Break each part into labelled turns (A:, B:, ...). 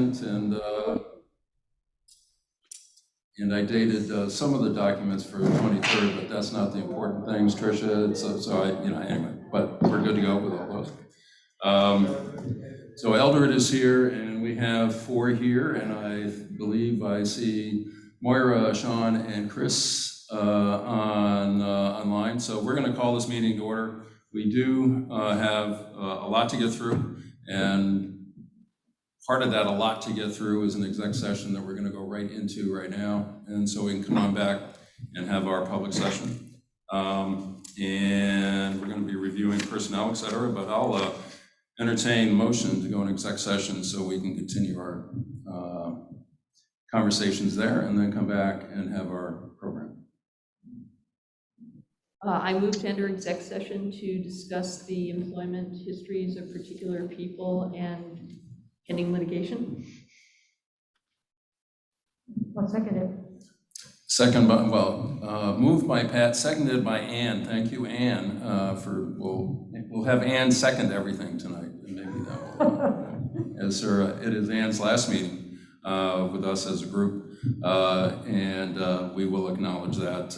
A: 2nd, and I dated some of the documents for the 23rd, but that's not the important things, Tricia. So anyway, but we're good to go with all those. So Eldred is here, and we have 4 here, and I believe I see Moira, Sean, and Chris online. So we're going to call this meeting to order. We do have a lot to get through, and part of that a lot to get through is an exec session that we're going to go right into right now, and so we can come on back and have our public session. And we're going to be reviewing personnel, et cetera, but I'll entertain motion to go in exec session so we can continue our conversations there and then come back and have our program.
B: I move to enter exec session to discuss the employment histories of particular people and pending litigation.
C: I'll second it.
A: Second, moved by Pat, seconded by Ann. Thank you, Ann, we'll have Ann second everything tonight. And maybe that will, it is Ann's last meeting with us as a group, and we will acknowledge that,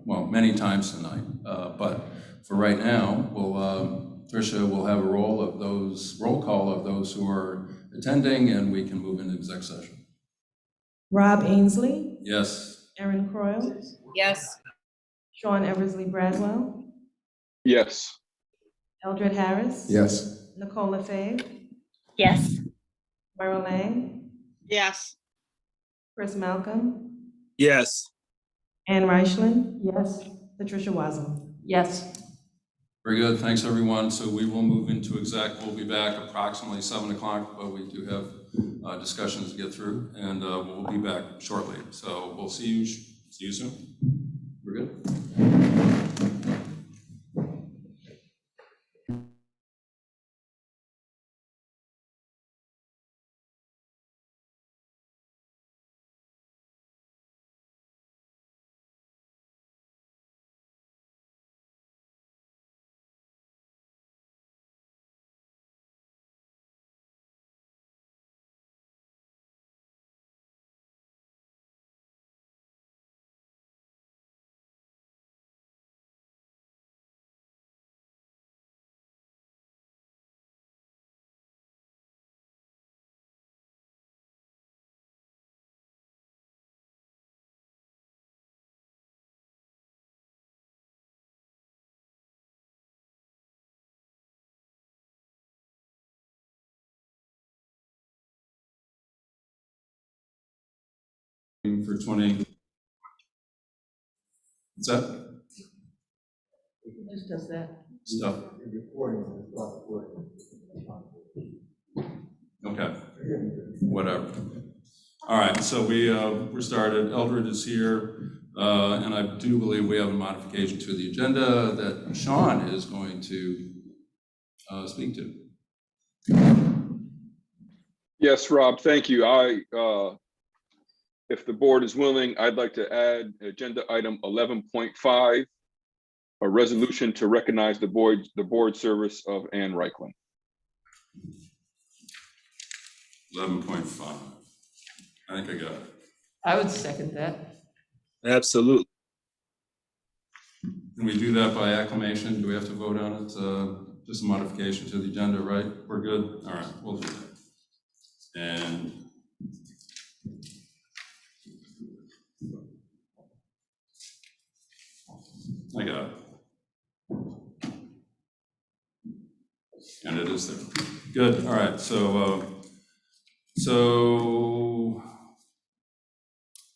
A: many times tonight. But for right now, Tricia will have a roll call of those who are attending, and we can move into exec session.
C: Rob Ainsley.
A: Yes.
C: Erin Croyle.
D: Yes.
C: Sean Eversley Bradwell.
E: Yes.
C: Eldred Harris.
F: Yes.
C: Nicola Fave.
D: Yes.
C: Myra Lang.
D: Yes.
C: Chris Malcolm.
G: Yes.
C: Ann Reichland. Yes. Patricia Wazzle.
B: Yes.
A: Very good, thanks everyone. So we will move into exec. We'll be back approximately 7 o'clock, but we do have discussions to get through, and we'll be back shortly. So we'll see you soon. We're good? For 20. What's that?
B: It just does that.
A: Stuff. Okay. Whatever. All right. So we're started. Eldred is here, and I do believe we have a modification to the agenda that Sean is going to speak to.
E: Yes, Rob, thank you. If the board is willing, I'd like to add agenda item 11.5, a resolution to recognize the board service of Ann Reichland.
A: 11.5. I think I got it.
B: I would second that.
G: Absolutely.
A: Can we do that by acclamation? Do we have to vote on it? Just a modification to the agenda, right? We're good? All right, we'll do that. And I got it. And it is there. Good. All right. So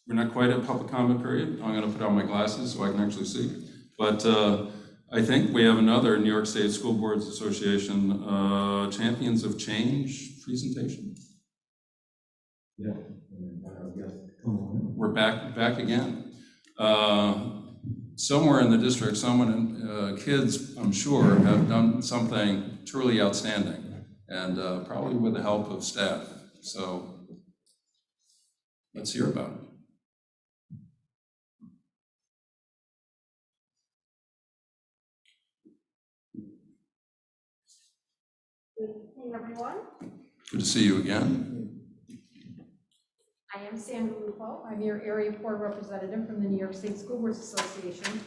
A: we're not quite at public comment period. I'm going to put on my glasses so I can actually see. But I think we have another New York State School Boards Association Champions of Change presentation.
F: Yeah.
A: We're back again. Somewhere in the district, kids, I'm sure, have done something truly outstanding, and probably with the help of staff. So let's hear about it.
H: Good evening, everyone.
A: Good to see you again.
H: I am Sandra Lupo. I'm your area board representative from the New York State School Boards Association.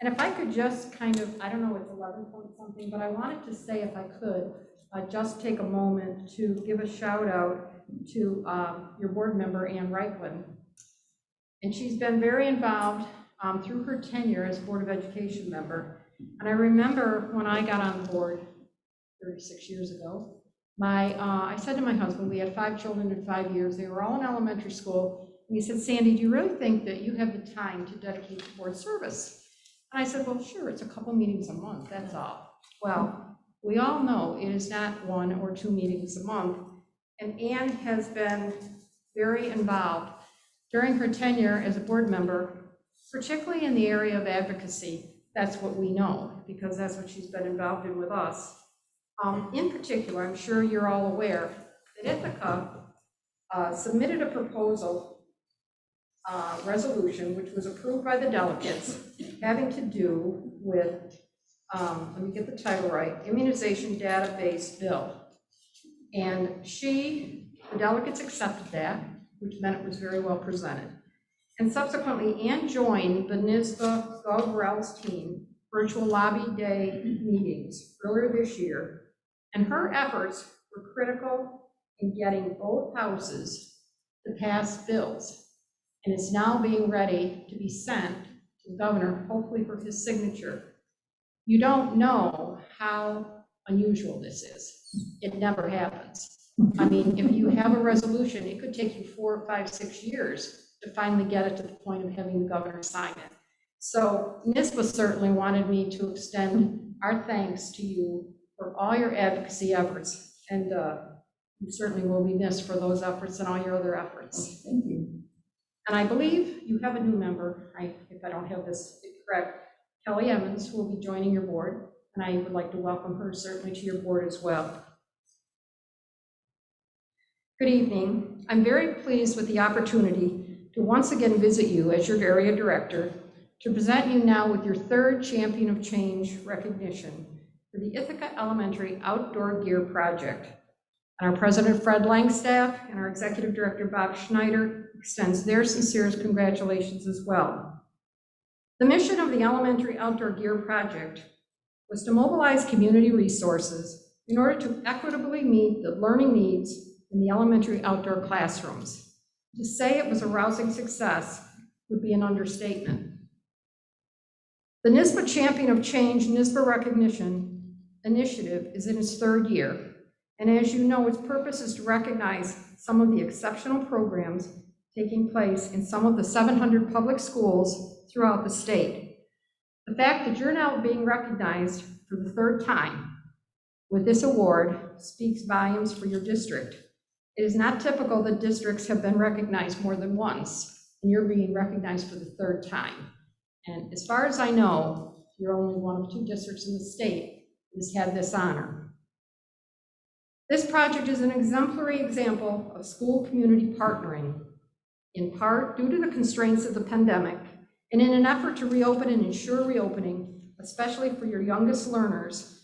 H: And if I could just kind of, I don't know, it's 11 point something, but I wanted to say, if I could, just take a moment to give a shout out to your board member, Ann Reichland. And she's been very involved through her tenure as Board of Education member. And I remember when I got on the board 36 years ago, I said to my husband, we had 5 children in 5 years. They were all in elementary school. And he said, Sandy, do you really think that you have the time to dedicate to board service? And I said, well, sure, it's a couple meetings a month, that's all. Well, we all know it is not 1 or 2 meetings a month. And Ann has been very involved during her tenure as a board member, particularly in the area of advocacy. That's what we know, because that's what she's been involved in with us. In particular, I'm sure you're all aware that Ithaca submitted a proposal resolution, which was approved by the delegates, having to do with, let me get the title right, immunization database bill. And the delegates accepted that, which meant it was very well presented. And subsequently, Ann joined the NYSBA GovRels team virtual lobby day meetings earlier this year. And her efforts were critical in getting both houses to pass bills. And it's now being ready to be sent to the governor, hopefully for his signature. You don't know how unusual this is. It never happens. I mean, if you have a resolution, it could take you 4, 5, 6 years to finally get it to the point of having the governor sign it. So NYSBA certainly wanted me to extend our thanks to you for all your advocacy efforts, and you certainly will be missed for those efforts and all your other efforts. Thank you. And I believe you have a new member, if I don't have this correct, Kelly Evans, who will be joining your board, and I would like to welcome her certainly to your board as well. Good evening. I'm very pleased with the opportunity to once again visit you as your area director to present you now with your 3rd Champion of Change recognition for the Ithaca Elementary Outdoor Gear Project. And our President Fred Langstaff and our Executive Director Bob Schneider extends their sincerest congratulations as well. The mission of the Elementary Outdoor Gear Project was to mobilize community resources in order to equitably meet the learning needs in the elementary outdoor classrooms. To say it was a rousing success would be an understatement. The NYSBA Champion of Change NYSBA Recognition Initiative is in its 3rd year, and as you know, its purpose is to recognize some of the exceptional programs taking place in some of the 700 public schools throughout the state. The fact that you're now being recognized for the 3rd time with this award speaks volumes for your district. It is not typical that districts have been recognized more than once, and you're being recognized for the 3rd time. And as far as I know, you're only one of 2 districts in the state that has had this honor. This project is an exemplary example of school community partnering, in part due to the constraints of the pandemic, and in an effort to reopen and ensure reopening, especially for your youngest learners.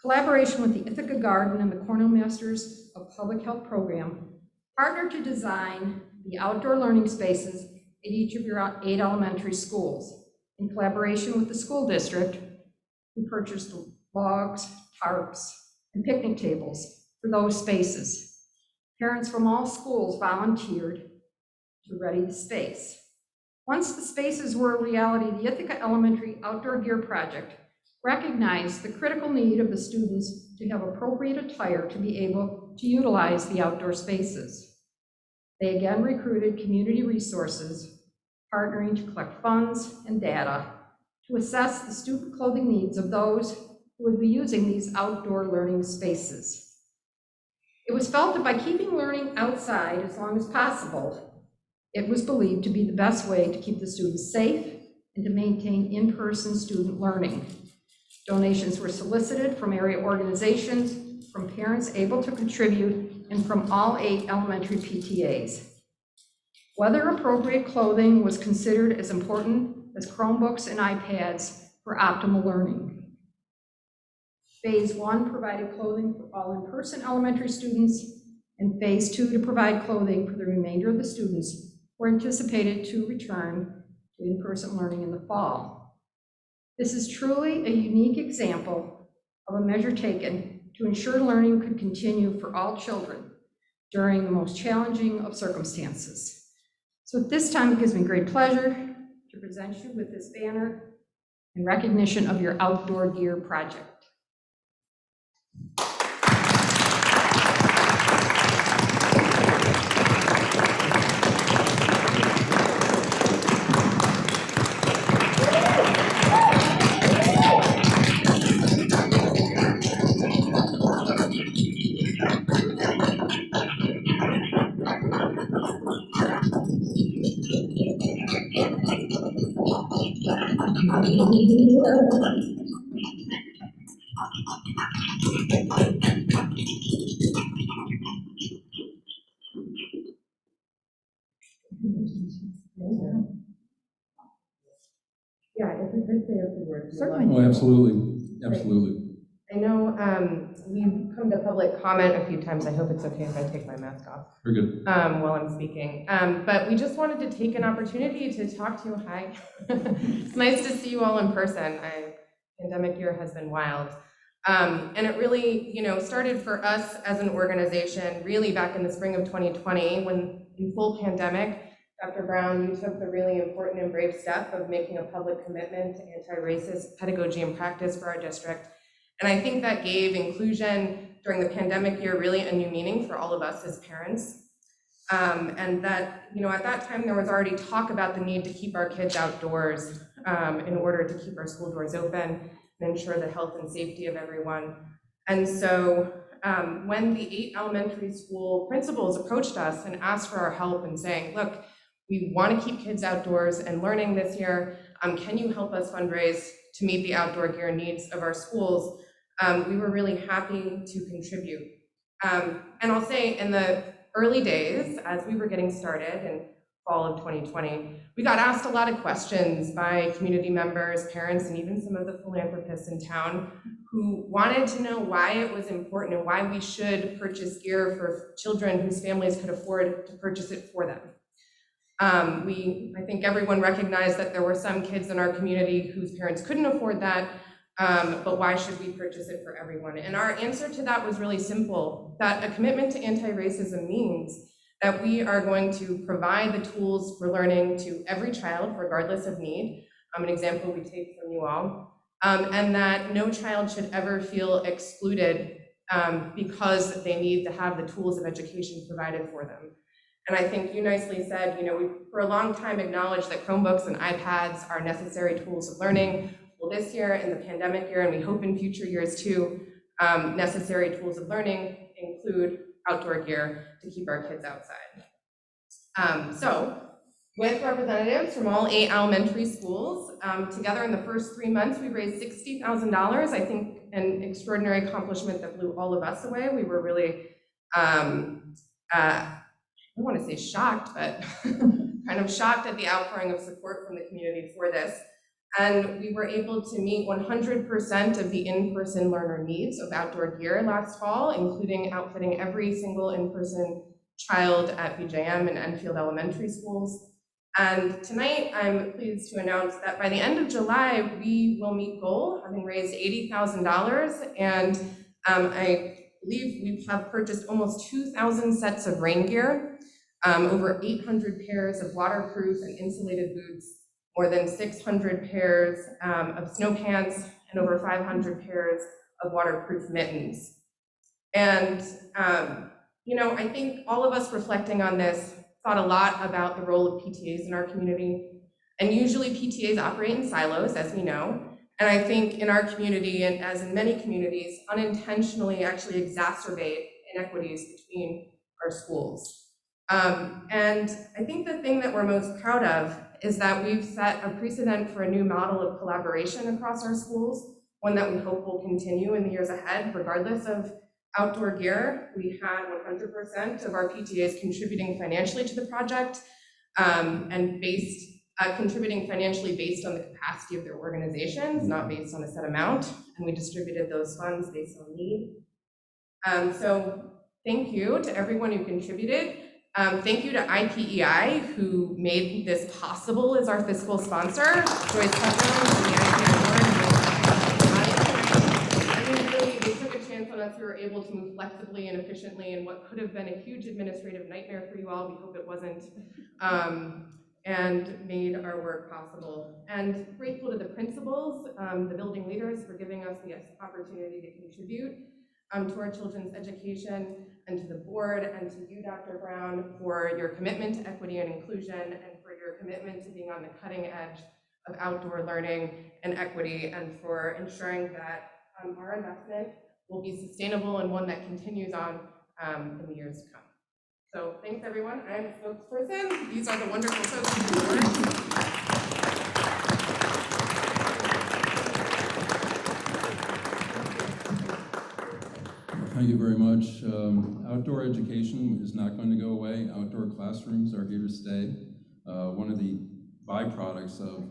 H: Collaboration with the Ithaca Garden and the Cornell Masters of Public Health program partnered to design the outdoor learning spaces at each of your 8 elementary schools. In collaboration with the school district, we purchased logs, tarps, and picnic tables for those spaces. Parents from all schools volunteered to ready the space. Once the spaces were a reality, the Ithaca Elementary Outdoor Gear Project recognized the critical need of the students to have appropriate attire to be able to utilize the outdoor spaces. They again recruited community resources, partnering to collect funds and data to assess the student clothing needs of those who would be using these outdoor learning spaces. It was felt that by keeping learning outside as long as possible, it was believed to be the best way to keep the students safe and to maintain in-person student learning. Donations were solicited from area organizations, from parents able to contribute, and from all 8 elementary PTAs. Whether appropriate clothing was considered as important as Chromebooks and iPads for optimal learning. Phase 1 provided clothing for all in-person elementary students. and phase 2 to provide clothing for the remainder of the students who are anticipated to return to in-person learning in the fall. This is truly a unique example of a measure taken to ensure learning could continue for all children during the most challenging of circumstances. So at this time, it gives me great pleasure to present you with this banner in recognition of your outdoor gear project. Yeah, if we could say a few words. Certainly.
A: Oh, absolutely, absolutely.
C: I know we've come to public comment a few times. I hope it's okay if I take my mask off
A: Very good.
C: while I'm speaking. But we just wanted to take an opportunity to talk to you. Hi. It's nice to see you all in person. Pandemic year has been wild. And it really, started for us as an organization really back in the spring of 2020 when in full pandemic, Dr. Brown, you took the really important and brave step of making a public commitment to anti-racist pedagogy and practice for our district. And I think that gave inclusion during the pandemic year really a new meaning for all of us as parents. And that, at that time, there was already talk about the need to keep our kids outdoors in order to keep our school doors open and ensure the health and safety of everyone. And so when the 8 elementary school principals approached us and asked for our help and saying, look, we want to keep kids outdoors and learning this year. Can you help us fundraise to meet the outdoor gear needs of our schools? We were really happy to contribute. And I'll say in the early days, as we were getting started in fall of 2020, we got asked a lot of questions by community members, parents, and even some of the philanthropists in town who wanted to know why it was important and why we should purchase gear for children whose families could afford to purchase it for them. I think everyone recognized that there were some kids in our community whose parents couldn't afford that, but why should we purchase it for everyone? And our answer to that was really simple, that a commitment to anti-racism means that we are going to provide the tools for learning to every child, regardless of need, an example we take from you all, and that no child should ever feel excluded because they need to have the tools of education provided for them. And I think you nicely said, we for a long time acknowledged that Chromebooks and iPads are necessary tools of learning. Well, this year, in the pandemic year, and we hope in future years too, necessary tools of learning include outdoor gear to keep our kids outside. So, with representatives from all 8 elementary schools, together in the first 3 months, we raised $60,000. I think an extraordinary accomplishment that blew all of us away. We were really, I don't want to say shocked, but kind of shocked at the outpouring of support from the community for this. And we were able to meet 100% of the in-person learner needs of outdoor gear last fall, including outfitting every single in-person child at BJM and Enfield Elementary Schools. And tonight, I'm pleased to announce that by the end of July, we will meet goal, having raised $80,000. And I believe we have purchased almost 2,000 sets of rain gear, over 800 pairs of waterproof and insulated boots, more than 600 pairs of snow pants, and over 500 pairs of waterproof mittens. And, I think all of us reflecting on this thought a lot about the role of PTAs in our community. And usually PTAs operate in silos, as we know. And I think in our community, and as in many communities, unintentionally actually exacerbate inequities between our schools. And I think the thing that we're most proud of is that we've set a precedent for a new model of collaboration across our schools, one that we hope will continue in the years ahead, regardless of outdoor gear. We had 100% of our PTAs contributing financially to the project, and contributing financially based on the capacity of their organizations, not based on a set amount, and we distributed those funds based on need. So Thank you to everyone who contributed. Thank you to IPEI, who made this possible as our fiscal sponsor. Joyce Putnam from the IPEI board. I mean, really, they took a chance on us. We were able to move flexibly and efficiently in what could have been a huge administrative nightmare for you all. We hope it wasn't. And made our work possible. And grateful to the principals, the building leaders, for giving us the opportunity to contribute to our children's education, and to the board, and to you, Dr. Brown, for your commitment to equity and inclusion, and for your commitment to being on the cutting edge of outdoor learning and equity, and for ensuring that our investment will be sustainable and one that continues on in the years to come. So thanks, everyone. I am a spokesperson. These are the wonderful folks who do the work.
A: Thank you very much. Outdoor education is not going to go away. Outdoor classrooms are here to stay. One of the byproducts of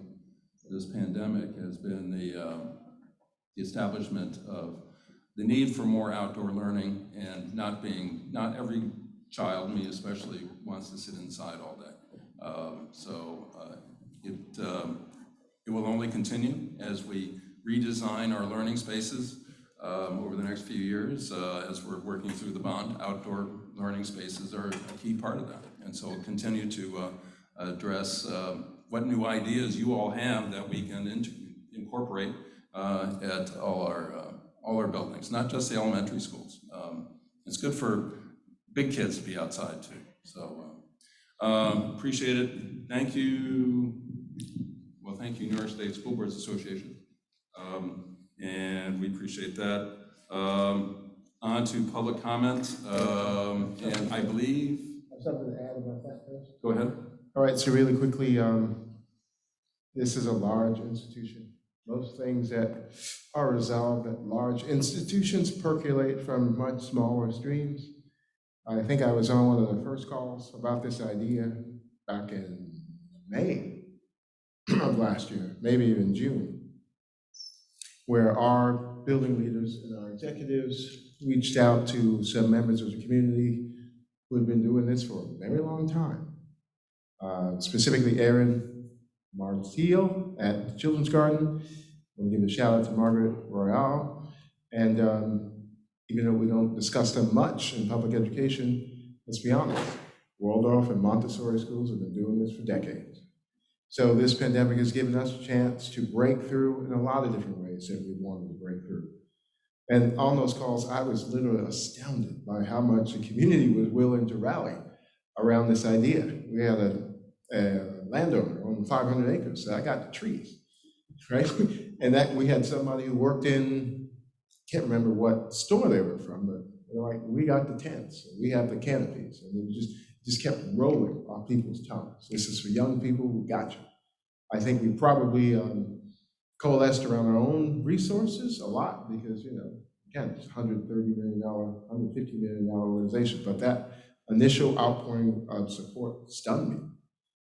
A: this pandemic has been the establishment of the need for more outdoor learning, and not every child, me especially, wants to sit inside all day. It will only continue as we redesign our learning spaces over the next few years. As we're working through the bond, outdoor learning spaces are a key part of that. And so we'll continue to address what new ideas you all have that we can incorporate at all our buildings, not just the elementary schools. It's good for big kids to be outside too. So appreciate it. Thank you. Well, thank you, New York State School Boards Association. And we appreciate that. On to public comment. And I believe.
F: I have something to add about that first.
A: Go ahead.
F: All right, so really quickly, this is a large institution. Most things that are resolved at large institutions percolate from much smaller streams. I think I was on one of the first calls about this idea back in May of last year, maybe even June, where our building leaders and our executives reached out to some members of the community who had been doing this for a very long time. Specifically Erin Martial at the Children's Garden. I'll give a shout out to Margaret Royale. And even though we don't discuss them much in public education, let's be honest, Waldorf and Montessori schools have been doing this for decades. So this pandemic has given us a chance to break through in a lot of different ways that we wanted to break through. And on those calls, I was literally astounded by how much the community was willing to rally around this idea. We had a landowner on 500 acres, so I got the trees, right? And that we had somebody who worked in, can't remember what store they were from, but they're like, we got the tents, we have the canopies, and it just kept rolling off people's tongues. This is for young people, we got you. I think we probably coalesced around our own resources a lot because, you know, again, it's $130 million, $150 million organization, but that initial outpouring of support stunned me.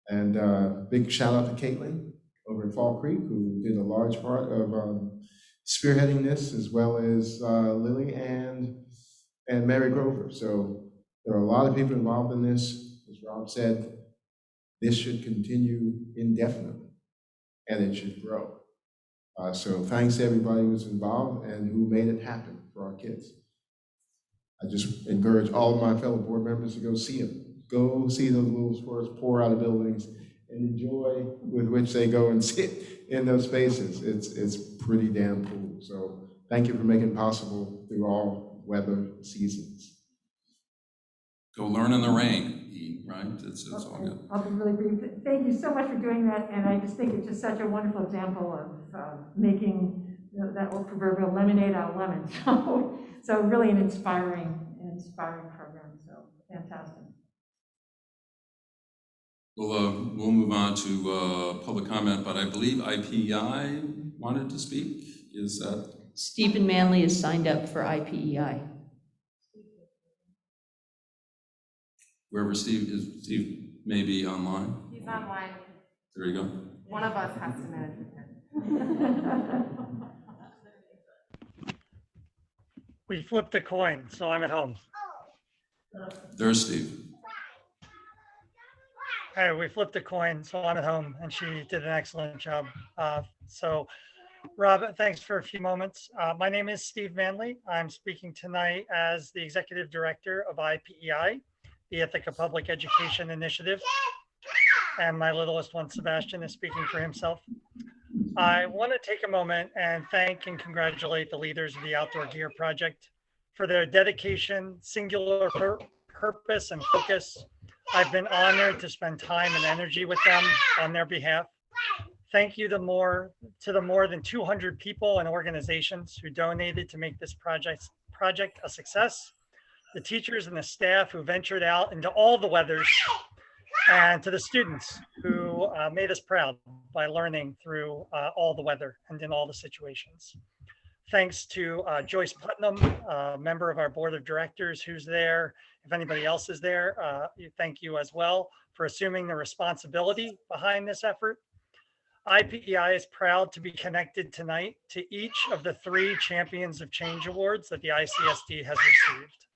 F: And big shout out to Caitlin over in Fall Creek, who did a large part of spearheading this, as well as Lily and Mary Grover. So there are a lot of people involved in this. As Rob said, this should continue indefinitely, and it should grow. So thanks to everybody who's involved and who made it happen for our kids. I just encourage all of my fellow board members to go see them. Go see those little sports pour out of buildings and enjoy with which they go and sit in those spaces. It's pretty damn cool. So thank you for making it possible through all weather seasons.
A: Go learn in the rain, right? It's all good.
I: I'll be really brief. Thank you so much for doing that, and I just think it's just such a wonderful example of making that old proverbial lemonade out of lemons. So really an inspiring program. So fantastic.
A: We'll move on to public comment, but I believe IPEI wanted to speak. Is that?
B: Stephen Manley is signed up for IPEI.
A: Wherever Steve is, Steve may be online.
C: He's online.
A: There you go.
C: One of us has to manage it.
J: We flipped a coin, so I'm at home.
A: There's Steve.
J: Hey, we flipped a coin, so I'm at home, and she did an excellent job. So, Rob, thanks for a few moments. My name is Steve Manley. I'm speaking tonight as the Executive Director of IPEI, the Ithaca Public Education Initiative, and my littlest one, Sebastian, is speaking for himself. I want to take a moment and thank and congratulate the leaders of the Outdoor Gear Project for their dedication, singular purpose, and focus. I've been honored to spend time and energy with them on their behalf. Thank you to the more than 200 people and organizations who donated to make this project a success, the teachers and the staff who ventured out into all the weathers, and to the students who made us proud by learning through all the weather and in all the situations. Thanks to Joyce Putnam, a member of our board of directors who's there. If anybody else is there, thank you as well for assuming the responsibility behind this effort. IPEI is proud to be connected tonight to each of the 3 Champions of Change Awards that the ICSD has received.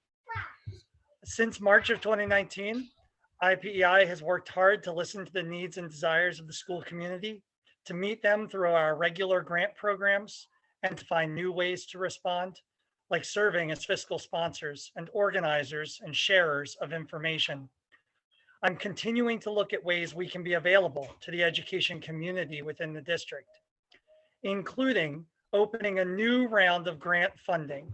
J: Since March of 2019, IPEI has worked hard to listen to the needs and desires of the school community, to meet them through our regular grant programs, and to find new ways to respond, like serving as fiscal sponsors and organizers and sharers of information. I'm continuing to look at ways we can be available to the education community within the district, including opening a new round of grant funding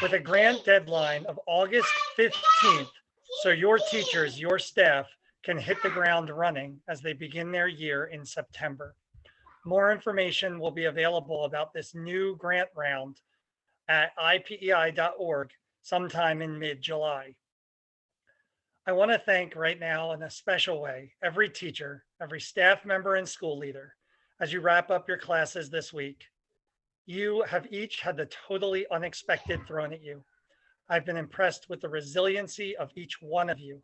J: with a grant deadline of August 15th, so your teachers, your staff can hit the ground running as they begin their year in September. More information will be available about this new grant round at ipei.org sometime in mid-July. I want to thank right now in a special way every teacher, every staff member and school leader as you wrap up your classes this week. You have each had the totally unexpected thrown at you. I've been impressed with the resiliency of each one of you.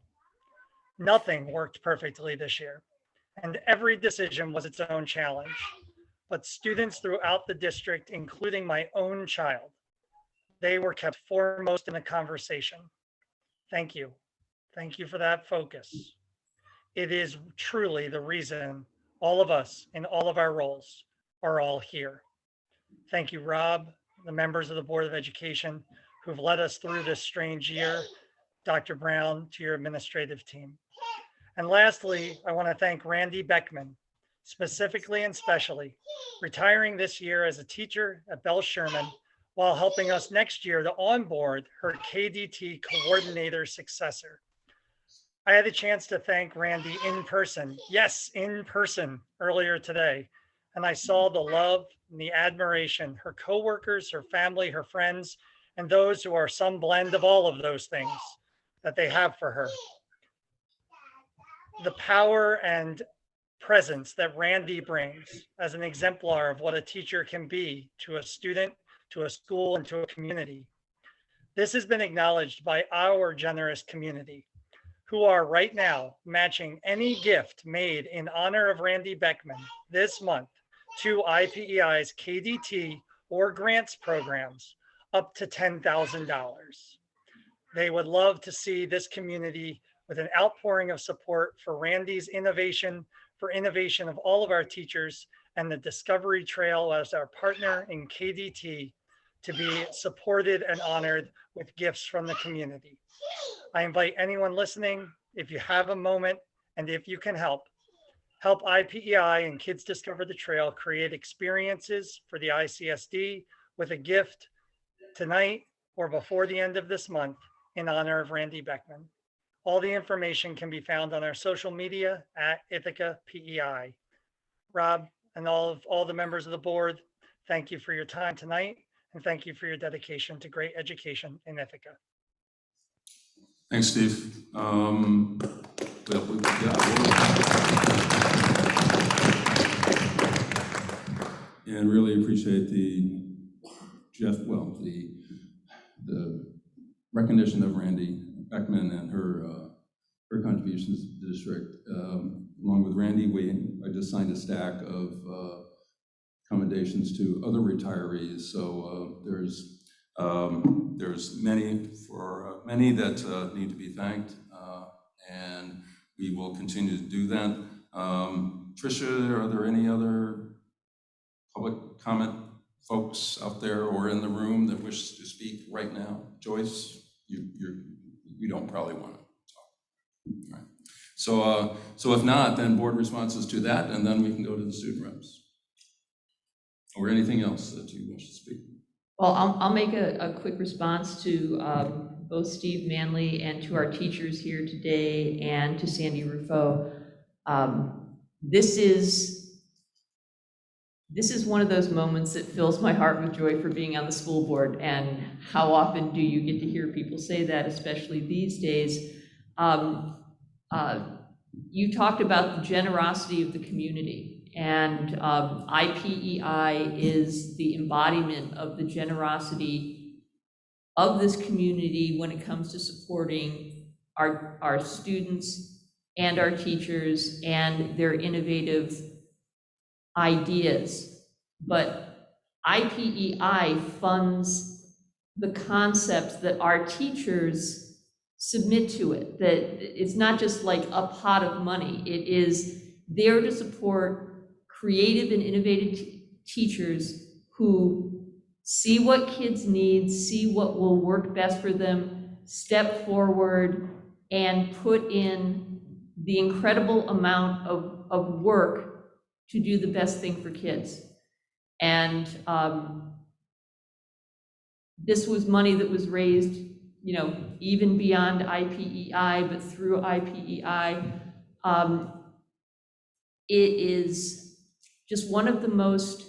J: Nothing worked perfectly this year, and every decision was its own challenge. But students throughout the district, including my own child, they were kept foremost in the conversation. Thank you. Thank you for that focus. It is truly the reason all of us in all of our roles are all here. Thank you, Rob, the members of the Board of Education who've led us through this strange year, Dr. Brown, to your administrative team. And lastly, I want to thank Randy Beckman, specifically and specially, retiring this year as a teacher at Bell Sherman while helping us next year to onboard her KDT coordinator successor. I had a chance to thank Randy in person, yes, in person, earlier today, and I saw the love and the admiration her coworkers, her family, her friends, and those who are some blend of all of those things that they have for her. The power and presence that Randy brings as an exemplar of what a teacher can be to a student, to a school, and to a community. This has been acknowledged by our generous community, who are right now matching any gift made in honor of Randy Beckman this month to IPEI's KDT or grants programs up to $10,000. They would love to see this community with an outpouring of support for Randy's innovation, for innovation of all of our teachers, and the Discovery Trail as our partner in KDT to be supported and honored with gifts from the community. I invite anyone listening, if you have a moment and if you can help IPEI and Kids Discover the Trail create experiences for the ICSD with a gift tonight or before the end of this month in honor of Randy Beckman. All the information can be found on our social media at Ithaca PEI. Rob and all the members of the board, thank you for your time tonight, and thank you for your dedication to great education in Ithaca.
A: Thanks, Steve. And really appreciate the recognition of Randy Beckman and her contributions to the district. Along with Randy, I just signed a stack of commendations to other retirees. So there's There's many that need to be thanked, and we will continue to do that. Tricia, are there any other public comment folks out there or in the room that wish to speak right now? Joyce, you don't probably want to talk. All right. So if not, then board responses to that, and then we can go to the student reps. Or anything else that you wish to speak?
B: Well, I'll make a quick response to both Steve Manley and to our teachers here today and to Sandy Ruffo. This is one of those moments that fills my heart with joy for being on the school board, and how often do you get to hear people say that, especially these days. You talked about the generosity of the community, and IPEI is the embodiment of the generosity of this community when it comes to supporting our students and our teachers and their innovative ideas. But IPEI funds the concepts that our teachers submit to it, that it's not just like a pot of money. It is there to support creative and innovative teachers who see what kids need, see what will work best for them, step forward and put in the incredible amount of work to do the best thing for kids. And this was money that was raised, even beyond IPEI, but through IPEI. It is just one of the most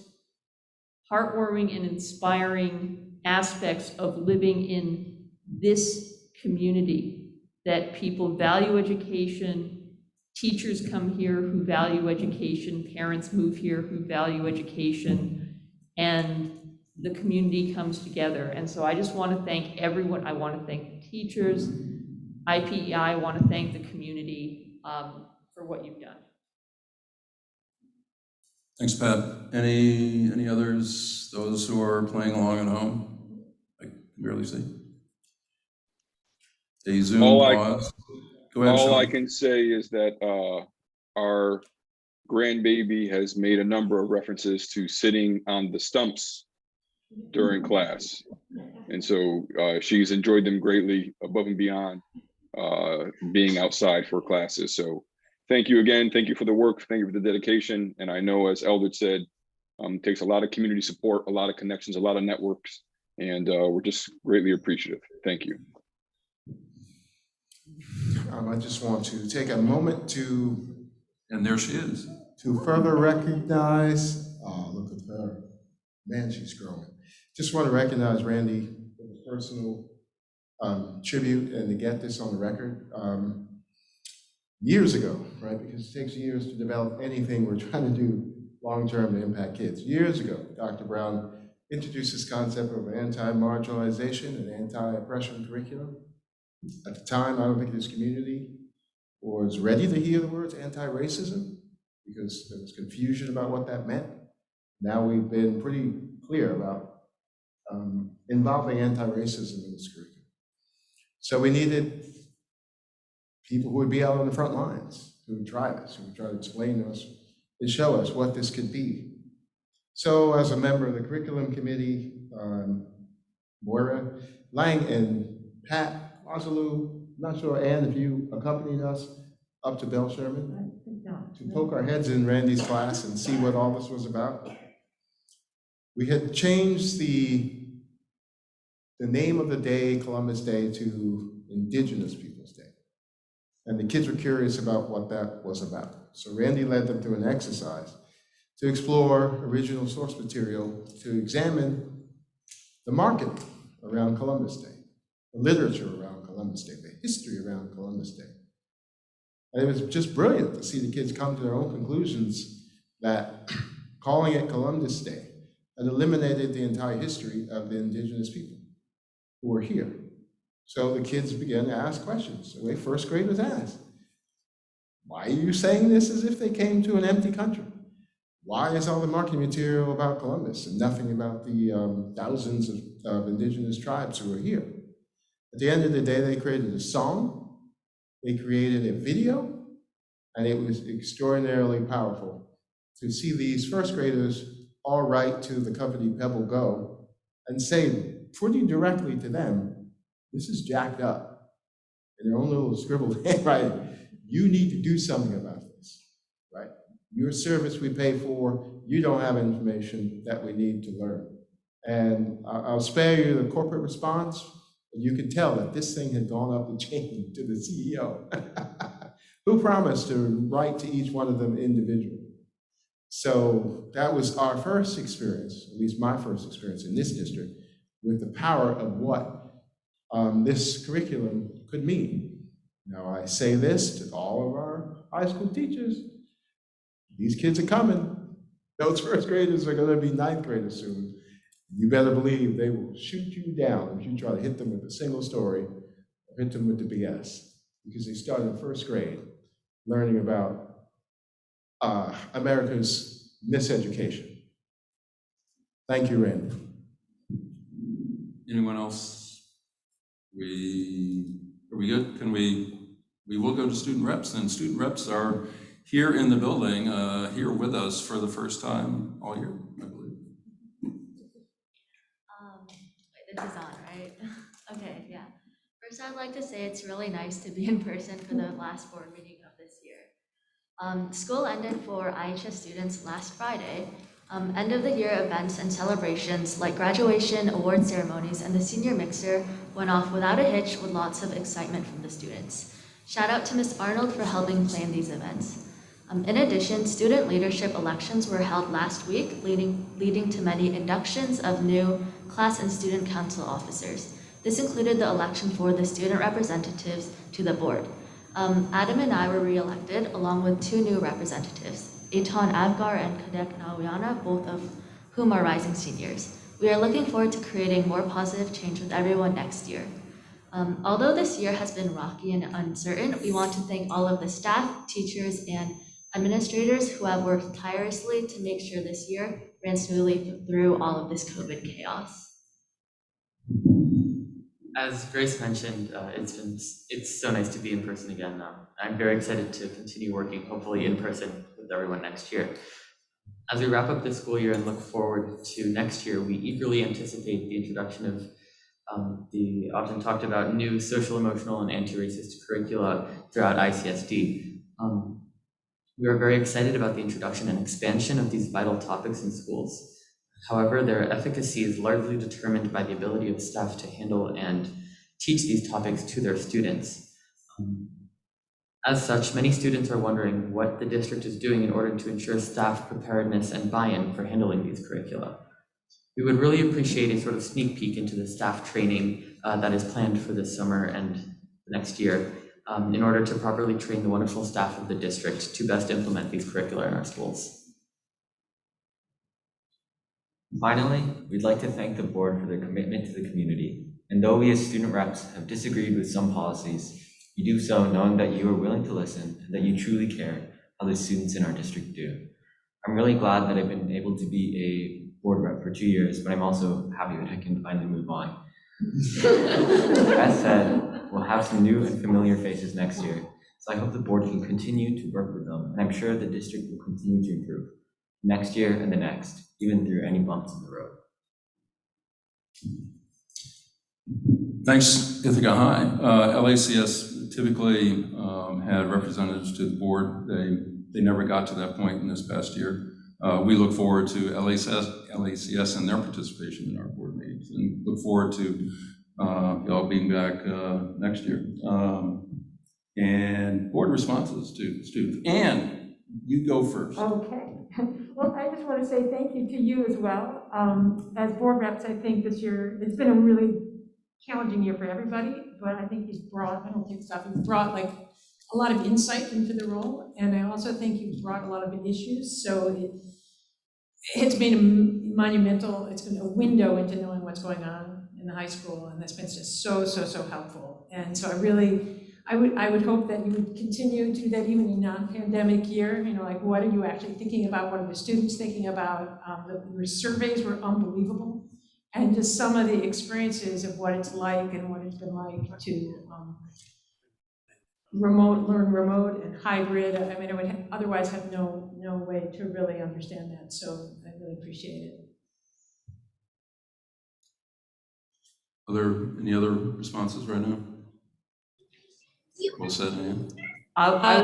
B: heartwarming and inspiring aspects of living in this community, that people value education, teachers come here who value education, parents move here who value education, and the community comes together. And so I just want to thank everyone. I want to thank the teachers, IPEI, I want to thank the community for what you've done.
A: Thanks, Pat. Any others, those who are playing along at home? I can barely see. A Zoom pause. Go ahead,
E: All
A: Sean.
E: I can say is that our grandbaby has made a number of references to sitting on the stumps during class. And so she's enjoyed them greatly, above and beyond being outside for classes. So thank you again. Thank you for the work. Thank you for the dedication. And I know, as Eldred said, it takes a lot of community support, a lot of connections, a lot of networks, and we're just greatly appreciative. Thank you.
F: I just want to take a moment to,
A: and there she is,
F: to further recognize, look at her, man, she's growing. Just want to recognize Randy with a personal tribute and to get this on the record. Years ago, right, because it takes years to develop anything we're trying to do long-term to impact kids. Years ago, Dr. Brown introduced this concept of anti-marginalization and anti-oppression curriculum. At the time, I don't think this community was ready to hear the words anti-racism because there was confusion about what that meant. Now we've been pretty clear about involving anti-racism in this curriculum. So we needed people who would be out on the front lines, who would try this, who would try to explain to us and show us what this could be. So as a member of the curriculum committee, Moira, Lang, and Pat Ozalu, not sure, Ann, if you accompanied us up to Bell Sherman to poke our heads in Randy's class and see what all this was about. We had changed the name of the day, Columbus Day, to Indigenous Peoples Day. And the kids were curious about what that was about. So Randy led them through an exercise to explore original source material, to examine the marketing around Columbus Day, the literature around Columbus Day, the history around Columbus Day. And it was just brilliant to see the kids come to their own conclusions that calling it Columbus Day had eliminated the entire history of the indigenous people who were here. So the kids began to ask questions. The way first graders asked, why are you saying this as if they came to an empty country? Why is all the marketing material about Columbus and nothing about the thousands of indigenous tribes who are here? At the end of the day, they created a song, they created a video, and it was extraordinarily powerful to see these first graders all write to the company Pebble Go and say pretty directly to them, this is jacked up. In their own little scribbled handwriting, you need to do something about this, right? Your service we pay for, you don't have information that we need to learn. And I'll spare you the corporate response, but you can tell that this thing had gone up the chain to the CEO, who promised to write to each one of them individually. So that was our first experience, at least my first experience in this district, with the power of what this curriculum could mean. Now, I say this to all of our high school teachers. These kids are coming. Those first graders are going to be ninth graders soon. You better believe they will shoot you down if you try to hit them with a single story or hit them with the BS, because they started in first grade learning about America's miseducation. Thank you, Randy.
A: Anyone else? Are we good? We will go to student reps, and student reps are here in the building, here with us for the first time all year, I believe.
K: Wait, this is on, right? Okay, yeah. First, I'd like to say it's really nice to be in person for the last board meeting of this year. School ended for IHS students last Friday. End of the year events and celebrations like graduation, award ceremonies, and the senior mixer went off without a hitch with lots of excitement from the students. Shout out to Ms. Arnold for helping plan these events. In addition, student leadership elections were held last week, leading to many inductions of new class and student council officers. This included the election for the student representatives to the board. Adam and I were re-elected along with 2 new representatives, Eitan Avgar and Kadek Nawiana, both of whom are rising seniors. We are looking forward to creating more positive change with everyone next year. Although this year has been rocky and uncertain, we want to thank all of the staff, teachers, and administrators who have worked tirelessly to make sure this year ran smoothly through all of this COVID chaos.
L: As Grace mentioned, it's so nice to be in person again. I'm very excited to continue working, hopefully in person with everyone next year. As we wrap up this school year and look forward to next year, we eagerly anticipate the introduction of the often talked about new social, emotional, and anti-racist curricula throughout ICSD. We are very excited about the introduction and expansion of these vital topics in schools. However, their efficacy is largely determined by the ability of staff to handle and teach these topics to their students. As such, many students are wondering what the district is doing in order to ensure staff preparedness and buy-in for handling these curricula. We would really appreciate a sort of sneak peek into the staff training that is planned for this summer and next year in order to properly train the wonderful staff of the district to best implement these curricula in our schools.
M: Finally, we'd like to thank the board for their commitment to the community. And though we as student reps have disagreed with some policies, you do so knowing that you are willing to listen and that you truly care how the students in our district do. I'm really glad that I've been able to be a board rep for 2 years, but I'm also happy that I can finally move on. As said, we'll have some new and familiar faces next year, so I hope the board can continue to work with them, and I'm sure the district will continue to improve next year and the next, even through any bumps in the road.
A: Thanks, Ithaca High. LACS typically had representatives to the board. They never got to that point in this past year. We look forward to LACS and their participation in our board meetings, and look forward to y'all being back next year. And board responses to students. Anne, you go first.
I: Okay. Well, I just want to say thank you to you as well. As board reps, I think this year, it's been a really challenging year for everybody, but I think you've brought like a lot of insight into the role. And I also think you've brought a lot of issues. So it's been a monumental, it's been a window into knowing what's going on in the high school. And that's been just so helpful. And so I really I would hope that you would continue to do that even in a non-pandemic year. You know, like what are you actually thinking about? What are the students thinking about? The surveys were unbelievable. And just some of the experiences of what it's like and what it's been like to learn remote and hybrid. I mean, I would otherwise have no way to really understand that. So I really appreciate it.
A: Are there any other responses right now? Well said, Ann.
B: I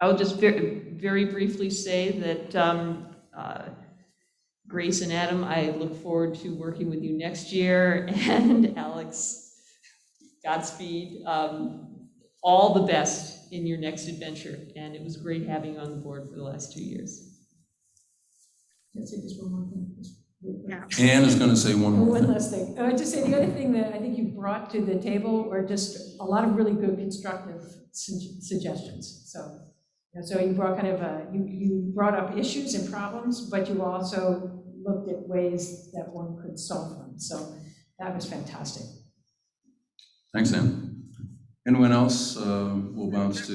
B: will just very briefly say that Grace and Adam, I look forward to working with you next year, and Alex, Godspeed. All the best in your next adventure, and it was great having you on the board for the last 2 years.
I: Let's say just one more thing.
A: Ann is going to say one more
I: One
A: thing.
I: last thing. I would just say the other thing that I think you brought to the table were just a lot of really good constructive suggestions. So, you know, so you brought kind of you brought up issues and problems, but you also looked at ways that one could solve them. So that was fantastic.
A: Thanks, Ann. Anyone else? We'll bounce to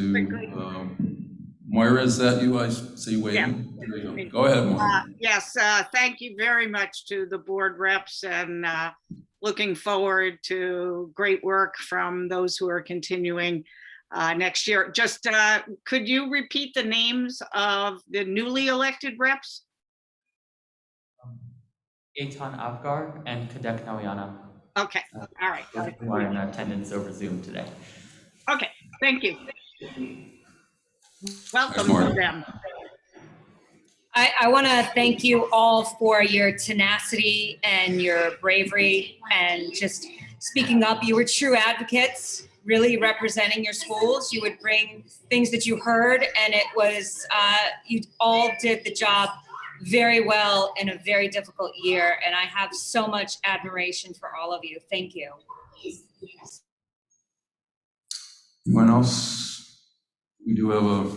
A: Moira. Is that you? I see waving. Yeah. Go ahead, Moira.
D: Yes, thank you very much to the board reps, and looking forward to great work from those who are continuing next year. Just could you repeat the names of the newly elected reps?
L: Eitan Avgar and Kadek Nawiana.
D: Okay, all right.
L: Who are in attendance over Zoom today.
D: Okay, thank you. Welcome
A: Thanks,
D: to them.
N: I want to thank you all for your tenacity and your bravery and just speaking up. You were true advocates, really representing your schools. You would bring things that you heard, and it was, you all did the job very well in a very difficult year. And I have so much admiration for all of you. Thank you.
A: Anyone else? We do have a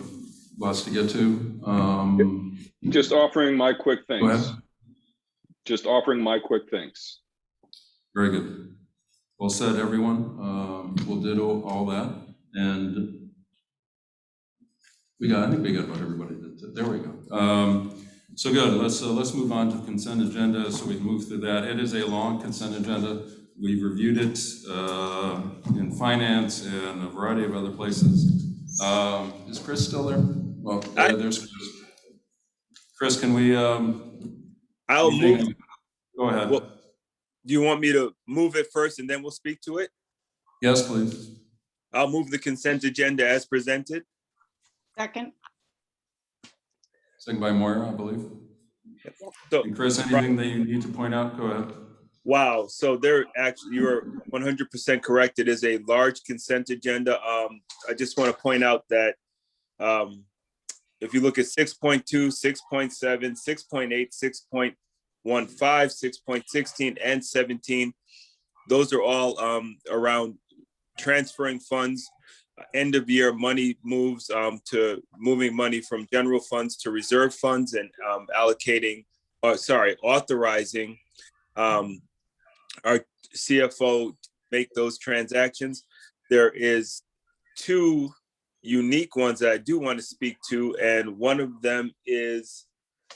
A: lots to get to.
E: Just offering my quick
A: Go
E: things.
A: ahead.
E: Just offering my quick things.
A: Very good. Well said, everyone. We'll ditto all that. And I think we got what everybody did. There we go. So good. Let's move on to the consent agenda so we can move through that. It is a long consent agenda. We've reviewed it in finance and a variety of other places. Is Chris still there? Well, there's Chris. Chris, can we?
G: I'll move.
A: Go ahead.
G: Well, do you want me to move it first and then we'll speak to it?
A: Yes, please.
G: I'll move the consent agenda as presented.
D: Second.
A: Second by Moira, I believe.
G: So,
A: and Chris, anything that you need to point out? Go ahead.
G: Wow. So you're 100% correct. It is a large consent agenda. I just want to point out that if you look at 6.2, 6.7, 6.8, 6.15, 6.16, and 17, those are all around transferring funds, end of year money moves to moving money from general funds to reserve funds and authorizing our CFO make those transactions. There is two unique ones that I do want to speak to, and one of them is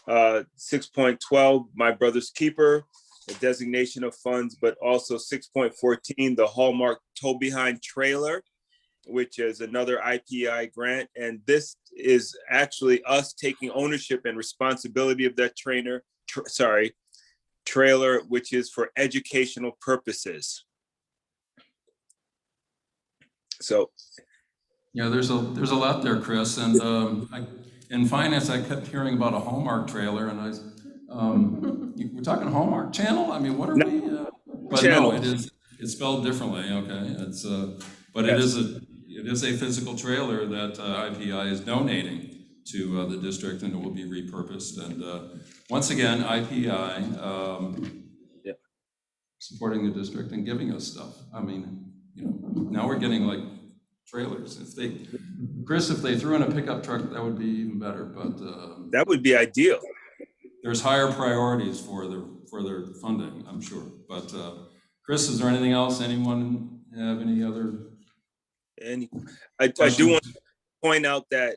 G: 6.12, My Brother's Keeper, the designation of funds, but also 6.14, the Hallmark Tow Behind Trailer, which is another IPI grant. And this is actually us taking ownership and responsibility of that trailer, which is for educational purposes. So.
A: Yeah, there's a lot there, Chris. And in finance, I kept hearing about a Hallmark trailer, and we're talking Hallmark Channel. I mean, what are we? But channel. No, it's spelled differently. Okay, but yes. It is a physical trailer that IPI is donating to the district, and it will be repurposed. And once again, IPI supporting the district and giving us stuff. I mean, now we're getting like trailers. If they threw in a pickup truck, that would be even better. But
G: that would be ideal.
A: There's higher priorities for their funding, I'm sure. But Chris, is there anything else anyone have any other
G: And I do
A: questions?
G: want to point out that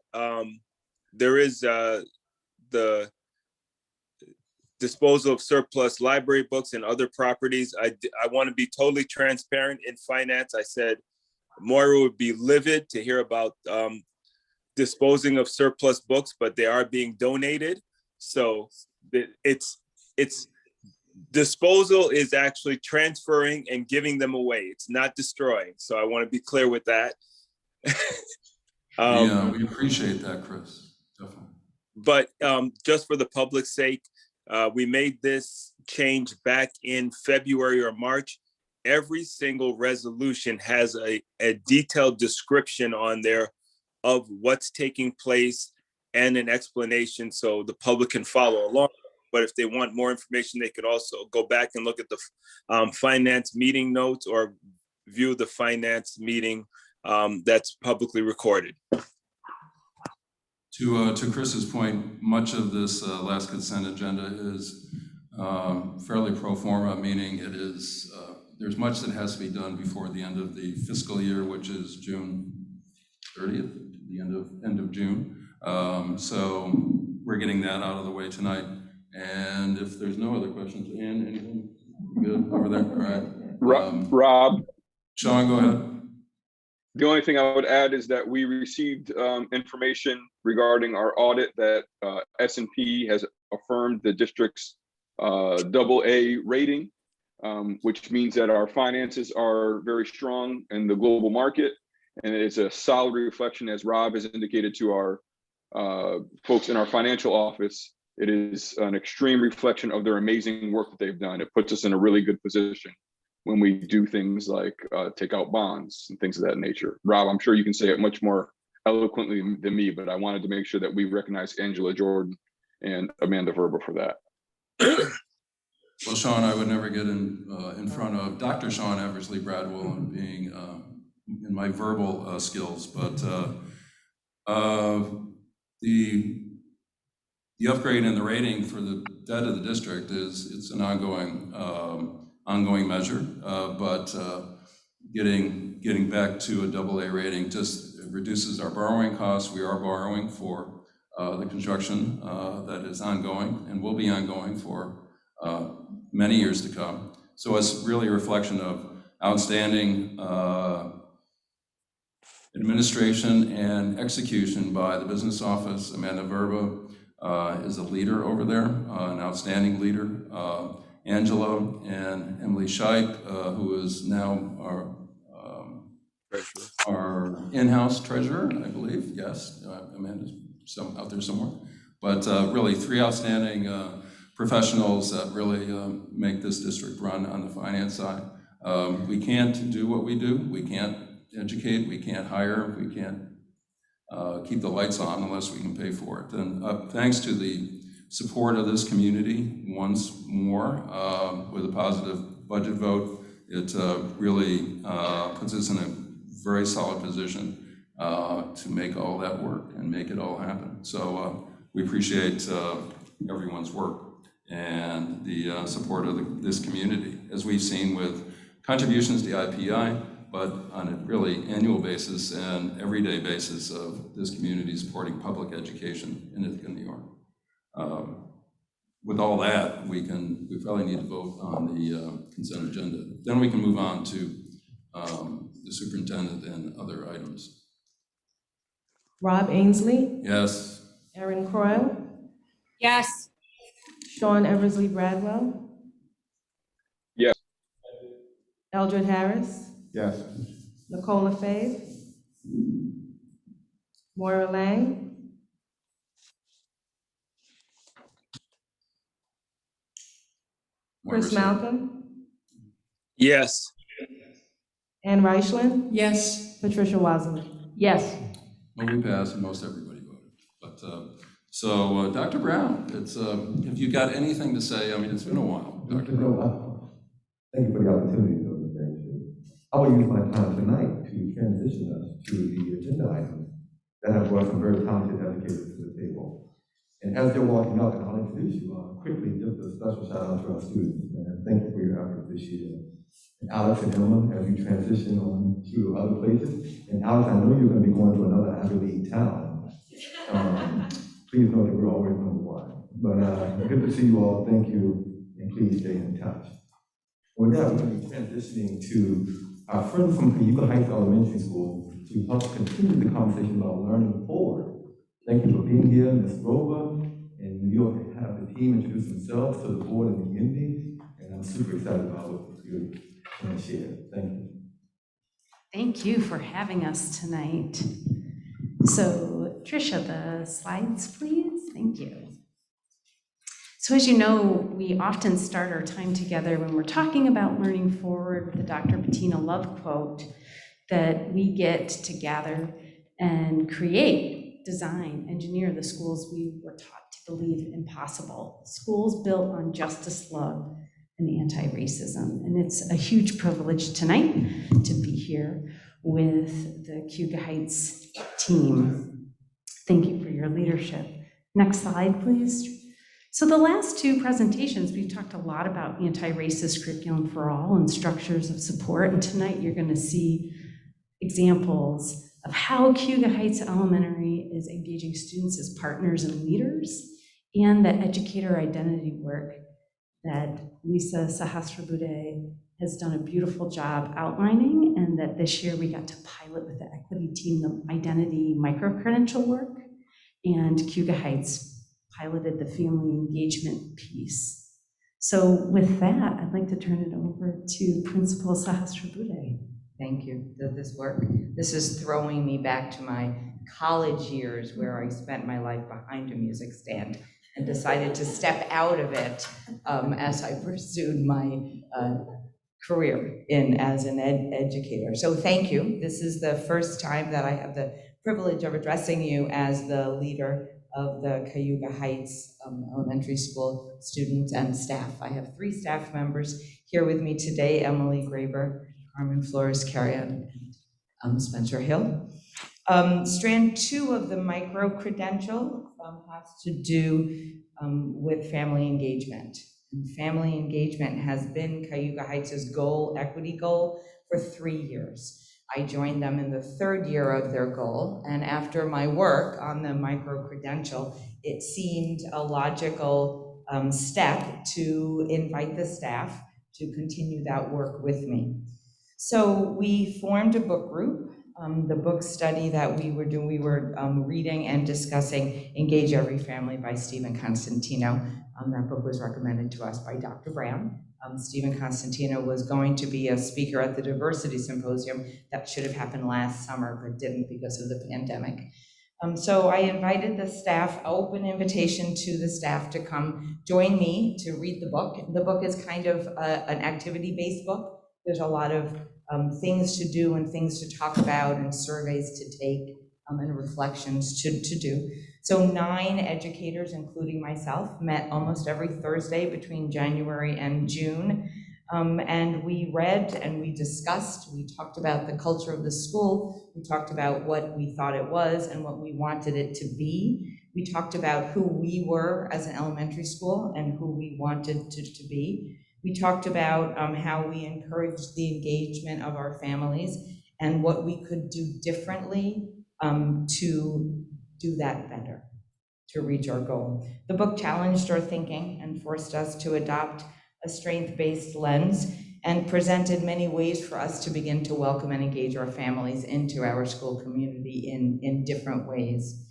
G: there is the disposal of surplus library books and other properties. I want to be totally transparent in finance. I said Moira would be livid to hear about disposing of surplus books, but they are being donated. So it's disposal is actually transferring and giving them away. It's not destroying. So I want to be clear with that.
A: We appreciate that, Chris. Definitely.
G: But just for the public's sake, we made this change back in February or March. Every single resolution has a detailed description on there of what's taking place and an explanation so the public can follow along. But if they want more information, they could also go back and look at the finance meeting notes or view the finance meeting that's publicly recorded.
A: To Chris's point, much of this last consent agenda is fairly pro forma, meaning it is there's much that has to be done before the end of the fiscal year, which is June 30th, the end of June. So we're getting that out of the way tonight. And if there's no other questions, Ann, anything good over there? All right.
E: Rob.
A: Sean, go ahead.
E: The only thing I would add is that we received information regarding our audit that S&P has affirmed the district's AA rating, which means that our finances are very strong in the global market. And it's a solid reflection, as Rob has indicated to our folks in our financial office. It is an extreme reflection of their amazing work that they've done. It puts us in a really good position when we do things like take out bonds and things of that nature. Rob, I'm sure you can say it much more eloquently than me, but I wanted to make sure that we recognize Angela Jordan and Amanda Verba for that.
A: Well, Sean, I would never get in front of Dr. Sean Eversley Bradwell and being in my verbal skills, but the upgrade in the rating for the debt of the district it's an ongoing measure, but getting back to a AA rating just reduces our borrowing costs. We are borrowing for the construction that is ongoing and will be ongoing for many years to come. So it's really a reflection of outstanding administration and execution by the business office. Amanda Verba is a leader over there, an outstanding leader. Angela and Emily Scheip, who is now our in-house treasurer, I believe. Yes, Amanda's out there somewhere. But really, three outstanding professionals that really make this district run on the finance side. We can't do what we do. We can't educate. We can't hire. We can't keep the lights on unless we can pay for it. And thanks to the support of this community once more with a positive budget vote, it really puts us in a very solid position to make all that work and make it all happen. So we appreciate everyone's work and the support of this community, as we've seen with contributions to IPI, but on a really annual basis and everyday basis of this community supporting public education in Ithaca, New York. With all that, we probably need to vote on the consent agenda. Then we can move on to the superintendent and other items.
O: Rob Ainsley,
A: Yes.
O: Erin Croyle,
N: Yes.
O: Sean Eversley Bradwell,
E: Yes.
O: Eldred Harris,
F: Yes.
O: Nicola Fave, Moira Lang, Chris Malcolm,
G: Yes.
O: Ann Reichland,
H: Yes.
O: Patricia Wasley.
B: Yes.
A: Well, we passed and most everybody voted. But so Dr. Brown, it's if you got anything to say, I mean, it's been a while. Dr. Brown.
P: Thank you for the opportunity, Dr. James. I will use my time tonight to transition us to the agenda items that have brought some very talented educators to the table. And as they're walking up, and I'll introduce you quickly, give a special shout out to our students. And thank you for your efforts this year. And Alex and Emma, as you transition on to other places. And Alex, I know you're going to be going to another Ivy League town. Please know that we're always number one. But good to see you all. Thank you. And please stay in touch. With that, we're going to be transitioning to our friends from Cayuga Heights Elementary School to help continue the conversation about learning forward. Thank you for being here, Ms. Grover, and you'll have the team introduce themselves to the board and the community, and I'm super excited about what you're going to share. Thank you.
Q: Thank you for having us tonight. So, Tricia, the slides, please. Thank you. So as you know, we often start our time together when we're talking about learning forward with the Dr. Bettina Love quote that we get to gather and create, design, engineer the schools we were taught to believe impossible. Schools built on justice, love, and anti-racism. And it's a huge privilege tonight to be here with the Cayuga Heights team. Thank you for your leadership. Next slide, please. So the last two presentations, we've talked a lot about anti-racist curriculum for all and structures of support. And tonight you're going to see examples of how Cayuga Heights Elementary is engaging students as partners and leaders, and the educator identity work that Lisa Sahasrabuddhe has done a beautiful job outlining, and that this year we got to pilot with the equity team the identity micro-credential work, and Cayuga Heights piloted the family engagement piece. So with that, I'd like to turn it over to Principal Sahasrabuddhe.
R: Thank you. Does this work? This is throwing me back to my college years where I spent my life behind a music stand and decided to step out of it as I pursued my career as an educator. So thank you. This is the first time that I have the privilege of addressing you as the leader of the Cayuga Heights Elementary School students and staff. I have 3 staff members here with me today: Emily Graber, Carmen Flores-Carrion, and Spencer Hill. Strand 2 of the micro-credential has to do with family engagement. And family engagement has been Cayuga Heights' goal, equity goal, for 3 years. I joined them in the 3rd year of their goal, and after my work on the micro-credential, it seemed a logical step to invite the staff to continue that work with me. So we formed a book group. The book study that we were doing, we were reading and discussing Engage Every Family by Stephen Constantino. That book was recommended to us by Dr. Brown. Stephen Constantino was going to be a speaker at the Diversity Symposium that should have happened last summer, but didn't because of the pandemic. So I invited the staff, open invitation to the staff to come join me to read the book. The book is kind of an activity-based book. There's a lot of things to do and things to talk about and surveys to take and reflections to do. So 9 educators, including myself, met almost every Thursday between January and June. And we read and we discussed, we talked about the culture of the school, we talked about what we thought it was and what we wanted it to be. We talked about who we were as an elementary school and who we wanted to be. We talked about how we encouraged the engagement of our families and what we could do differently to do that better, to reach our goal. The book challenged our thinking and forced us to adopt a strength-based lens and presented many ways for us to begin to welcome and engage our families into our school community in different ways.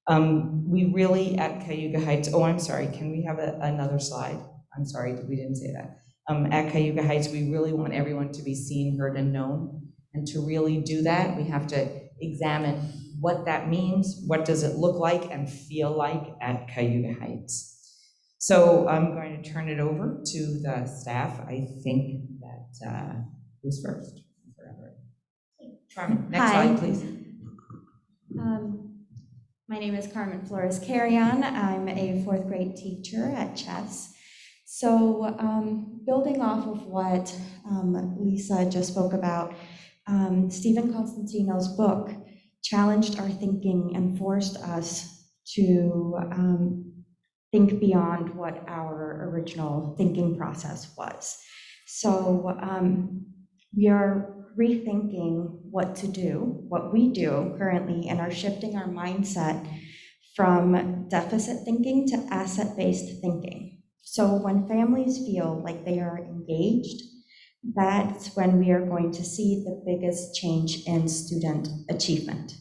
R: We really at Cayuga Heights, oh, I'm sorry, can we have another slide? I'm sorry, we didn't say that. At Cayuga Heights, we really want everyone to be seen, heard, and known. And to really do that, we have to examine what that means, what does it look like and feel like at Cayuga Heights. So I'm going to turn it over to the staff. I think that who's first? Carmen, next slide, please.
S: My name is Carmen Flores-Carrion. I'm a 4th grade teacher at Chess. So building off of what Lisa just spoke about, Stephen Constantino's book challenged our thinking and forced us to think beyond what our original thinking process was. So we are rethinking what to do, what we do currently, and are shifting our mindset from deficit thinking to asset-based thinking. So when families feel like they are engaged, that's when we are going to see the biggest change in student achievement.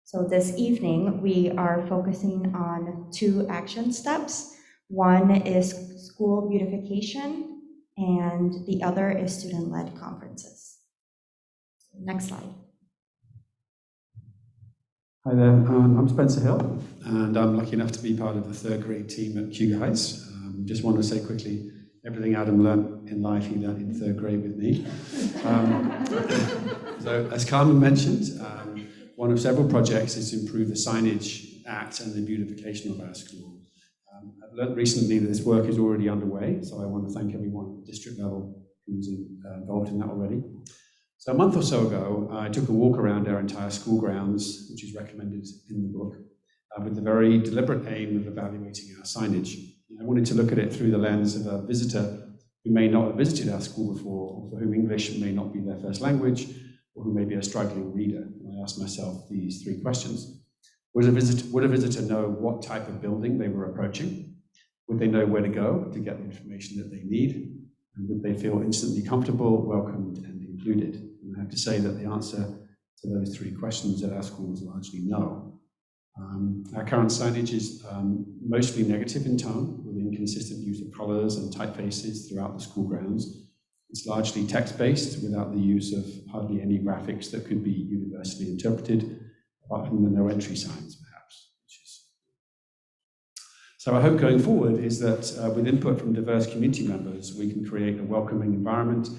S: So this evening, we are focusing on 2 action steps. One is school beautification, and the other is student-led conferences. Next slide.
T: Hi there, I'm Spencer Hill, and I'm lucky enough to be part of the 3rd grade team at Cougar Heights. Just want to say quickly, everything Adam learned in life, he learned in 3rd grade with me. So as Carmen mentioned, one of several projects is to improve the signage at and the beautification of our school. I've learned recently that this work is already underway, so I want to thank everyone at district level who's involved in that already. So a month or so ago, I took a walk around our entire school grounds, which is recommended in the book, with the very deliberate aim of evaluating our signage. I wanted to look at it through the lens of a visitor who may not have visited our school before, or for whom English may not be their first language, or who may be a struggling reader. And I asked myself these 3 questions. Would a visitor know what type of building they were approaching? Would they know where to go to get the information that they need? And would they feel instantly comfortable, welcomed, and included? And I have to say that the answer to those 3 questions at our school is largely no. Our current signage is mostly negative in tone, with inconsistent use of colours and typefaces throughout the school grounds. It's largely text-based, without the use of hardly any graphics that could be universally interpreted, apart from the no entry signs, perhaps. So our hope going forward is that with input from diverse community members, we can create a welcoming environment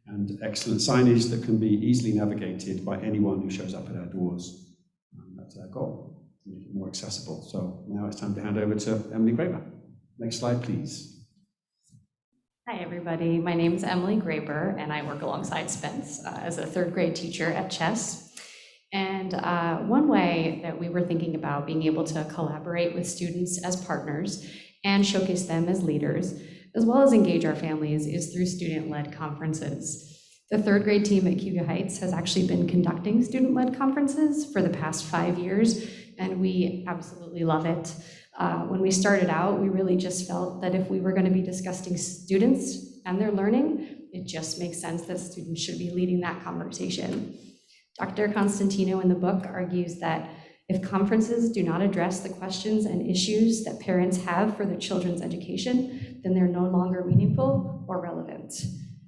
T: and excellent signage that can be easily navigated by anyone who shows up at our doors. That's our goal, to make it more accessible. So now it's time to hand over to Emily Graber. Next slide, please.
U: Hi, everybody. My name is Emily Graber, and I work alongside Spence as a 3rd grade teacher at Chess. And one way that we were thinking about being able to collaborate with students as partners and showcase them as leaders, as well as engage our families, is through student-led conferences. The 3rd grade team at Cougar Heights has actually been conducting student-led conferences for the past 5 years, and we absolutely love it. When we started out, we really just felt that if we were going to be discussing students and their learning, it just makes sense that students should be leading that conversation. Dr. Constantino in the book argues that if conferences do not address the questions and issues that parents have for their children's education, then they're no longer meaningful or relevant.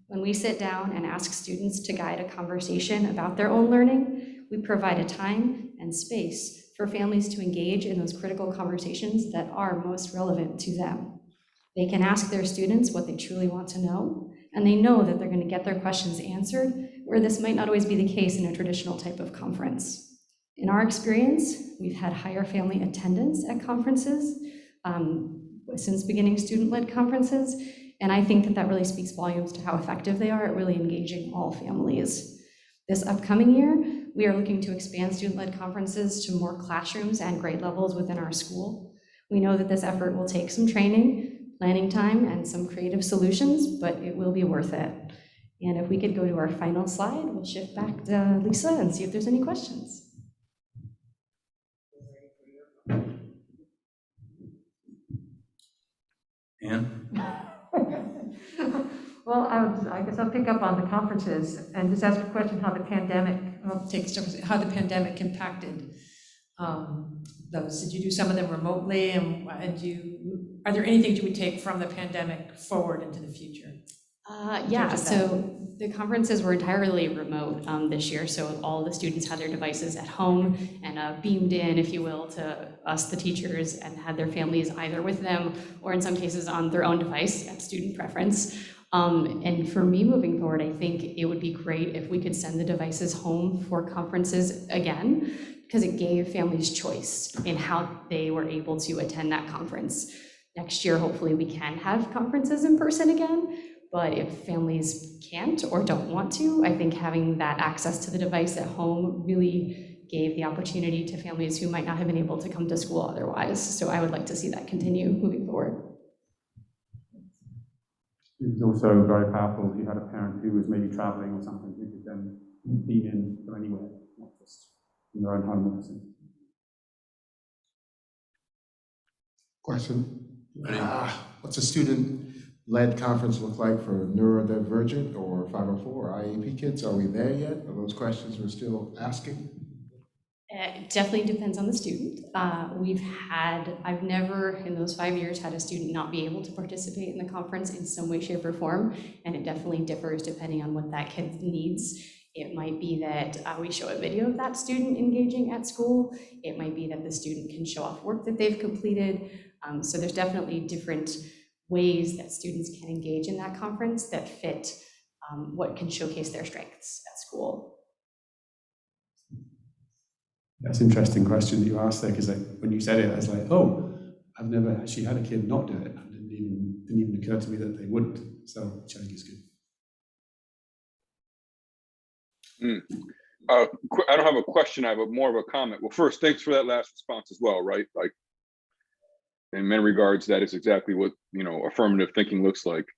U: When we sit down and ask students to guide a conversation about their own learning, we provide a time and space for families to engage in those critical conversations that are most relevant to them. They can ask their students what they truly want to know, and they know that they're going to get their questions answered, where this might not always be the case in a traditional type of conference. In our experience, we've had higher family attendance at conferences since beginning student-led conferences, and I think that that really speaks volumes to how effective they are at really engaging all families. This upcoming year, we are looking to expand student-led conferences to more classrooms and grade levels within our school. We know that this effort will take some training, planning time, and some creative solutions, but it will be worth it. And if we could go to our final slide, we'll shift back to Lisa and see if there's any questions.
A: Anne?
I: Well, I guess I'll pick up on the conferences and just ask a question how the pandemic impacted those. Did you do some of them remotely, and are there anything you would take from the pandemic forward into the future?
U: Yeah, so the conferences were entirely remote this year, so all the students had their devices at home and beamed in, if you will, to us, the teachers, and had their families either with them or in some cases on their own device at student preference. And for me moving forward, I think it would be great if we could send the devices home for conferences again, because it gave families choice in how they were able to attend that conference. Next year, hopefully we can have conferences in person again, but if families can't or don't want to, I think having that access to the device at home really gave the opportunity to families who might not have been able to come to school otherwise. So I would like to see that continue moving forward.
T: It was also very powerful if you had a parent who was maybe traveling or something, who could then beam in from anywhere, not just in their own home medicine.
F: Question. What's a student-led conference look like for neurodivergent or 504 or IEP kids? Are we there yet? Are those questions we're still asking?
U: It definitely depends on the student. I've never in those 5 years had a student not be able to participate in the conference in some way, shape, or form, and it definitely differs depending on what that kid needs. It might be that we show a video of that student engaging at school. It might be that the student can show off work that they've completed. So there's definitely different ways that students can engage in that conference that fit what can showcase their strengths at school.
T: That's an interesting question that you asked there, because when you said it, I was like, oh, I've never actually had a kid not do it. It didn't even occur to me that they wouldn't. So which I think is good.
E: I don't have a question, I have more of a comment. Well, first, thanks for that last response as well, right? Like, in many regards, that is exactly what, affirmative thinking looks like.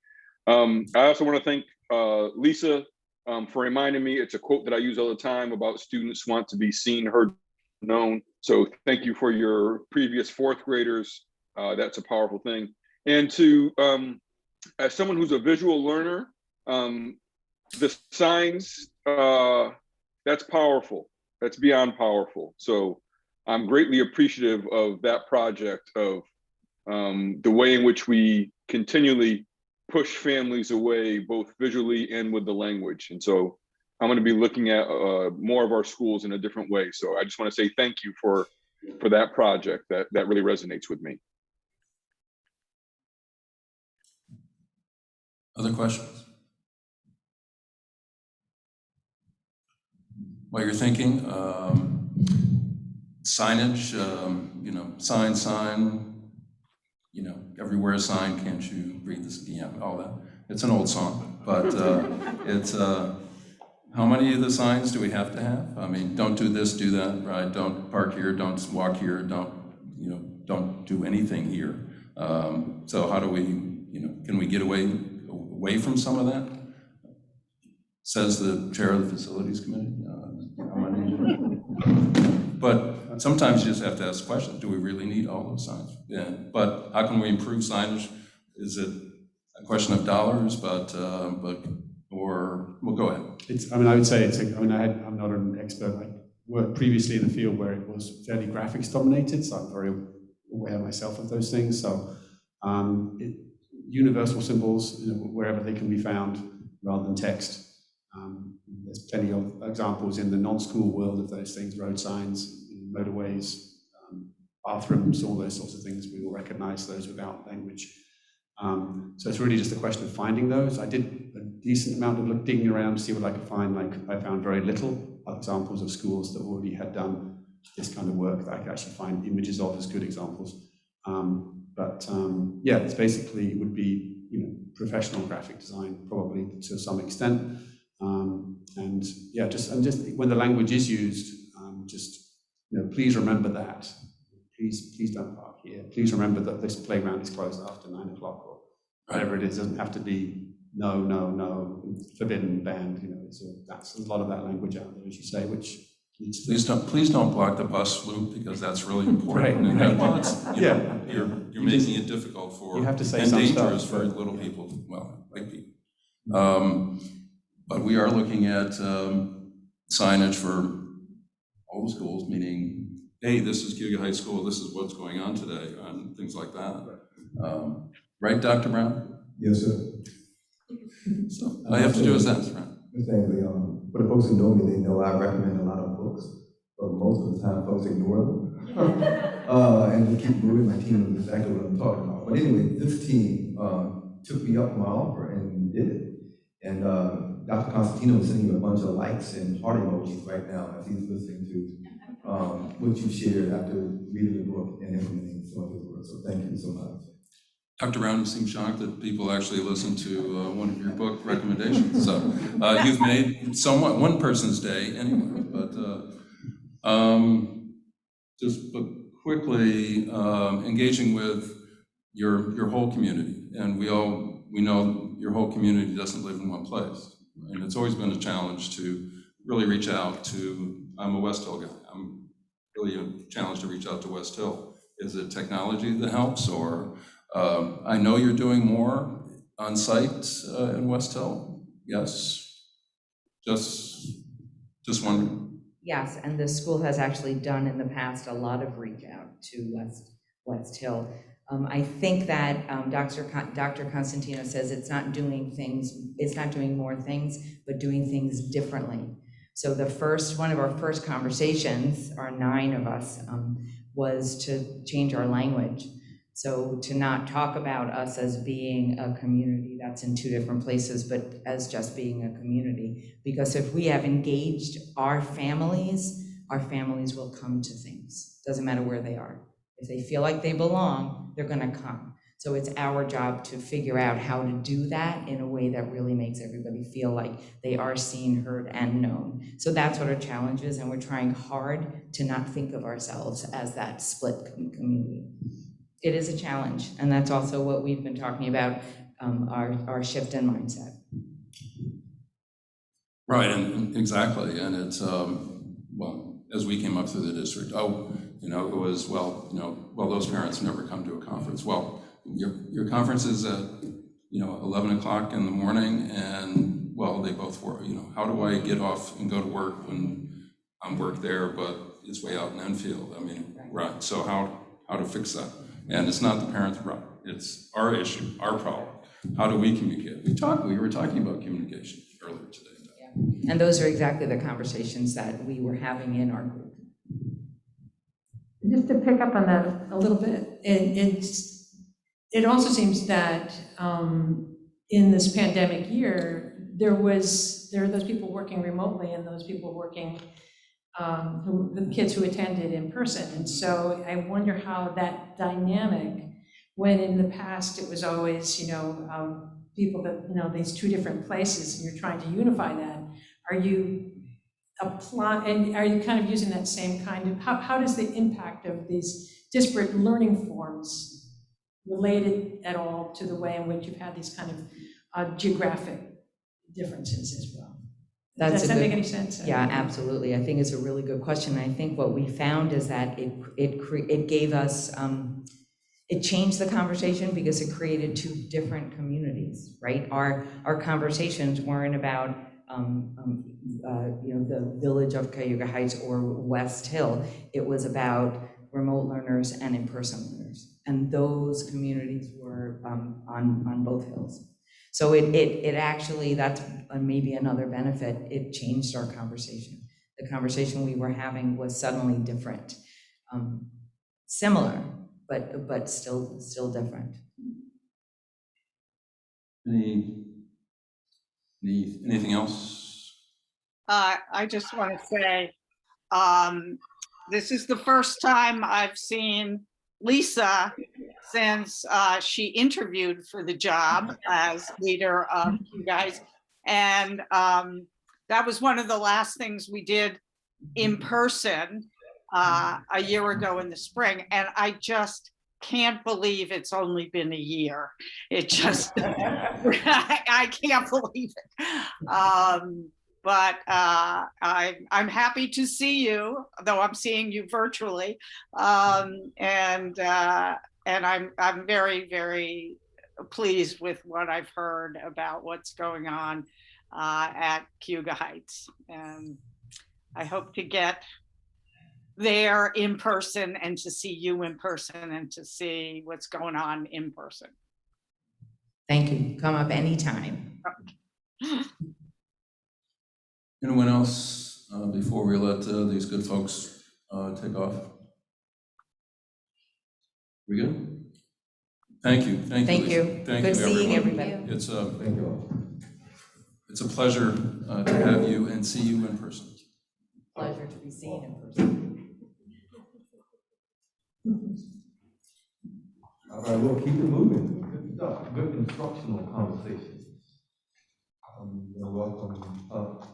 E: I also want to thank Lisa for reminding me. It's a quote that I use all the time about students want to be seen, heard, known. So thank you for your previous fourth graders. That's a powerful thing. And to, as someone who's a visual learner, the signs, that's powerful. That's beyond powerful. So I'm greatly appreciative of that project, of the way in which we continually push families away, both visually and with the language. And so I'm going to be looking at more of our schools in a different way. So I just want to say thank you for that project. That really resonates with me.
A: Other questions? While you're thinking, signage, sign, everywhere a sign, can't you read this, all that. It's an old song, but it's, how many of the signs do we have to have? I mean, don't do this, do that, right? Don't park here, don't walk here, don't do anything here. So how do we, can we get away from some of that? Says the chair of the facilities committee. But sometimes you just have to ask the question, do we really need all those signs? Yeah. But how can we improve signage? Is it a question of dollars, or, well, go ahead.
T: I would say I'm not an expert. I worked previously in a field where it was fairly graphics dominated, so I'm very aware myself of those things. So universal symbols, wherever they can be found, rather than text. There's plenty of examples in the non-school world of those things, road signs, motorways, bathrooms, all those sorts of things. We will recognize those without language. So it's really just a question of finding those. I did a decent amount of digging around to see what I could find. I found very little examples of schools that already had done this kind of work that I could actually find images of as good examples. Yeah, it's basically, it would be, professional graphic design, probably to some extent. And just when the language is used, please remember that. Please don't park here. Please remember that this playground is closed after 9 o'clock or whatever it is. It doesn't have to be no, forbidden, banned. That's a lot of that language out there, as you say, which needs to.
A: Please don't block the bus loop, because that's really important.
T: Right.
A: Well, it's, you're making it difficult for,
T: you have to say
A: and
T: some
A: dangerous
T: stuff,
A: for little people, like people. But we are looking at signage for all the schools, meaning, hey, this is Cuyahoga High School, this is what's going on today, and things like that. Right, Dr. Brown?
P: Yes, sir.
A: So all you have to do is ask, right?
P: Exactly. For the folks who know me, they know I recommend a lot of books, but most of the time folks ignore them. And we keep moving. My team knows exactly what I'm talking about. But anyway, this team took me up on my offer and did it. And Dr. Constantino is sending you a bunch of likes and heart emojis right now as he's listening to what you shared after reading the book and implementing some of his work. So thank you so much.
A: Dr. Brown, you seem shocked that people actually listen to one of your book recommendations. So you've made somewhat one person's day anyway. But but quickly engaging with your whole community, and we know your whole community doesn't live in one place. And it's always been a challenge to really reach out to, I'm a West Hill guy, I'm really a challenge to reach out to West Hill. Is it technology that helps, or I know you're doing more on site in West Hill? Yes, just wondering.
R: Yes, and the school has actually done in the past a lot of reach out to West Hill. I think that Dr. Constantino says it's not doing more things, but doing things differently. So one of our first conversations, our 9 of us, was to change our language. So to not talk about us as being a community that's in 2 different places, but as just being a community. Because if we have engaged our families will come to things. Doesn't matter where they are. If they feel like they belong, they're gonna come. So it's our job to figure out how to do that in a way that really makes everybody feel like they are seen, heard, and known. So that's what our challenge is, and we're trying hard to not think of ourselves as that split community. It is a challenge, and that's also what we've been talking about, our shift in mindset.
A: Right, and exactly, and it's, well, as we came up through the district, it was, those parents never come to a conference. Well, your conference is at, 11 o'clock in the morning, and, well, they both work, how do I get off and go to work when I'm work there, but it's way out in Enfield? I mean, right, so how to fix that? And it's not the parents' problem, it's our issue, our problem. How do we communicate? We were talking about communication earlier today.
R: Yeah. And those are exactly the conversations that we were having in our group.
I: Just to pick up on that a little bit, it also seems that in this pandemic year, there are those people working remotely and those people working, the kids who attended in person. And so I wonder how that dynamic, when in the past it was always, people that, these 2 different places, and you're trying to unify that, are you kind of using that same kind of, how does the impact of these disparate learning forms related at all to the way in which you've had these kind of geographic differences as well? Does that make any sense?
R: Yeah, absolutely. I think it's a really good question. I think what we found is that it gave us, it changed the conversation because it created 2 different communities, right? Our conversations weren't about the village of Cayuga Heights or West Hill. It was about remote learners and in-person learners. And those communities were on both hills. So it actually, that's maybe another benefit. It changed our conversation. The conversation we were having was suddenly different. Similar, but still different.
A: Anything else?
D: I just want to say, this is the first time I've seen Lisa since she interviewed for the job as leader of you guys. And that was one of the last things we did in person a year ago in the spring. And I just can't believe it's only been a year. It just, I can't believe it. But I'm happy to see you, though I'm seeing you virtually. And I'm very, very pleased with what I've heard about what's going on at Cayuga Heights. And I hope to get there in person and to see you in person and to see what's going on in person.
R: Thank you. Come up anytime.
A: Anyone else before we let these good folks take off? We good? Thank you. Thank you.
R: Thank you.
A: Lisa. Thank
R: Good
A: you,
R: seeing
A: everyone.
R: everybody.
A: It's a pleasure to have you and see you in person.
R: Pleasure to be seen in person.
P: All right, we'll keep it moving. Good stuff. Good instructional conversations. Welcome up.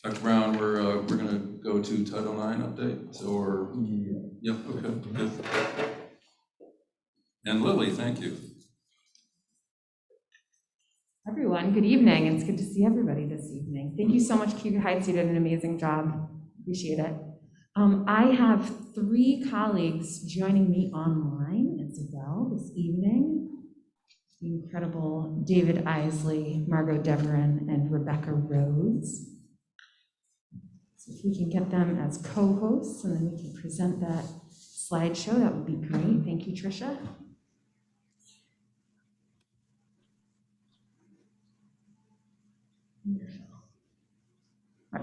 A: Dr. Brown, we're going to go to Title IX updates or? Yep, okay, good. And Lily, thank you.
Q: Everyone, good evening. It's good to see everybody this evening. Thank you so much, Cuba Heights. You did an amazing job. Appreciate it. I have 3 colleagues joining me online as well this evening. The incredible David Isley, Margot Deverin, and Rebecca Rhodes. So if we can get them as co-hosts and then we can present that slideshow, that would be great. Thank you, Tricia.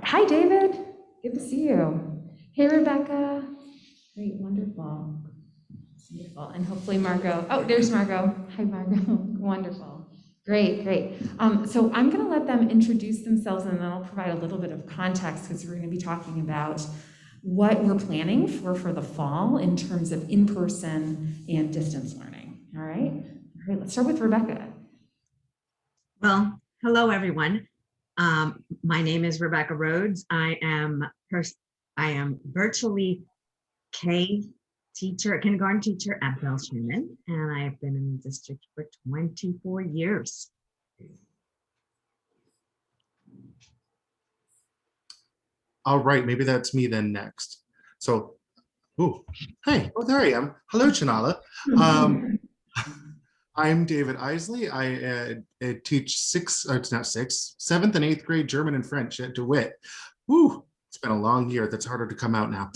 Q: Hi, David. Good to see you. Hey, Rebecca. Great, wonderful. Wonderful. And hopefully Margot. Oh, there's Margot. Hi, Margot. Wonderful. Great, great. So I'm going to let them introduce themselves and then I'll provide a little bit of context because we're going to be talking about what we're planning for the fall in terms of in-person and distance learning. All right? All right, let's start with Rebecca.
C: Well, hello, everyone. My name is Rebecca Rhodes. I am virtually kindergarten teacher at Bell Schumann, and I have been in the district for 24 years.
V: All right, maybe that's me then next. So, hey, there I am. Hello, Chanala. I'm David Isley. I teach 7th and 8th grade German and French at DeWitt. Woo, it's been a long year. That's harder to come out now.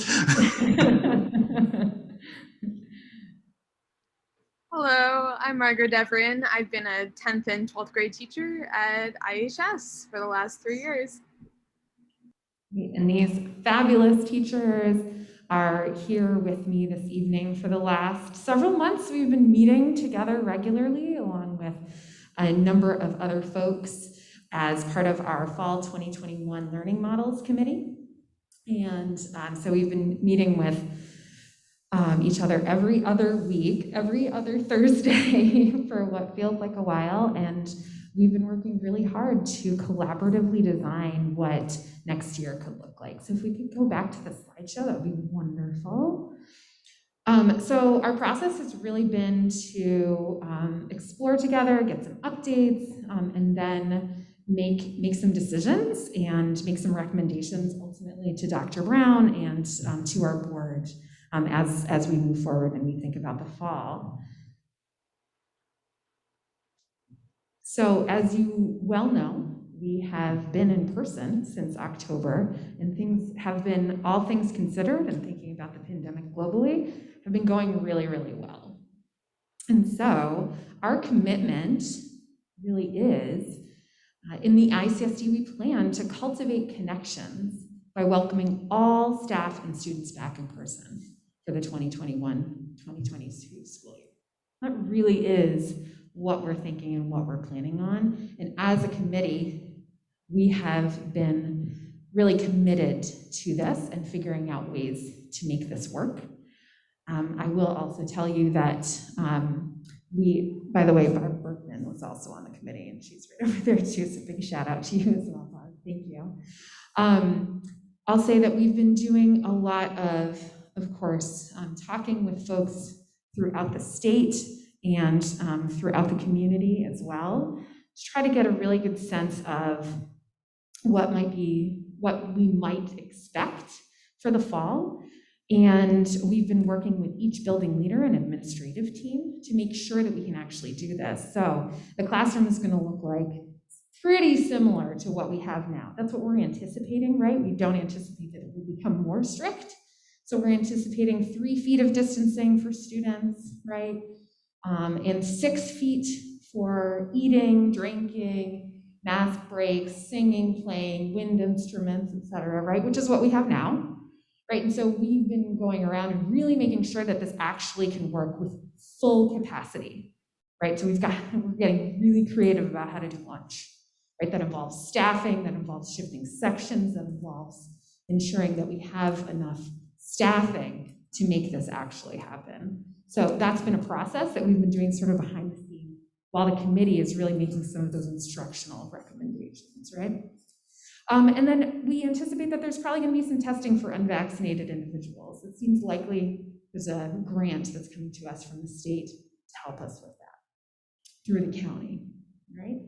W: Hello, I'm Margot Deverin. I've been a 10th and 12th grade teacher at IHS for the last 3 years.
Q: And these fabulous teachers are here with me this evening. For the last several months, we've been meeting together regularly along with a number of other folks as part of our Fall 2021 Learning Models Committee. And so we've been meeting with each other every other week, every other Thursday for what feels like a while. And we've been working really hard to collaboratively design what next year could look like. So if we could go back to the slideshow, that would be wonderful. So our process has really been to explore together, get some updates, and then make some decisions and make some recommendations ultimately to Dr. Brown and to our board as we move forward and we think about the fall. So as you well know, we have been in person since October, and things have been, all things considered, and thinking about the pandemic globally, have been going really, really well. And so our commitment really is, in the ICSD, we plan to cultivate connections by welcoming all staff and students back in person for the 2021-2022 school year. That really is what we're thinking and what we're planning on. And as a committee, we have been really committed to this and figuring out ways to make this work. I will also tell you that by the way, Barb Berkman was also on the committee and she's right over there too, so big shout out to you as well, Barb. Thank you. I'll say that we've been doing a lot of course, talking with folks throughout the state and throughout the community as well, to try to get a really good sense of what we might expect for the fall. And we've been working with each building leader and administrative team to make sure that we can actually do this. So the classroom is going to look like pretty similar to what we have now. That's what we're anticipating, right? We don't anticipate that it will become more strict. So we're anticipating 3 feet of distancing for students, right? And 6 feet for eating, drinking, mask breaks, singing, playing, wind instruments, et cetera, right? Which is what we have now, right? And so we've been going around and really making sure that this actually can work with full capacity, right? So we're getting really creative about how to do lunch, right? That involves staffing, that involves shifting sections, that involves ensuring that we have enough staffing to make this actually happen. So that's been a process that we've been doing sort of behind the scenes while the committee is really making some of those instructional recommendations, right?
J: And then we anticipate that there's probably going to be some testing for unvaccinated individuals. It seems likely there's a grant that's coming to us from the state to help us with that through the county, right?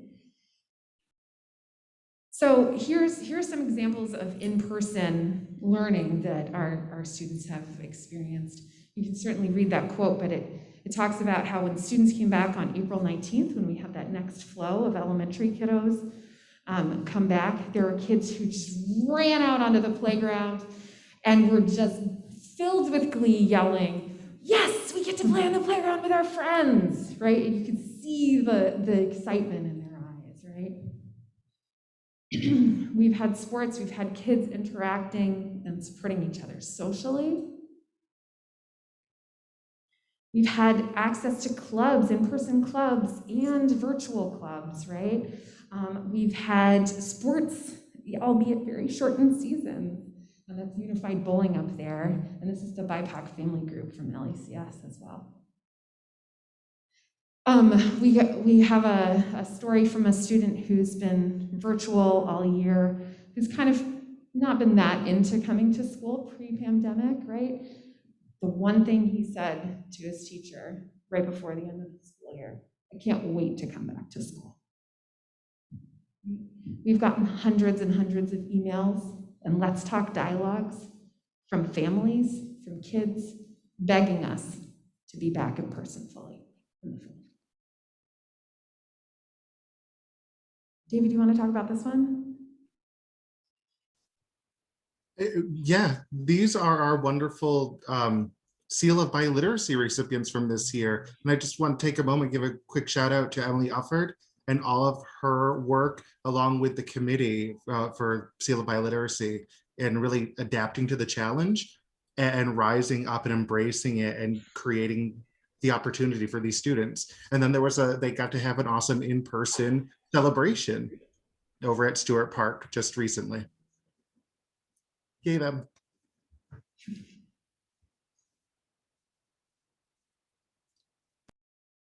J: So here's some examples of in-person learning that our students have experienced. You can certainly read that quote, but it talks about how when students came back on April 19th, when we had that next flow of elementary kiddos come back, there were kids who just ran out onto the playground and were just filled with glee, yelling, "Yes, we get to play on the playground with our friends," right? And you could see the excitement in their eyes, right? We've had sports, we've had kids interacting and supporting each other socially. We've had access to clubs, in-person clubs and virtual clubs, right? We've had sports, albeit very shortened seasons, and that's unified bowling up there. And this is the BIPOC family group from LECS as well. We have a story from a student who's been virtual all year, who's kind of not been that into coming to school pre-pandemic, right? The one thing he said to his teacher right before the end of the school year, "I can't wait to come back to school." We've gotten hundreds and hundreds of emails and Let's Talk dialogues from families, from kids, begging us to be back in person fully in the field. David, do you want to talk about this one?
V: Yeah, these are our wonderful Seal of Biliteracy recipients from this year. And I just want to take a moment, give a quick shout out to Emily Ufford and all of her work along with the committee for Seal of Biliteracy and really adapting to the challenge and rising up and embracing it and creating the opportunity for these students. And then they got to have an awesome in-person celebration over at Stewart Park just recently. Yay them.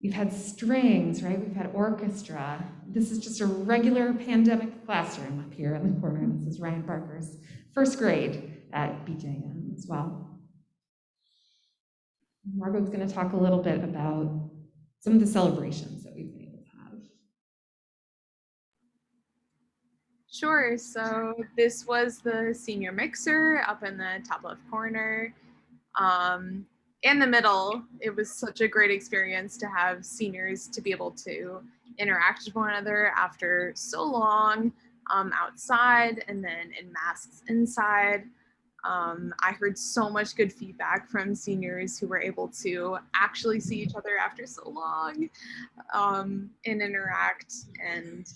J: We've had strings, right? We've had orchestra. This is just a regular pandemic classroom up here in the corner. This is Ryan Barker's first grade at BJM as well. Margot's going to talk a little bit about some of the celebrations that we've been able to have.
W: Sure, so this was the senior mixer up in the top left corner. In the middle, it was such a great experience to have seniors to be able to interact with one another after so long outside and then in masks inside. I heard so much good feedback from seniors who were able to actually see each other after so long and interact and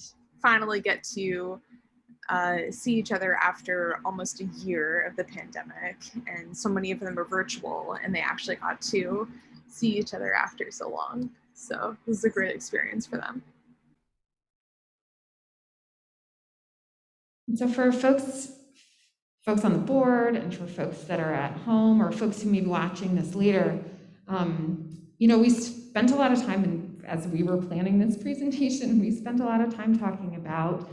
W: finally get to see each other after almost a year of the pandemic. And so many of them are virtual and they actually got to see each other after so long. So this is a great experience for them.
J: And so for folks on the board and for folks that are at home or folks who may be watching this later, we spent a lot of time, as we were planning this presentation, we spent a lot of time talking about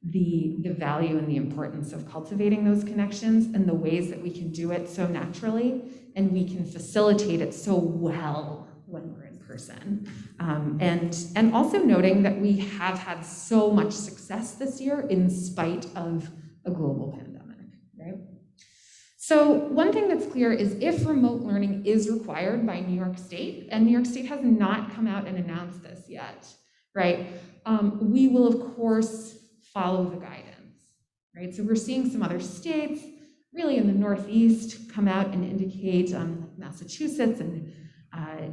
J: the value and the importance of cultivating those connections and the ways that we can do it so naturally and we can facilitate it so well when we're in person. And also noting that we have had so much success this year in spite of a global pandemic, right? So one thing that's clear is if remote learning is required by New York State, and New York State has not come out and announced this yet, right? We will of course follow the guidance, right? So we're seeing some other states, really in the Northeast, come out and indicate, like Massachusetts and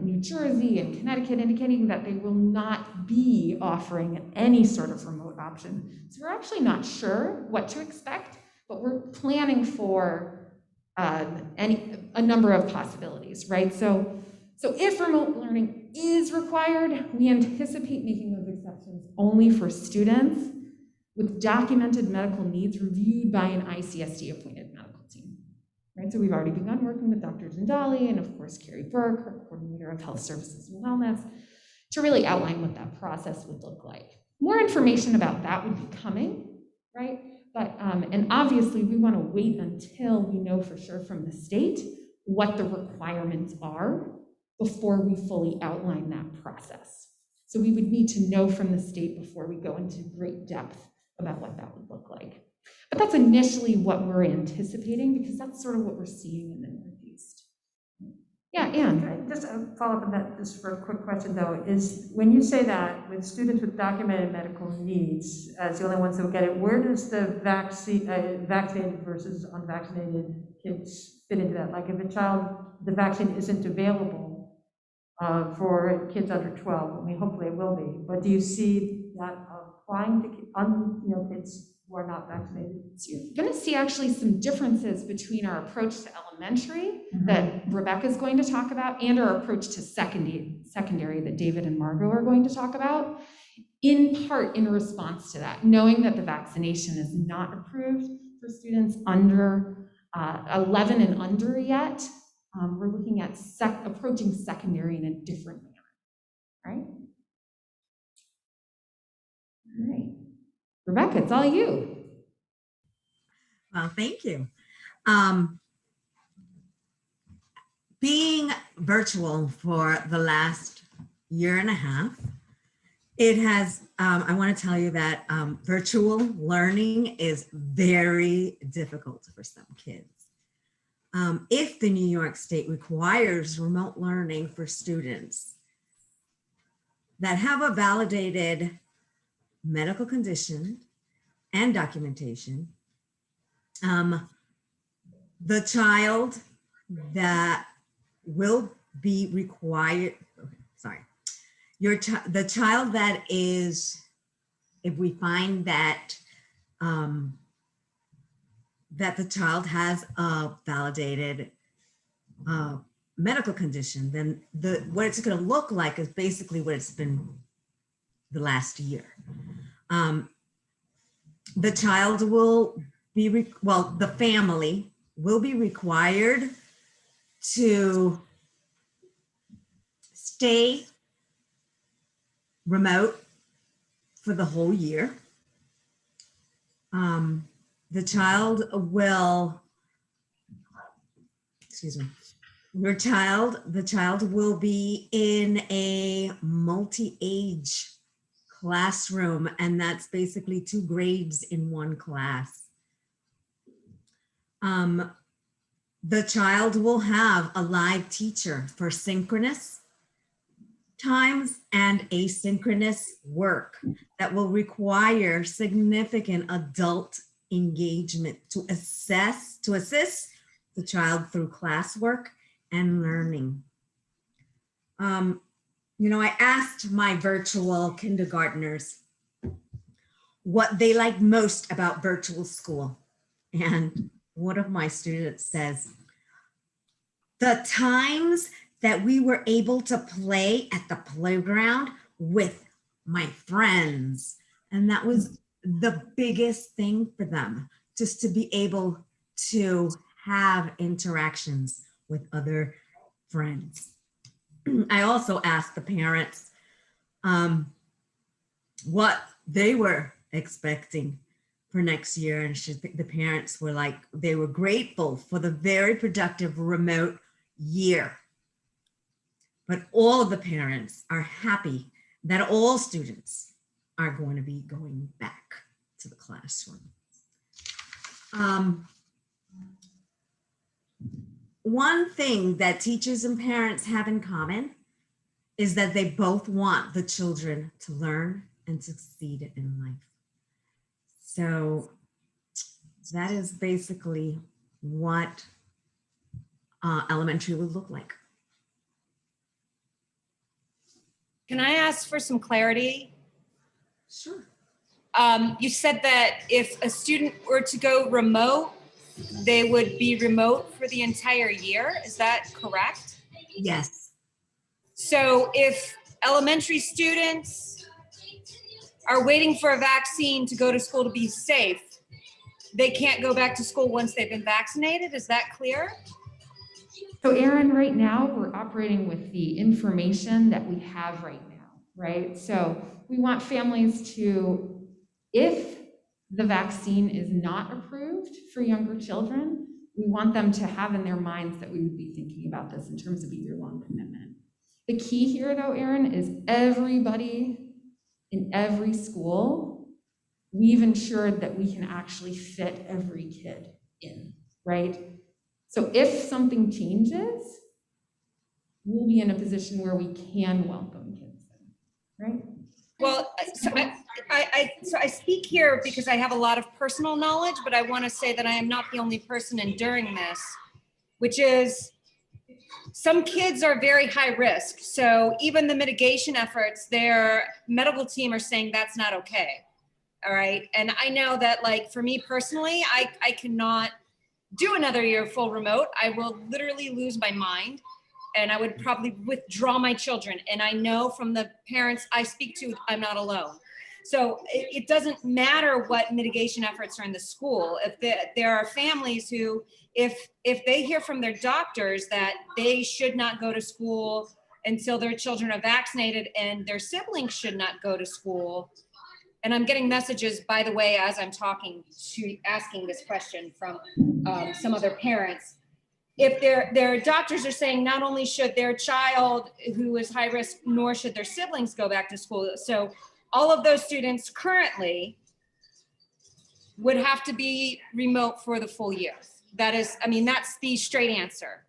J: New Jersey and Connecticut, indicating that they will not be offering any sort of remote option. So we're actually not sure what to expect, but we're planning for a number of possibilities, right? So if remote learning is required, we anticipate making those exceptions only for students with documented medical needs reviewed by an ICSD appointed medical team, right? So we've already begun working with Dr. Jindali and of course, Carrie Burke, our coordinator of health services and wellness, to really outline what that process would look like. More information about that would be coming, right? But, and obviously we want to wait until we know for sure from the state what the requirements are before we fully outline that process. So we would need to know from the state before we go into great depth about what that would look like. But that's initially what we're anticipating because that's sort of what we're seeing in the Northeast. Yeah, Anne.
I: Just a follow-up on that, just for a quick question though, is when you say that with students with documented medical needs as the only ones that will get it, where does the vaccinated versus unvaccinated kids fit into that? Like if the vaccine isn't available for kids under 12, I mean, hopefully it will be, but do you see that applying to kids who are not vaccinated?
J: So you're going to see actually some differences between our approach to elementary that Rebecca's going to talk about and our approach to secondary that David and Margot are going to talk about, in part in response to that, knowing that the vaccination is not approved for students under 11 and under yet. We're looking at approaching secondary in a different manner, right? All right. Rebecca, it's all you.
C: Well, thank you. Being virtual for the last year and a half, it has, I want to tell you that virtual learning is very difficult for some kids. If the New York State requires remote learning for students that have a validated medical condition and documentation, the child that will be required, the child that is, if we find that that the child has a validated medical condition, then what it's going to look like is basically what it's been the last year. The child will be, the family will be required to stay remote for the whole year. The child will, the child will be in a multi-age classroom, and that's basically 2 grades in one class. The child will have a live teacher for synchronous times and asynchronous work that will require significant adult engagement to assist the child through classwork and learning. I asked my virtual kindergartners what they like most about virtual school. And one of my students says, the times that we were able to play at the playground with my friends. And that was the biggest thing for them, just to be able to have interactions with other friends. I also asked the parents what they were expecting for next year. And the parents were like, they were grateful for the very productive remote year. But all of the parents are happy that all students are going to be going back to the classroom. One thing that teachers and parents have in common is that they both want the children to learn and succeed in life. So that is basically what elementary would look like.
N: Can I ask for some clarity?
C: Sure.
N: You said that if a student were to go remote, they would be remote for the entire year. Is that correct?
C: Yes.
N: So if elementary students are waiting for a vaccine to go to school to be safe, they can't go back to school once they've been vaccinated? Is that clear?
J: So Erin, right now we're operating with the information that we have right now, right? So we want families to, if the vaccine is not approved for younger children, we want them to have in their minds that we would be thinking about this in terms of a year-long commitment. The key here though, Erin, is everybody in every school, we've ensured that we can actually fit every kid in, right? So if something changes, we'll be in a position where we can welcome kids in, right?
N: Well, so I speak here because I have a lot of personal knowledge, but I want to say that I am not the only person enduring this, which is some kids are very high risk. So even the mitigation efforts, their medical team are saying that's not okay. All right. And I know that, like, for me personally, I cannot do another year full remote. I will literally lose my mind. And I would probably withdraw my children. And I know from the parents I speak to, I'm not alone. So it doesn't matter what mitigation efforts are in the school. If there are families who, if they hear from their doctors that they should not go to school until their children are vaccinated and their siblings should not go to school. And I'm getting messages, by the way, as I'm talking to asking this question from some other parents. If their doctors are saying not only should their child who is high risk, nor should their siblings go back to school. So all of those students currently would have to be remote for the full year. That is, I mean, that's the straight answer.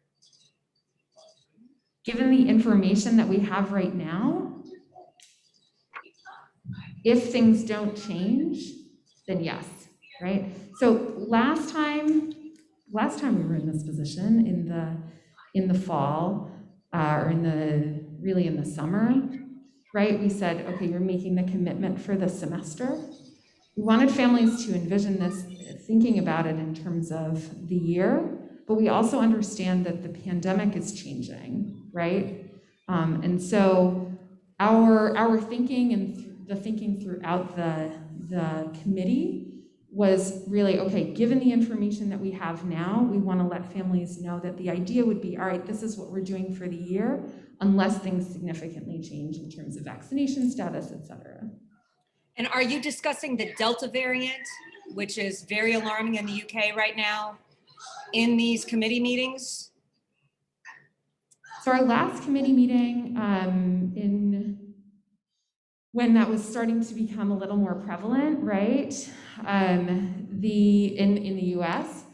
J: Given the information that we have right now, if things don't change, then yes, right? So last time we were in this position in the fall, or really in the summer, right? We said, okay, you're making the commitment for the semester. We wanted families to envision this, thinking about it in terms of the year, but we also understand that the pandemic is changing, right? And so our thinking and the thinking throughout the committee was really, okay, given the information that we have now, we want to let families know that the idea would be, all right, this is what we're doing for the year, unless things significantly change in terms of vaccination status, et cetera.
N: And are you discussing the Delta variant, which is very alarming in the UK right now, in these committee meetings?
J: So our last committee meeting, when that was starting to become a little more prevalent, right? In the US,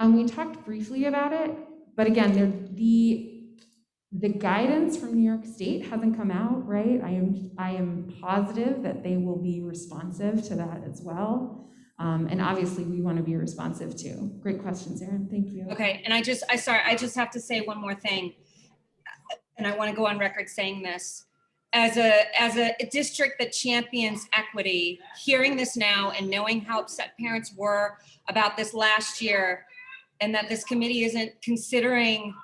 J: we talked briefly about it, but again, the guidance from New York State hasn't come out, right? I am positive that they will be responsive to that as well. And obviously we want to be responsive too. Great questions, Erin, thank you.
N: Okay, and I just have to say one more thing. And I want to go on record saying this. As a district that champions equity, hearing this now and knowing how upset parents were about this last year, and that this committee isn't considering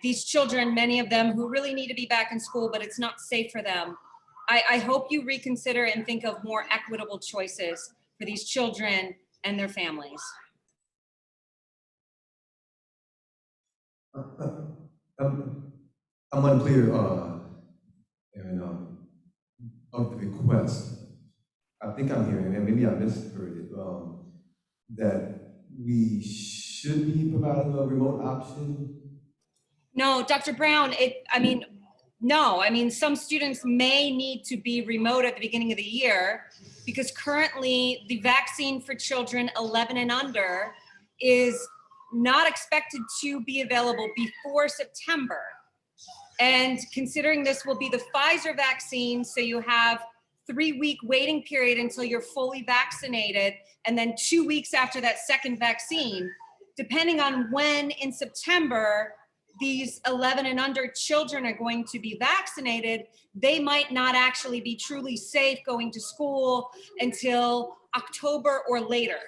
N: these children, many of them who really need to be back in school, but it's not safe for them. I hope you reconsider and think of more equitable choices for these children and their families.
P: I'm unclear, of the request. I think I'm hearing, and maybe I misheard it, that we should be providing a remote option.
N: No, Dr. Brown, no. I mean, some students may need to be remote at the beginning of the year because currently the vaccine for children 11 and under is not expected to be available before September. And considering this will be the Pfizer vaccine, so you have 3-week waiting period until you're fully vaccinated, and then 2 weeks after that second vaccine, depending on when in September these 11 and under children are going to be vaccinated, they might not actually be truly safe going to school until October or later.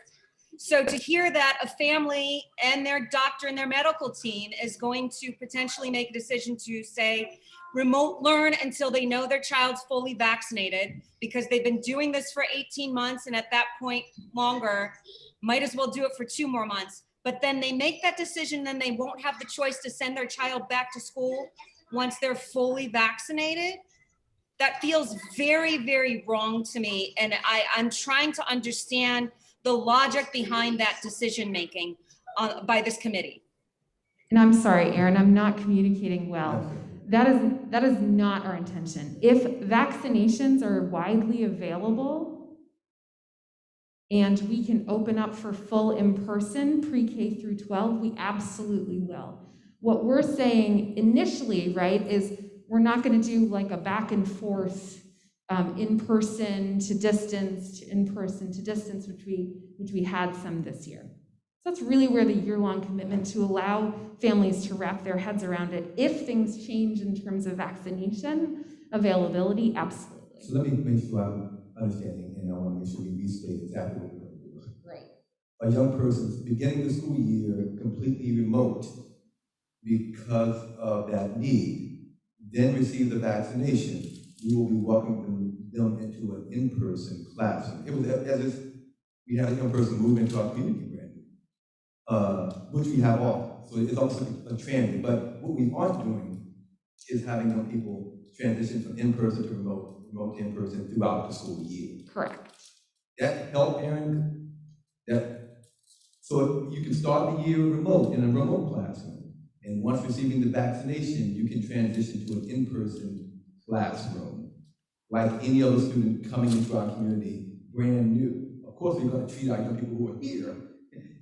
N: So to hear that a family and their doctor and their medical team is going to potentially make a decision to say remote learn until they know their child's fully vaccinated, because they've been doing this for 18 months and at that point longer, might as well do it for 2 more months. But then they make that decision, then they won't have the choice to send their child back to school once they're fully vaccinated. That feels very, very wrong to me. And I'm trying to understand the logic behind that decision-making by this committee.
J: And I'm sorry, Erin, I'm not communicating well. That is not our intention. If vaccinations are widely available and we can open up for full in-person pre-K through 12, we absolutely will. What we're saying initially, right, is we're not going to do like a back and forth in-person to distance to in-person to distance, which we had some this year. So that's really where the year-long commitment to allow families to wrap their heads around it. If things change in terms of vaccination availability, absolutely.
P: So let me make sure I'm understanding, and I want to make sure we restate exactly what we're going to do.
J: Right.
P: A young person beginning the school year completely remote because of that need, then receive the vaccination, we will be welcoming them into an in-person classroom. It was as if we had a young person move into our community grant, which we have often. So it's almost like a transit. But what we aren't doing is having young people transition from in-person to remote to in-person throughout the school year.
J: Correct.
P: That help, Aaron? So you can start the year remote in a remote classroom. And once receiving the vaccination, you can transition to an in-person classroom. Like any other student coming into our community, brand new. Of course, we're going to treat our young people who are here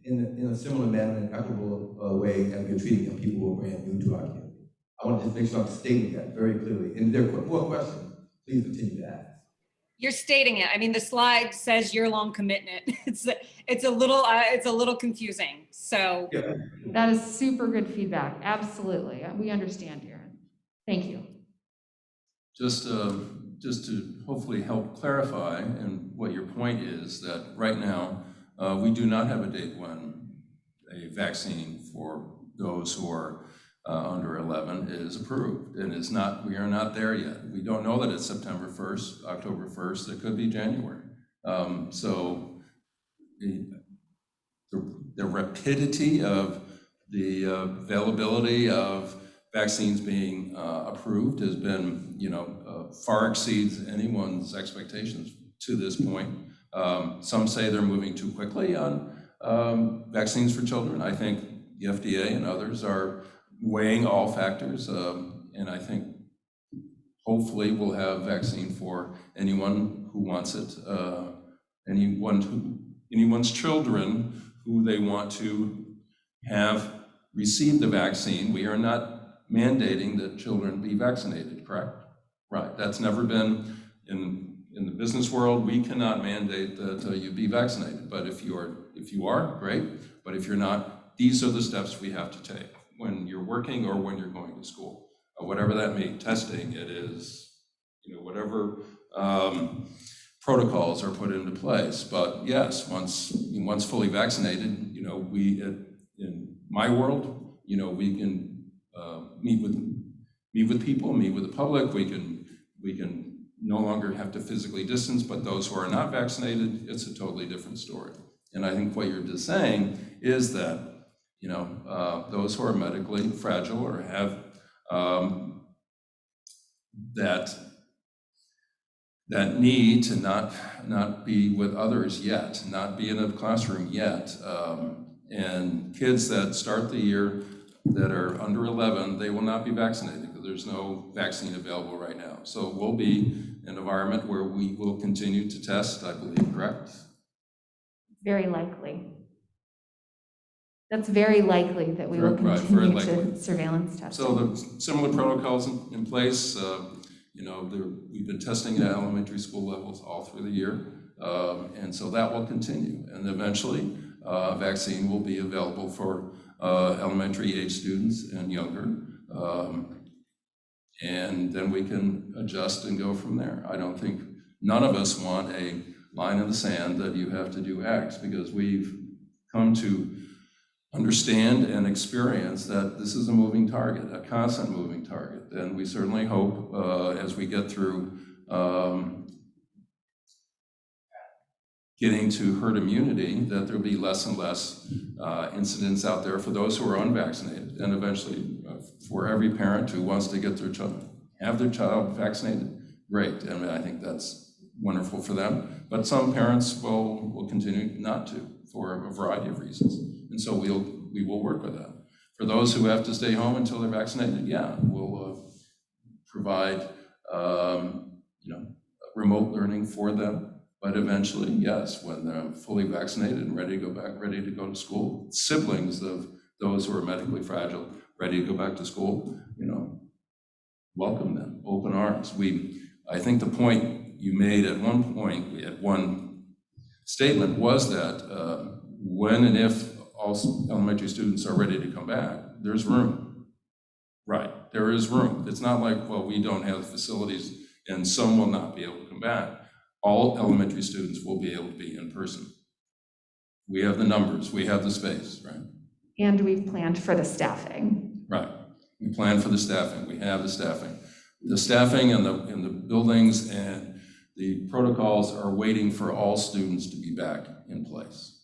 P: in a similar manner and equitable way as we're treating young people who are brand new to our community. I want to just make sure I'm stating that very clearly. And if there are more questions, please continue to ask.
N: You're stating it. I mean, the slide says year-long commitment. It's a little confusing. So
P: yeah.
J: That is super good feedback. Absolutely, we understand, Erin. Thank you.
A: Just to hopefully help clarify, and what your point is, that right now we do not have a date when a vaccine for those who are under 11 is approved, and we are not there yet. We don't know that it's September 1st, October 1st, it could be January. So the rapidity of the availability of vaccines being approved has been, far exceeds anyone's expectations to this point. Some say they're moving too quickly on vaccines for children. I think the FDA and others are weighing all factors, and I think hopefully we'll have vaccine for anyone who wants it, anyone's children who they want to have received the vaccine. We are not mandating that children be vaccinated, correct? Right, that's never been in the business world. We cannot mandate that you be vaccinated, but if you are, great. But if you're not, these are the steps we have to take when you're working or when you're going to school, whatever that means. Testing, it is, whatever protocols are put into place. But yes, once fully vaccinated, we in my world, we can meet with people, meet with the public. We can no longer have to physically distance. But those who are not vaccinated, it's a totally different story. And I think what you're just saying is that those who are medically fragile or have that need to not be with others yet, not be in a classroom yet, and kids that start the year that are under 11, they will not be vaccinated because there's no vaccine available right now. So we'll be in an environment where we will continue to test, I believe, correct?
J: Very likely. That's very likely that we will continue to surveillance test.
A: So the similar protocols in place, we've been testing at elementary school levels all through the year, and so that will continue. And eventually, vaccine will be available for elementary age students and younger, and then we can adjust and go from there. I don't think, none of us want a line in the sand that you have to do X, because we've come to understand and experience that this is a moving target, a constant moving target. And we certainly hope as we get through getting to herd immunity, that there'll be less and less incidents out there for those who are unvaccinated, and eventually for every parent who wants to get have their child vaccinated, great. I mean, I think that's wonderful for them. But some parents will continue not to for a variety of reasons. And so we will work with that. For those who have to stay home until they're vaccinated, yeah, we'll provide remote learning for them. But eventually, yes, when they're fully vaccinated and ready to go back, ready to go to school, siblings of those who are medically fragile, ready to go back to school, welcome them, open arms. I think the point you made at one statement was that when and if all elementary students are ready to come back, there's room. Right, there is room. It's not like, well, we don't have facilities and some will not be able to come back. All elementary students will be able to be in person. We have the numbers, we have the space, right?
J: And we've planned for the staffing.
A: Right, we plan for the staffing, we have the staffing. The staffing and the buildings and the protocols are waiting for all students to be back in place.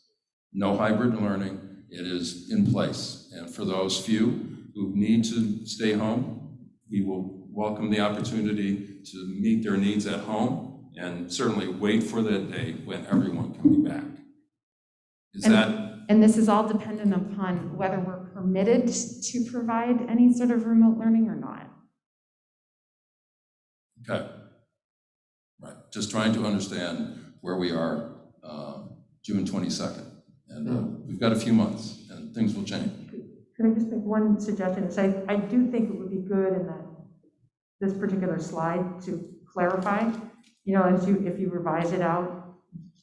A: No hybrid learning, it is in place. And for those few who need to stay home, we will welcome the opportunity to meet their needs at home and certainly wait for that day when everyone can be back.
J: And this is all dependent upon whether we're permitted to provide any sort of remote learning or not.
A: Okay, right, just trying to understand where we are June 22nd. And we've got a few months and things will change.
I: Can I just make one suggestion? I do think it would be good in this particular slide to clarify, if you revise it out,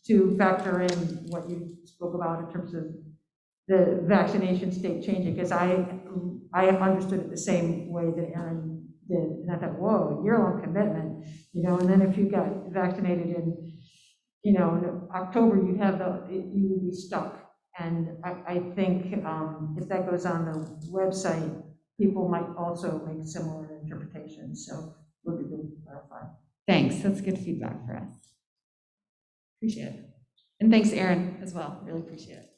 I: to factor in what you spoke about in terms of the vaccination state changing, because I understood it the same way that Aaron did, and I thought, whoa, year-long commitment, and then if you got vaccinated in October, you would be stuck. And I think if that goes on the website, people might also make similar interpretations. So it would be good to clarify.
J: Thanks, that's good feedback for us. Appreciate it. And thanks, Aaron, as well. Really appreciate it.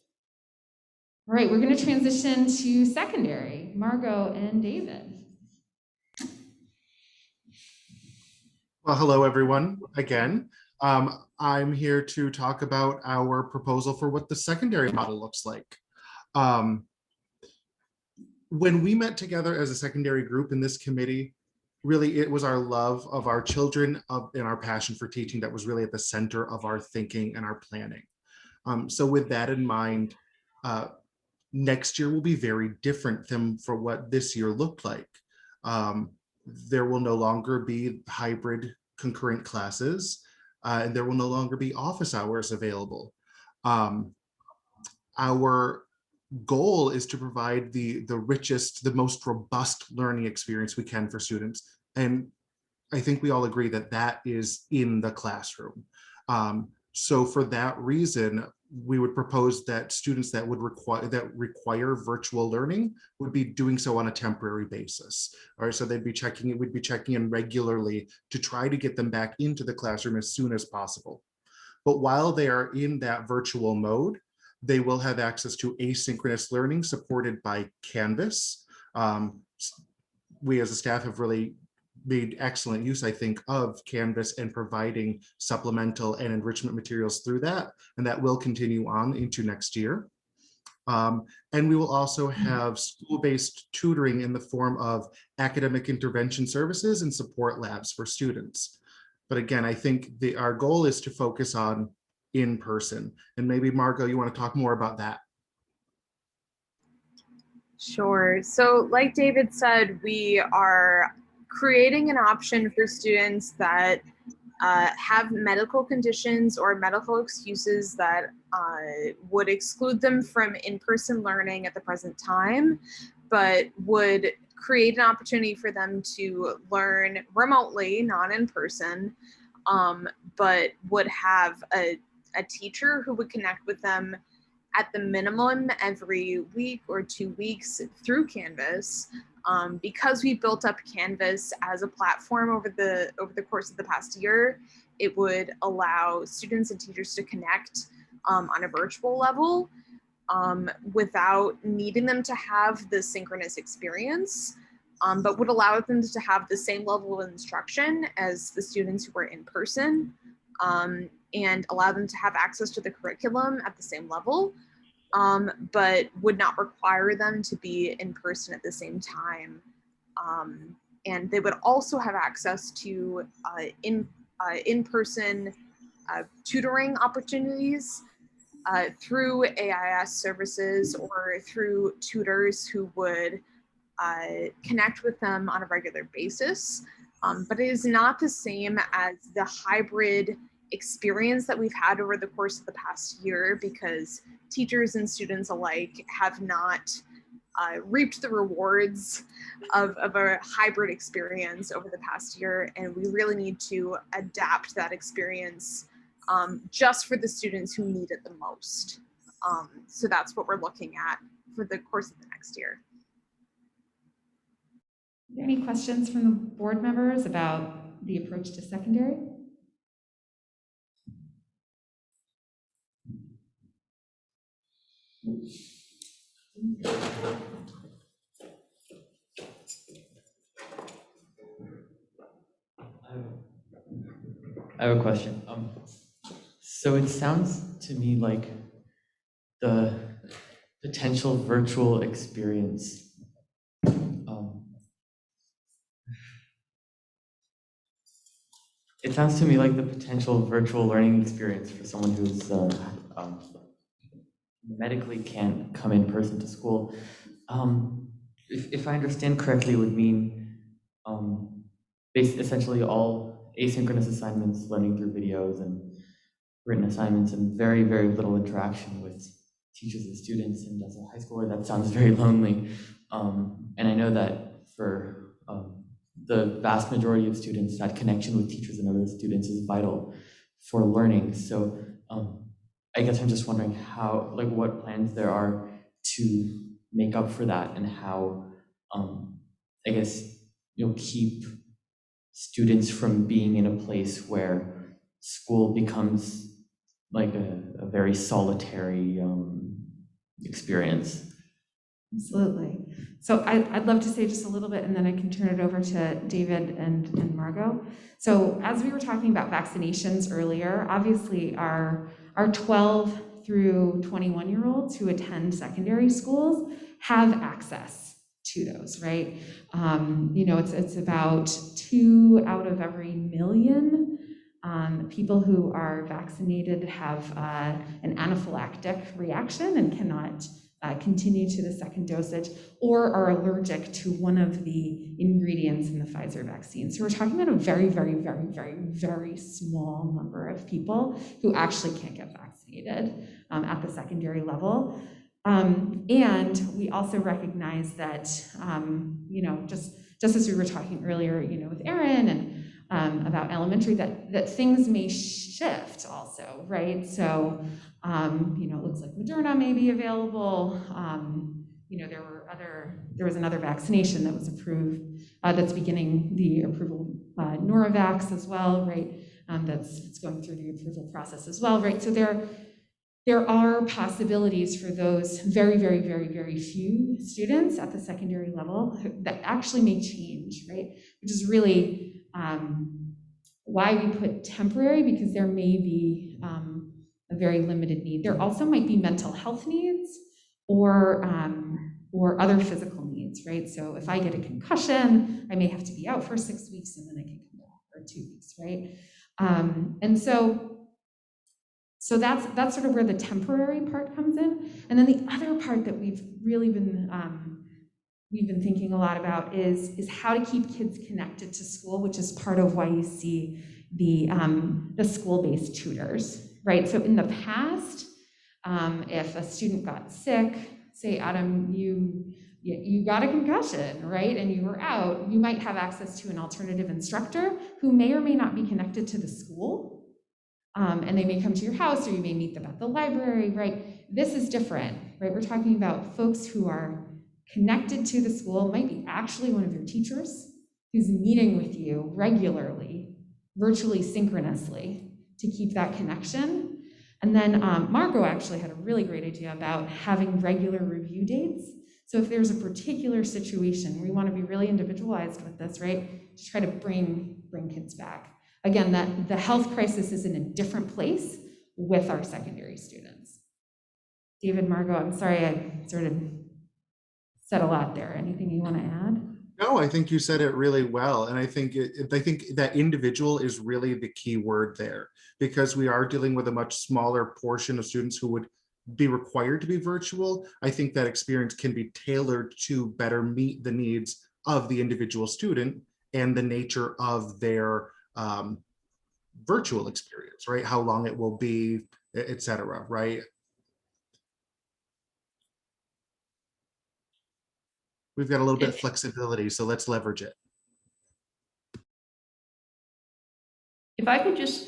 J: All right, we're going to transition to secondary. Margot and David.
V: Well, hello, everyone, again. I'm here to talk about our proposal for what the secondary model looks like. When we met together as a secondary group in this committee, really it was our love of our children and our passion for teaching that was really at the center of our thinking and our planning. So with that in mind, next year will be very different than for what this year looked like. There will no longer be hybrid concurrent classes. And there will no longer be office hours available. Our goal is to provide the richest, the most robust learning experience we can for students. And I think we all agree that that is in the classroom. So for that reason, we would propose that students that require virtual learning would be doing so on a temporary basis. All right, so we'd be checking in regularly to try to get them back into the classroom as soon as possible. But while they are in that virtual mode, they will have access to asynchronous learning supported by Canvas. We as a staff have really made excellent use, I think, of Canvas and providing supplemental and enrichment materials through that, and that will continue on into next year. And we will also have school-based tutoring in the form of academic intervention services and support labs for students. But again, I think our goal is to focus on in person. And maybe Margot, you want to talk more about that?
W: Sure. So like David said, we are creating an option for students that have medical conditions or medical excuses that would exclude them from in-person learning at the present time, but would create an opportunity for them to learn remotely, not in person, but would have a teacher who would connect with them at the minimum every week or 2 weeks through Canvas. Because we built up Canvas as a platform over the course of the past year, it would allow students and teachers to connect on a virtual level without needing them to have the synchronous experience. but would allow them to have the same level of instruction as the students who were in person, and allow them to have access to the curriculum at the same level, but would not require them to be in person at the same time. And they would also have access to in-person tutoring opportunities through AIS services or through tutors who would connect with them on a regular basis. But it is not the same as the hybrid experience that we've had over the course of the past year, because teachers and students alike have not reaped the rewards of a hybrid experience over the past year. And we really need to adapt that experience just for the students who need it the most. So that's what we're looking at for the course of the next year.
J: Are there any questions from the board members about the approach to secondary?
K: I have a question. So it sounds to me like the potential virtual experience it sounds to me like the potential virtual learning experience for someone who's medically can't come in person to school. If I understand correctly, it would mean essentially all asynchronous assignments, learning through videos and written assignments, and very, very little interaction with teachers and students. And as a high schooler, that sounds very lonely. And I know that for the vast majority of students, that connection with teachers and other students is vital for learning. So I guess I'm just wondering how, like, what plans there are to make up for that, and how, I guess, keep students from being in a place where school becomes like a very solitary experience.
J: Absolutely. So I'd love to say just a little bit, and then I can turn it over to David and Margot. So as we were talking about vaccinations earlier, obviously our 12 through 21-year-olds who attend secondary schools have access to those, right? It's about 2 out of every million people who are vaccinated have an anaphylactic reaction and cannot continue to the second dosage, or are allergic to one of the ingredients in the Pfizer vaccine. So we're talking about a very, very, very, very, very small number of people who actually can't get vaccinated at the secondary level. And we also recognize that, just as we were talking earlier, with Erin and about elementary, that things may shift also, right? So, it looks like Moderna may be available. There was another vaccination that was approved, that's beginning the approval, Noravax as well, right? It's going through the approval process as well, right? So there are possibilities for those very, very, very, very few students at the secondary level that actually may change, right? Which is really why we put temporary, because there may be a very limited need. There also might be mental health needs or other physical needs, right? So if I get a concussion, I may have to be out for 6 weeks and then I can come back, or 2 weeks, right? And so that's sort of where the temporary part comes in. And then the other part that we've really been thinking a lot about is how to keep kids connected to school, which is part of why you see the school-based tutors, right? So in the past, if a student got sick, say, Adam, you got a concussion, right? And you were out, you might have access to an alternative instructor who may or may not be connected to the school. And they may come to your house, or you may meet them at the library, right? This is different, right? We're talking about folks who are connected to the school, might be actually one of your teachers who's meeting with you regularly, virtually synchronously, to keep that connection. And then Margot actually had a really great idea about having regular review dates. So if there's a particular situation, we want to be really individualized with this, right? To try to bring kids back. Again, that the health crisis is in a different place with our secondary students. David, Margot, I'm sorry I sort of said a lot there. Anything you want to add?
V: No, I think you said it really well. And I think that individual is really the key word there, because we are dealing with a much smaller portion of students who would be required to be virtual. I think that experience can be tailored to better meet the needs of the individual student and the nature of their virtual experience, right? How long it will be, et cetera, right? We've got a little bit of flexibility, so let's leverage it.
B: If I could just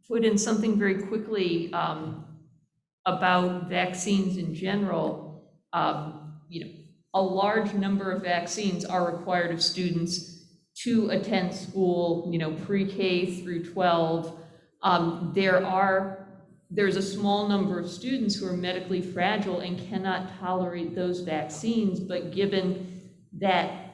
B: put in something very quickly about vaccines in general, you know, a large number of vaccines are required of students to attend school, you know, pre-K through 12. There's a small number of students who are medically fragile and cannot tolerate those vaccines, but given that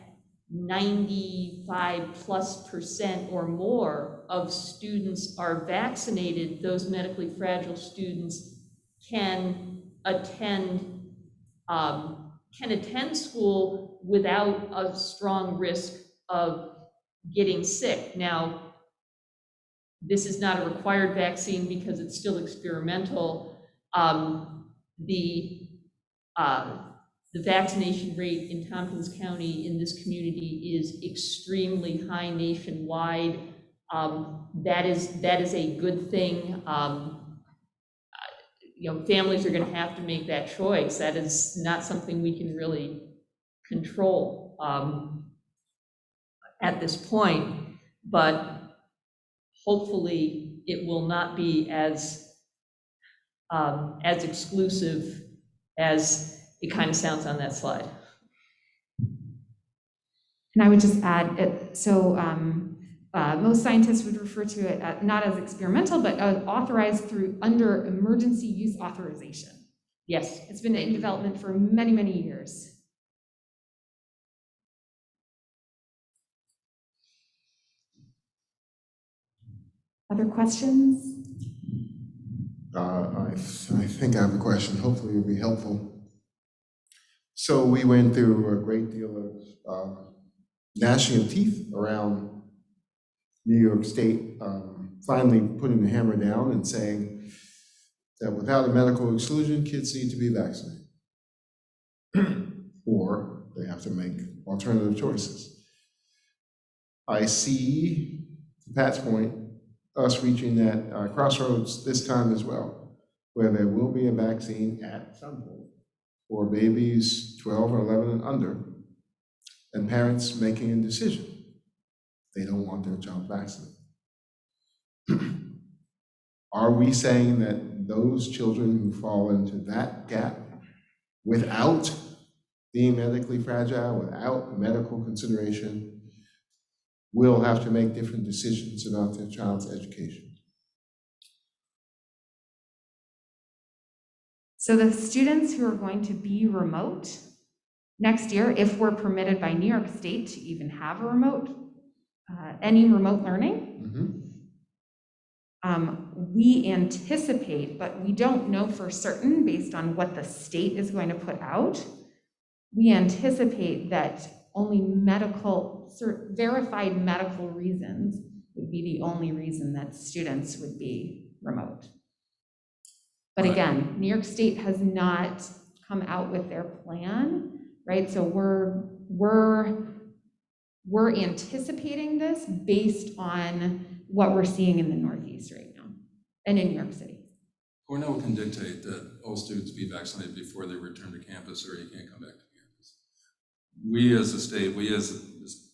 B: 95+% or more of students are vaccinated, those medically fragile students can attend school without a strong risk of getting sick. Now, this is not a required vaccine because it's still experimental. The vaccination rate in Tompkins County in this community is extremely high nationwide. That is a good thing. You know, families are going to have to make that choice. That is not something we can really control at this point, but hopefully it will not be as exclusive as it kind of sounds on that slide.
J: And I would just add, most scientists would refer to it not as experimental, but authorized under emergency use authorization.
B: Yes.
J: It's been in development for many, many years. Other questions?
F: I think I have a question. Hopefully it'll be helpful. So we went through a great deal of gnashing of teeth around New York State finally putting the hammer down and saying that without a medical exclusion, kids need to be vaccinated. Or they have to make alternative choices. I see, to Pat's point, us reaching that crossroads this time as well, where there will be a vaccine at some point for babies 12 or 11 and under, and parents making a decision. They don't want their child vaccinated. Are we saying that those children who fall into that gap without being medically fragile, without medical consideration, will have to make different decisions about their child's education?
J: So the students who are going to be remote next year, if we're permitted by New York State to even have a remote, any remote learning, we anticipate, but we don't know for certain based on what the state is going to put out, we anticipate that only verified medical reasons would be the only reason that students would be remote. But again, New York State has not come out with their plan, right? So we're anticipating this based on what we're seeing in the Northeast right now and in New York City.
A: Cornell can dictate that all students be vaccinated before they return to campus, or you can't come back to campus. We as a state, we as a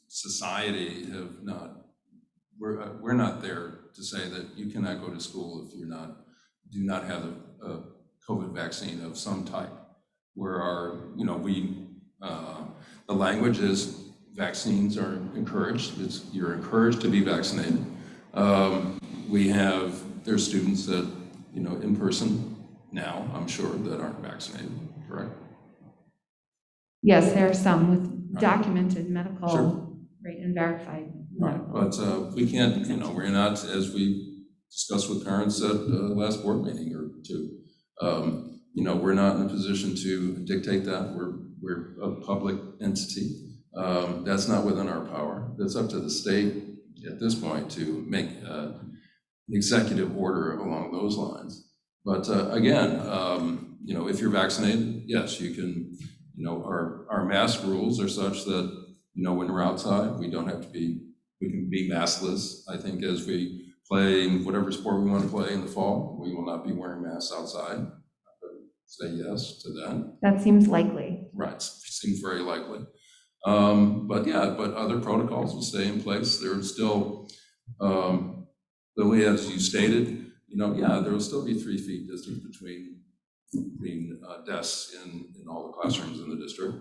A: society have not, we're not there to say that you cannot go to school if you do not have a COVID vaccine of some type. Where the language is vaccines are encouraged. You're encouraged to be vaccinated. There's students that, in person now, I'm sure, that aren't vaccinated, correct?
J: Yes, there are some with documented medical,
A: Sure.
J: right, and verified medical.
A: But we can't, we're not, as we discussed with parents at the last board meeting or two, we're not in a position to dictate that. We're a public entity. That's not within our power. That's up to the state at this point to make an executive order along those lines. But again, if you're vaccinated, yes, you can, our mask rules are such that, when we're outside, we can be maskless. I think as we play whatever sport we want to play in the fall, we will not be wearing masks outside. Say yes to that.
J: That seems likely.
A: Right, seems very likely. But other protocols will stay in place. There's still, Lily, as you stated, there will still be 3 feet distance between desks in all the classrooms in the district.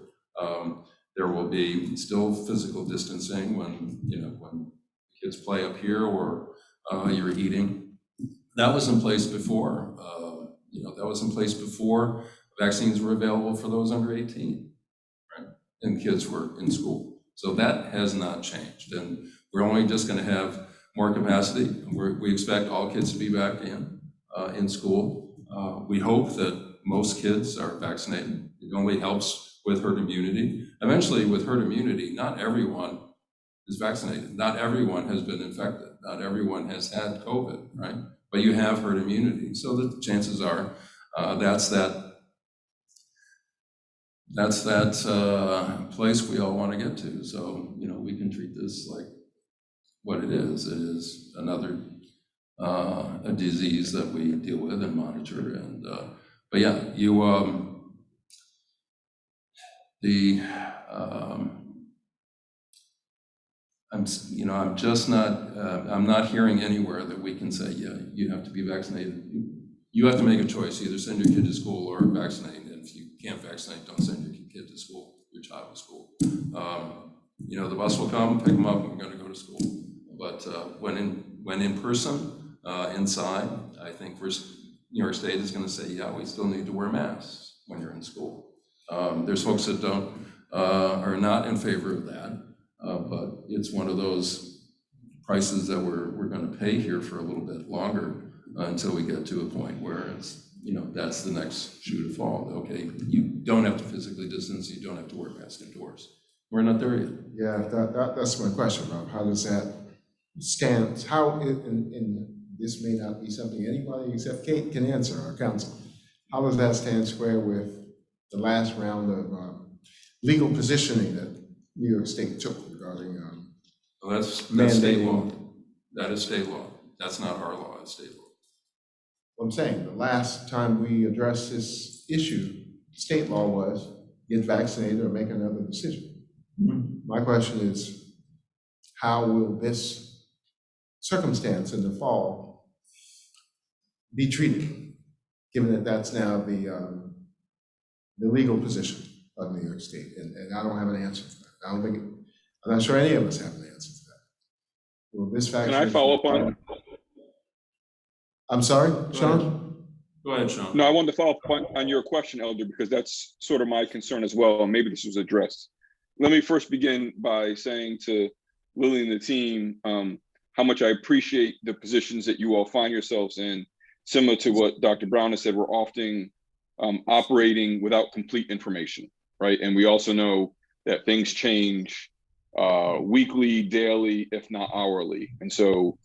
A: There will be still physical distancing when kids play up here or you're eating. That was in place before. That was in place before vaccines were available for those under 18, right? And kids were in school. So that has not changed. And we're only just going to have more capacity. We expect all kids to be back in school. We hope that most kids are vaccinated. It only helps with herd immunity. Eventually, with herd immunity, not everyone is vaccinated. Not everyone has been infected. Not everyone has had COVID, right? But you have herd immunity. So the chances are that's that place we all want to get to. So, we can treat this like what it is. It is another a disease that we deal with and monitor. And but yeah, I'm not hearing anywhere that we can say, yeah, you have to be vaccinated. You have to make a choice, either send your kid to school or vaccinate. And if you can't vaccinate, don't send your kid to school, your child to school. The bus will come, pick them up, and we're going to go to school. But when in person, inside, I think New York State is going to say, yeah, we still need to wear masks when you're in school. There's folks that are not in favor of that, but it's one of those prices that we're going to pay here for a little bit longer until we get to a point where it's, that's the next shoe to fall. Okay, you don't have to physically distance, you don't have to wear masks indoors. We're not there yet.
F: Yeah, that's my question, Rob. How does that stand? And this may not be something anybody except Kate can answer, our counsel. How does that stand square with the last round of legal positioning that New York State took regarding
A: well, that's state law. That is state law. That's not our law, it's state law.
F: I'm saying the last time we addressed this issue, state law was get vaccinated or make another decision. Mm-hmm. My question is, how will this circumstance in the fall be treated, given that that's now the legal position of New York State? And I don't have an answer for that. I'm not sure any of us have an answer for that. Will this vaccine?
E: Can I follow up on?
F: I'm sorry, Sean?
A: Go ahead, Sean.
E: No, I wanted to follow up on your question, Elder, because that's sort of my concern as well, and maybe this was addressed. Let me first begin by saying to Lily and the team how much I appreciate the positions that you all find yourselves in. Similar to what Dr. Brown has said, we're often operating without complete information, right? And we also know that things change weekly, daily, if not hourly. And so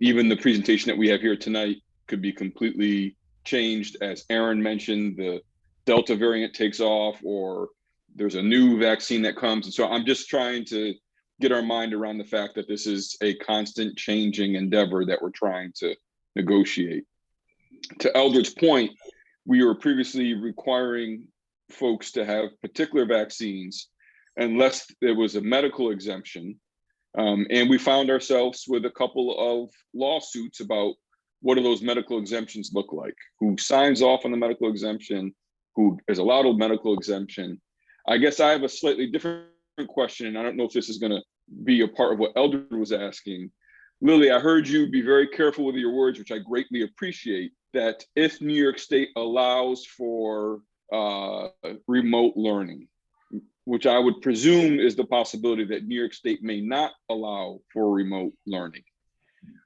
E: even the presentation that we have here tonight could be completely changed. As Aaron mentioned, the Delta variant takes off, or there's a new vaccine that comes. And so I'm just trying to get our mind around the fact that this is a constant changing endeavor that we're trying to negotiate. To Eldred's point, we were previously requiring folks to have particular vaccines unless there was a medical exemption. And we found ourselves with a couple of lawsuits about what do those medical exemptions look like? Who signs off on the medical exemption? Who is allowed a medical exemption? I guess I have a slightly different question, and I don't know if this is going to be a part of what Eldred was asking. Lily, I heard you be very careful with your words, which I greatly appreciate, that if New York State allows for remote learning, which I would presume is the possibility that New York State may not allow for remote learning.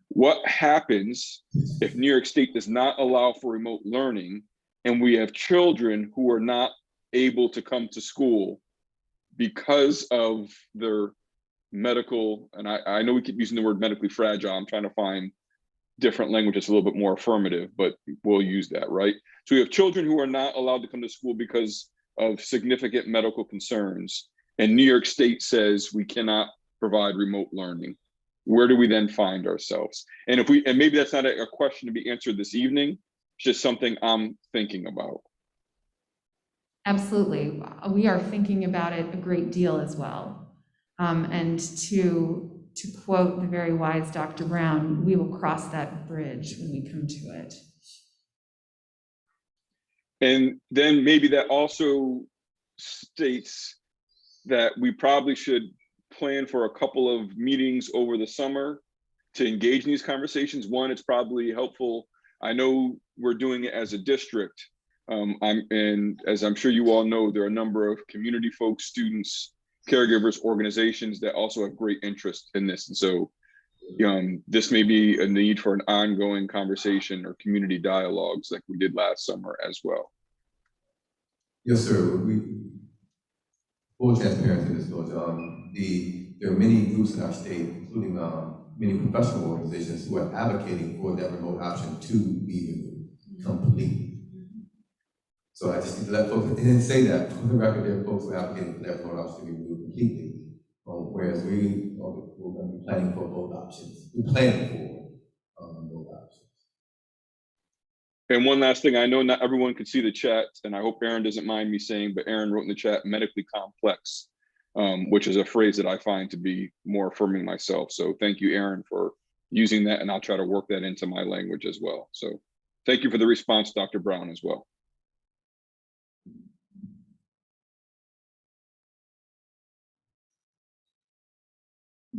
E: What happens if New York State does not allow for remote learning and we have children who are not able to come to school because of their medical, and I know we keep using the word medically fragile, I'm trying to find different language that's a little bit more affirmative, but we'll use that, right? So we have children who are not allowed to come to school because of significant medical concerns, and New York State says we cannot provide remote learning. Where do we then find ourselves? And if we, and maybe that's not a question to be answered this evening, it's just something I'm thinking about.
J: Absolutely. We are thinking about it a great deal as well. And to quote the very wise Dr. Brown, we will cross that bridge when we come to it.
E: And then maybe that also states that we probably should plan for a couple of meetings over the summer to engage in these conversations. One, it's probably helpful. I know we're doing it as a district. And as I'm sure you all know, there are a number of community folks, students, caregivers, organizations that also have great interest in this. And so this may be a need for an ongoing conversation or community dialogues like we did last summer as well.
P: Yes, sir. Full transparency in this goes. There are many groups in our state, including many professional organizations, who are advocating for that remote option to be removed completely. So I just need to let folks, and then say that for the record, there are folks who are advocating for that remote option to be removed completely, whereas we're going to be planning for both options. We're planning for both options.
E: And one last thing, I know not everyone could see the chat, and I hope Aaron doesn't mind me saying, but Aaron wrote in the chat, medically complex, which is a phrase that I find to be more affirming myself. So thank you, Aaron, for using that, and I'll try to work that into my language as well. So thank you for the response, Dr. Brown, as well.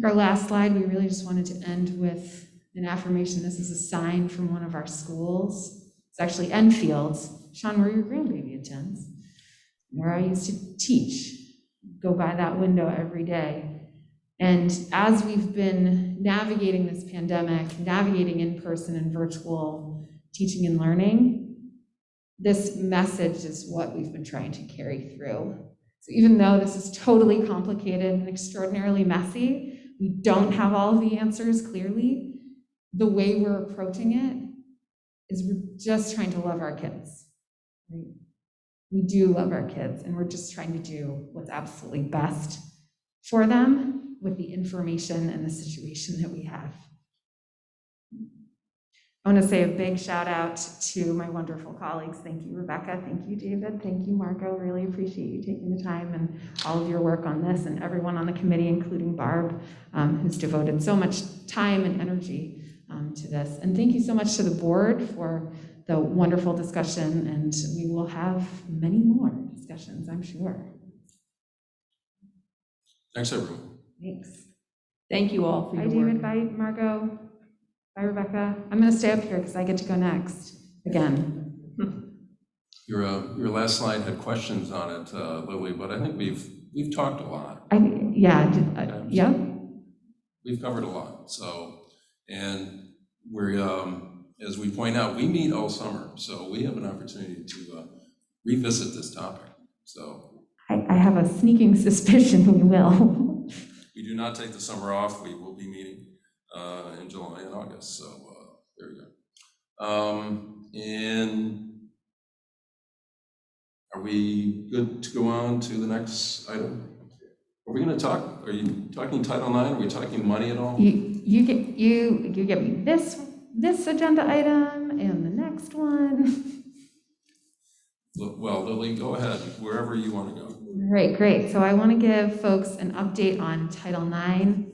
J: Our last slide, we really just wanted to end with an affirmation. This is a sign from one of our schools. It's actually Enfield's, Sean, where your grandbaby attends, where I used to teach. Go by that window every day. And as we've been navigating this pandemic, navigating in-person and virtual teaching and learning, this message is what we've been trying to carry through. So even though this is totally complicated and extraordinarily messy, we don't have all of the answers clearly, the way we're approaching it is we're just trying to love our kids. Right? We do love our kids, and we're just trying to do what's absolutely best for them with the information and the situation that we have. I want to say a big shout out to my wonderful colleagues. Thank you, Rebecca. Thank you, David. Thank you, Marco. Really appreciate you taking the time and all of your work on this, and everyone on the committee, including Barb, who's devoted so much time and energy to this. And thank you so much to the board for the wonderful discussion, and we will have many more discussions, I'm sure.
A: Thanks, everyone.
J: Thanks.
B: Thank you all for
J: Bye,
B: your
J: David.
B: work.
J: Bye, Margot. Bye, Rebecca. I'm going to stay up here because I get to go next again.
A: Your last slide had questions on it, Lily, but I think we've talked a lot.
J: Yeah.
A: We've covered a lot. So, and we're as we point out, we meet all summer, so we have an opportunity to revisit this topic. So
J: I have a sneaking suspicion we will.
A: We do not take the summer off. We will be meeting in July and August. So there we go. And are we good to go on to the next item? Are we going to talk? Are you talking Title IX? Are we talking money at all?
J: You give me this agenda item and the next one.
A: Well, Lily, go ahead, wherever you want to go.
J: Great. So I want to give folks an update on Title IX.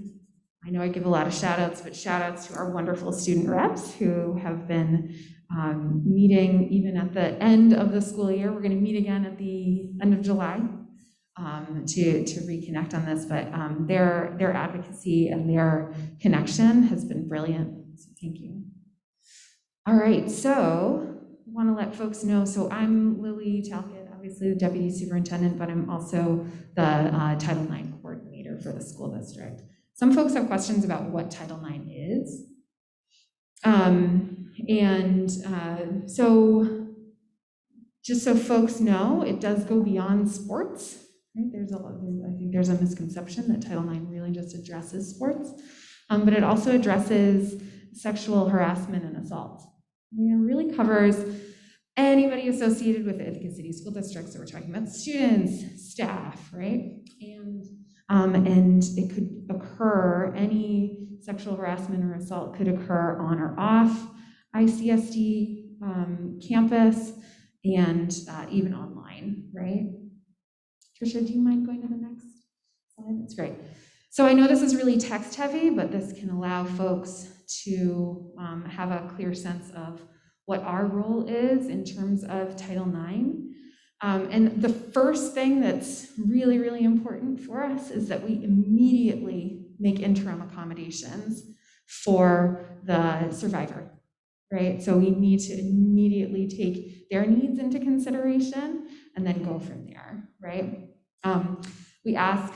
J: I know I give a lot of shout outs, but shout outs to our wonderful student reps who have been meeting even at the end of the school year. We're going to meet again at the end of July to reconnect on this, but their advocacy and their connection has been brilliant. So thank you. All right, so I want to let folks know, so I'm Lily Talcott. obviously the deputy superintendent, but I'm also the Title IX coordinator for the school district. Some folks have questions about what Title IX is. So just so folks know, it does go beyond sports. Right? I think there's a misconception that Title IX really just addresses sports, but it also addresses sexual harassment and assault. It really covers anybody associated with the Ithaca City School District. So we're talking about students, staff, right? And it could occur, any sexual harassment or assault could occur on or off ICSD campus and even online, right? Tricia, do you mind going to the next slide? That's great. So I know this is really text heavy, but this can allow folks to have a clear sense of what our role is in terms of Title IX. And the first thing that's really, really important for us is that we immediately make interim accommodations for the survivor, right? So we need to immediately take their needs into consideration and then go from there, right? We ask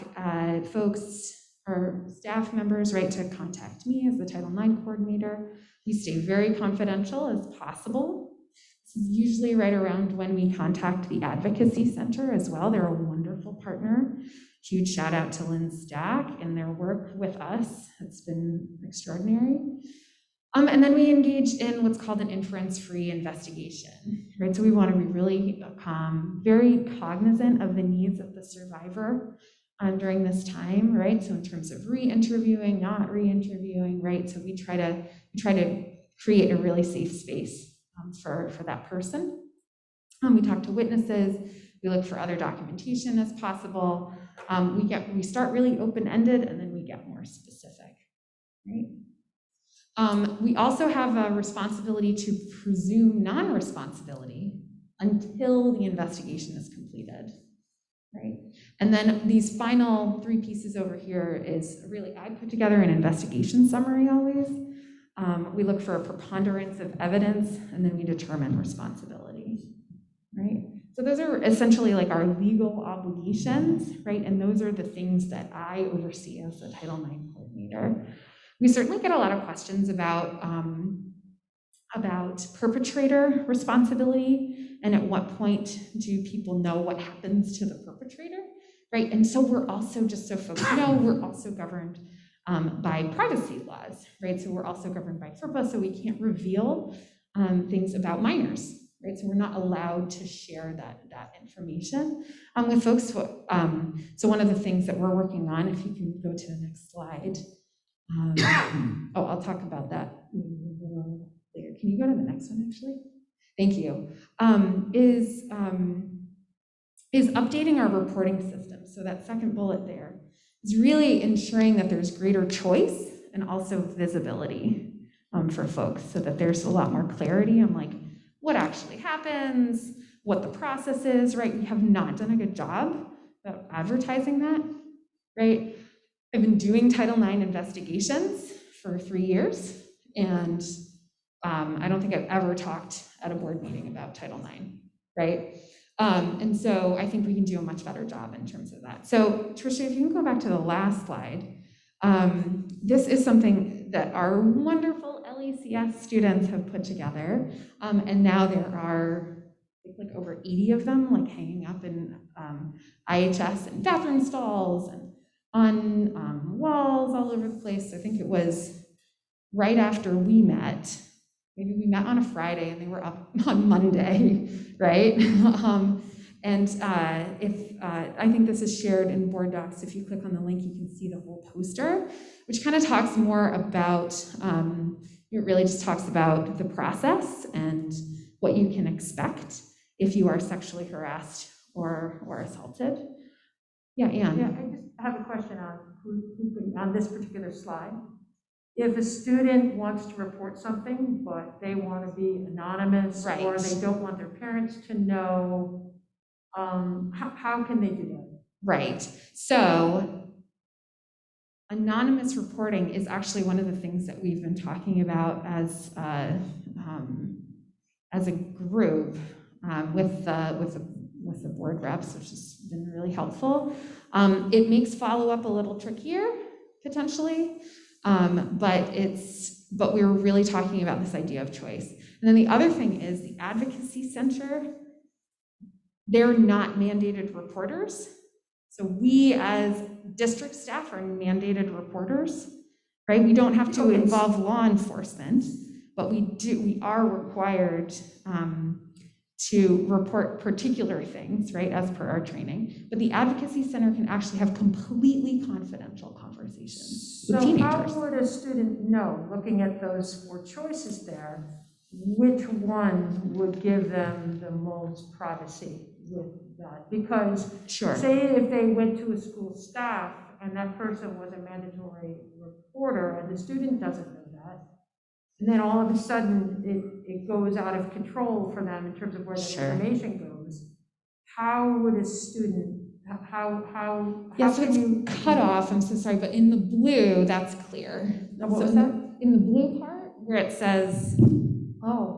J: folks or staff members, right, to contact me as the Title IX coordinator. We stay very confidential as possible. This is usually right around when we contact the Advocacy Center as well. They're a wonderful partner. Huge shout out to Lynn Stack and their work with us. It's been extraordinary. And then we engage in what's called an inference-free investigation, right? So we want to be really very cognizant of the needs of the survivor during this time, right? So in terms of re-interviewing, not re-interviewing, right? So we try to create a really safe space for that person. We talk to witnesses. We look for other documentation as possible. We start really open-ended and then we get more specific, right? We also have a responsibility to presume non-responsibility until the investigation is completed, right? And then these final three pieces over here is really, I put together an investigation summary always. We look for a preponderance of evidence and then we determine responsibility, right? So those are essentially like our legal obligations, right? And those are the things that I oversee as the Title IX coordinator. We certainly get a lot of questions about perpetrator responsibility and at what point do people know what happens to the perpetrator, right? And so we're also, just so folks know, we're also governed by privacy laws, right? So we're also governed by FERPA, so we can't reveal things about minors, right? So we're not allowed to share that information with folks. So one of the things that we're working on, if you can go to the next slide, I'll talk about that later. Can you go to the next one, actually? Thank you. Is updating our reporting system. So that second bullet there is really ensuring that there's greater choice and also visibility for folks so that there's a lot more clarity on like what actually happens, what the process is, right? We have not done a good job about advertising that, right? I've been doing Title IX investigations for 3 years, and I don't think I've ever talked at a board meeting about Title IX, right? And so I think we can do a much better job in terms of that. So Tricia, if you can go back to the last slide, this is something that our wonderful LECS students have put together, and now there are like over 80 of them like hanging up in IHS and bathroom stalls and on walls all over the place. I think it was right after we met. Maybe we met on a Friday and they were up on Monday, right? I think this is shared in board docs. If you click on the link, you can see the whole poster, which kind of talks more about, it really just talks about the process and what you can expect if you are sexually harassed or assaulted. Yeah, Anne.
I: Yeah, I just have a question on this particular slide. If a student wants to report something, but they want to be anonymous,
J: right,
I: or they don't want their parents to know, how can they do that?
J: Right. So anonymous reporting is actually one of the things that we've been talking about as a group with with the board reps, which has been really helpful. It makes follow-up a little trickier, potentially, but we were really talking about this idea of choice. And then the other thing is the Advocacy Center, they're not mandated reporters. So we as district staff are mandated reporters, right? We don't have to involve law enforcement, but we are required to report particular things, right, as per our training. But the Advocacy Center can actually have completely confidential conversations with teenagers.
I: So how would a student know, looking at those 4 choices there, which one would give them the most privacy with that? Because say if they went to a school staff and that person was a mandatory reporter and the student doesn't know that, and then all of a sudden it goes out of control for them in terms of where the information goes, how would a student,
J: Yeah, so it's cut off, I'm so sorry, but in the blue, that's clear.
I: What was that?
J: In the blue part, where it says,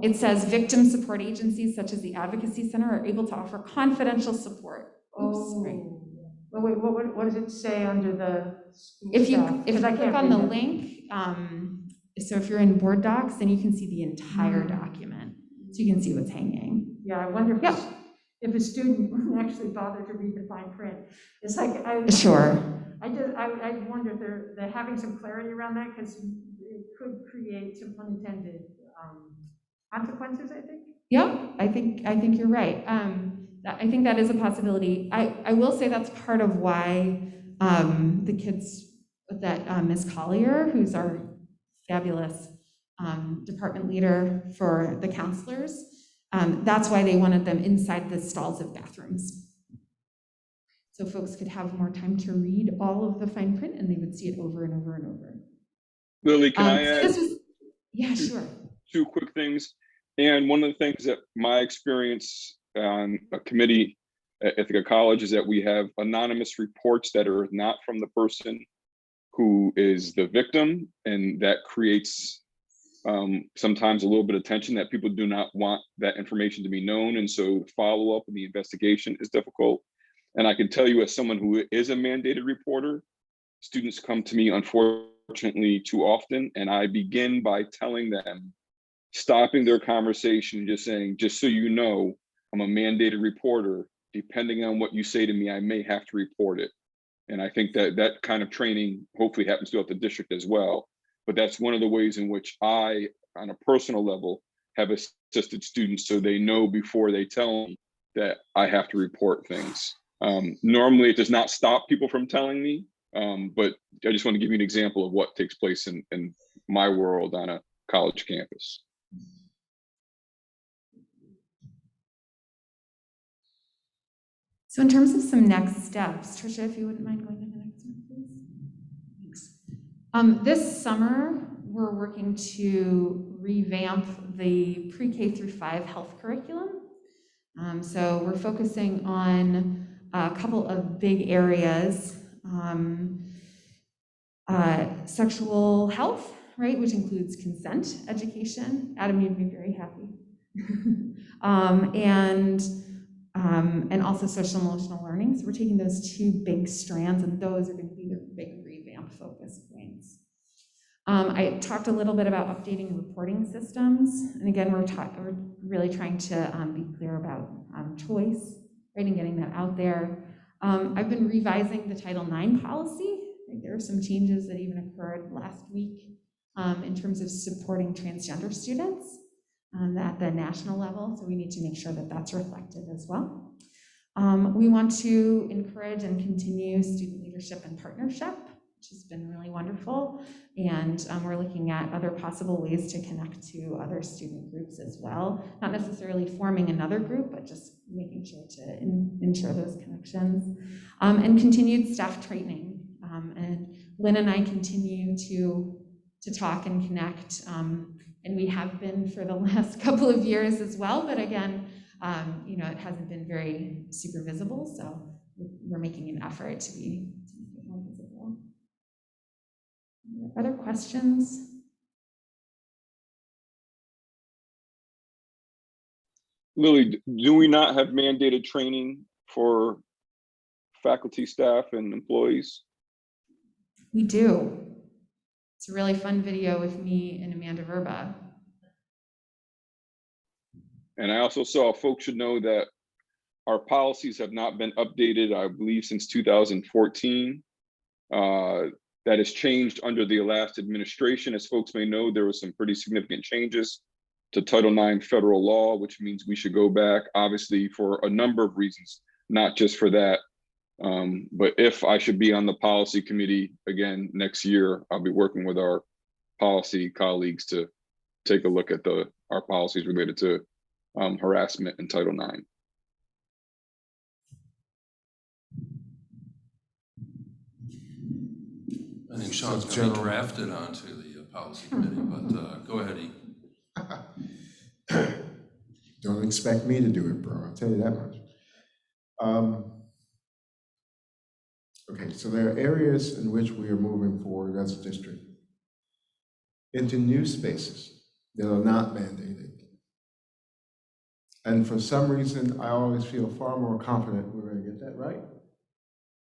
J: it says victim support agencies such as the Advocacy Center are able to offer confidential support. Right.
I: But wait, what does it say under the school
J: If you
I: staff? 'Cause I
J: click
I: can't
J: on the
I: read it.
J: link, so if you're in board docs, then you can see the entire document. So you can see what's hanging.
I: Yeah, I wonder if a student wouldn't actually bother to read the fine print. It's like,
J: Sure.
I: I wonder if they're having some clarity around that, because it could create some unintended consequences, I think.
J: Yeah, I think you're right. I think that is a possibility. I will say that's part of why the kids that Ms. Collier, who's our fabulous department leader for the counselors, that's why they wanted them inside the stalls of bathrooms. So folks could have more time to read all of the fine print and they would see it over and over and over.
E: Lily, can I add?
J: Yeah, sure.
E: 2 quick things. And one of the things that my experience on a committee at Ithaca College is that we have anonymous reports that are not from the person who is the victim, and that creates sometimes a little bit of tension that people do not want that information to be known. And so the follow-up and the investigation is difficult. And I can tell you, as someone who is a mandated reporter, students come to me, unfortunately, too often, and I begin by telling them, stopping their conversation and just saying, just so you know, I'm a mandated reporter. Depending on what you say to me, I may have to report it. And I think that that kind of training hopefully happens throughout the district as well. But that's one of the ways in which I, on a personal level, have assisted students so they know before they tell me that I have to report things. Normally, it does not stop people from telling me, but I just want to give you an example of what takes place in my world on a college campus.
J: So in terms of some next steps, Tricia, if you wouldn't mind going to the next one, please. Thanks. This summer, we're working to revamp the pre-K through 5 health curriculum. So we're focusing on a couple of big areas. Sexual health, right, which includes consent education. Adam, you'd be very happy. And also social emotional learning. So we're taking those 2 big strands, and those are going to be the big revamp focus points. I talked a little bit about updating reporting systems, and again, we're really trying to be clear about choice, right, and getting that out there. I've been revising the Title IX policy. There are some changes that even occurred last week in terms of supporting transgender students at the national level, so we need to make sure that that's reflected as well. We want to encourage and continue student leadership and partnership, which has been really wonderful, and we're looking at other possible ways to connect to other student groups as well, not necessarily forming another group, but just making sure to ensure those connections, and continued staff training. And Lynn and I continue to talk and connect, and we have been for the last couple of years as well, but again, you know, it hasn't been very super visible, so we're making an effort to be more visible. Other questions?
E: Lily, do we not have mandated training for faculty, staff, and employees?
J: We do. It's a really fun video with me and Amanda Verba.
E: And I also saw folks should know that our policies have not been updated, I believe, since 2014. That has changed under the last administration. As folks may know, there were some pretty significant changes to Title IX federal law, which means we should go back, obviously, for a number of reasons, not just for that. But if I should be on the policy committee again next year, I'll be working with our policy colleagues to take a look at our policies related to harassment in Title IX.
A: I think Sean's going to be drafted onto the policy committee, but go ahead, E.
F: Don't expect me to do it, bro. I'll tell you that much. Okay, so there are areas in which we are moving forward as a district into new spaces that are not mandated. And for some reason, I always feel far more confident we're going to get that right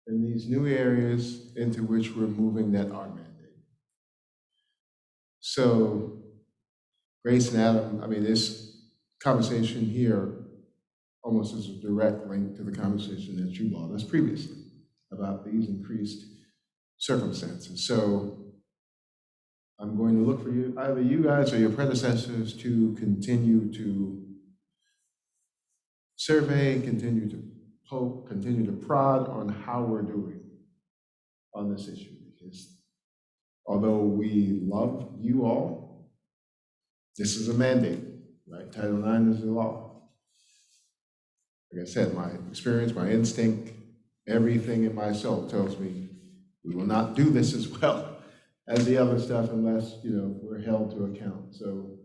F: in these new areas into which we're moving that are mandated. So Grace and Adam, I mean, this conversation here almost is a direct link to the conversation that you brought us previously about these increased circumstances. So I'm going to look for you, either you guys or your predecessors, to continue to survey, continue to poke, continue to prod on how we're doing on this issue. Because although we love you all, this is a mandate, right? Title IX is the law. Like I said, my experience, my instinct, everything in my soul tells me we will not do this as well as the other stuff unless, we're held to account. So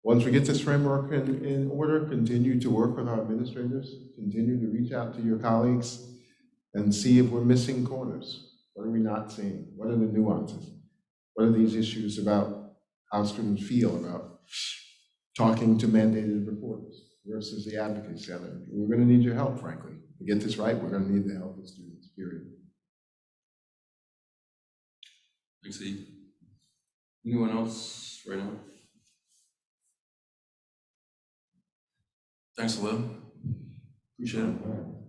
F: once we get this framework in order, continue to work with our administrators, continue to reach out to your colleagues and see if we're missing corners. What are we not seeing? What are the nuances? What are these issues about how students feel about talking to mandated reporters versus the advocacy center? We're going to need your help, frankly. To get this right, we're going to need the help of students, period.
A: Thanks, E. Anyone else right now? Thanks, Lil. Appreciate it.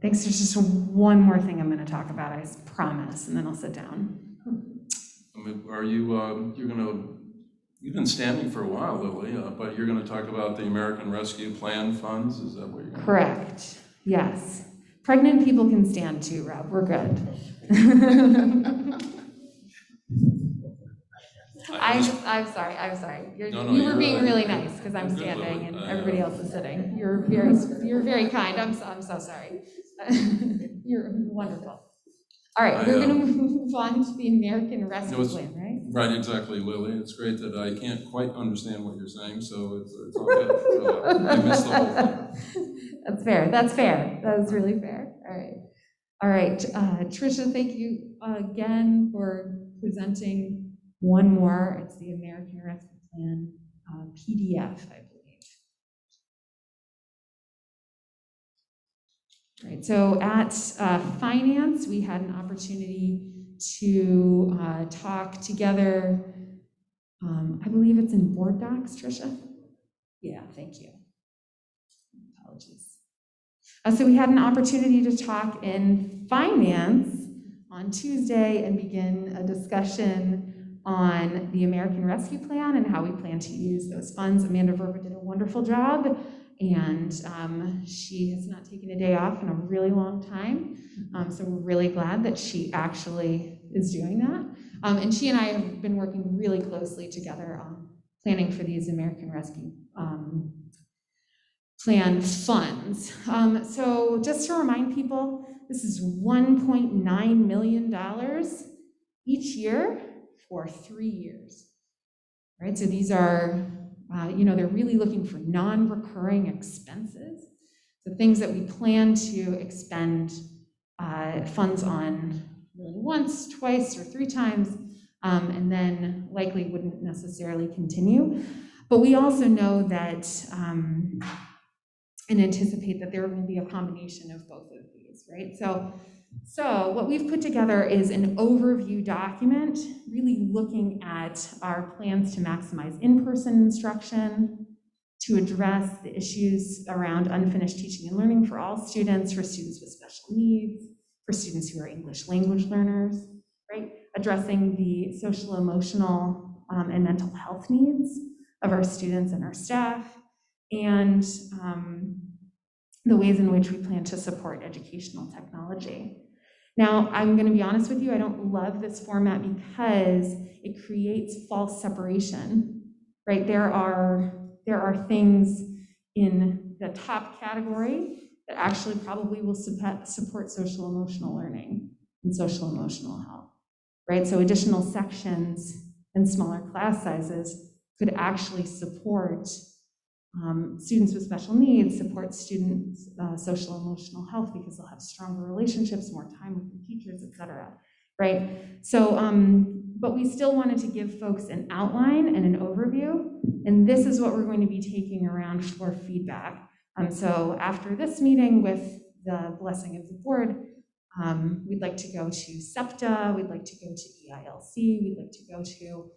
J: Thanks. There's just one more thing I'm going to talk about, I promise, and then I'll sit down.
A: I mean, are you, you've been standing for a while, Lily, but you're going to talk about the American Rescue Plan funds? Is that what you're going to do?
J: Correct. Yes. Pregnant people can stand too, Rob. We're good. I'm sorry. You were being really nice because I'm standing and everybody else is sitting. You're very kind. I'm so sorry. You're wonderful. All right, we're going to move on to the American Rescue Plan, right?
A: Right, exactly, Lily. It's great that I can't quite understand what you're saying, so it's all good. So I missed the whole thing.
J: That's fair. That was really fair. All right. Tricia, thank you again for presenting one more. It's the American Rescue Plan PDF, I believe. Right, so at Finance, we had an opportunity to talk together. I believe it's in board docs, Tricia? Yeah, thank you. Apologies. So we had an opportunity to talk in Finance on Tuesday and begin a discussion on the American Rescue Plan and how we plan to use those funds. Amanda Verba did a wonderful job, and she has not taken a day off in a really long time. So we're really glad that she actually is doing that. And she and I have been working really closely together on planning for these American Rescue Plan funds. So just to remind people, this is $1.9 million each year for 3 years. Right, so these are, they're really looking for non-recurring expenses. So things that we plan to expend funds on really once, twice, or 3 times, and then likely wouldn't necessarily continue. But we also know that and anticipate that there will be a combination of both of these, right? So what we've put together is an overview document, really looking at our plans to maximize in-person instruction, to address the issues around unfinished teaching and learning for all students, for students with special needs, for students who are English language learners, right? Addressing the social, emotional, and mental health needs of our students and our staff, and the ways in which we plan to support educational technology. Now, I'm going to be honest with you, I don't love this format because it creates false separation, right? There are things in the top category that actually probably will support social emotional learning and social emotional health, right? So additional sections and smaller class sizes could actually support students with special needs, support students' social emotional health because they'll have stronger relationships, more time with the teachers, et cetera, right? So, but we still wanted to give folks an outline and an overview, and this is what we're going to be taking around for feedback. So after this meeting, with the blessing of the board, we'd like to go to SEPTA, we'd like to go to EILC, we'd like to go to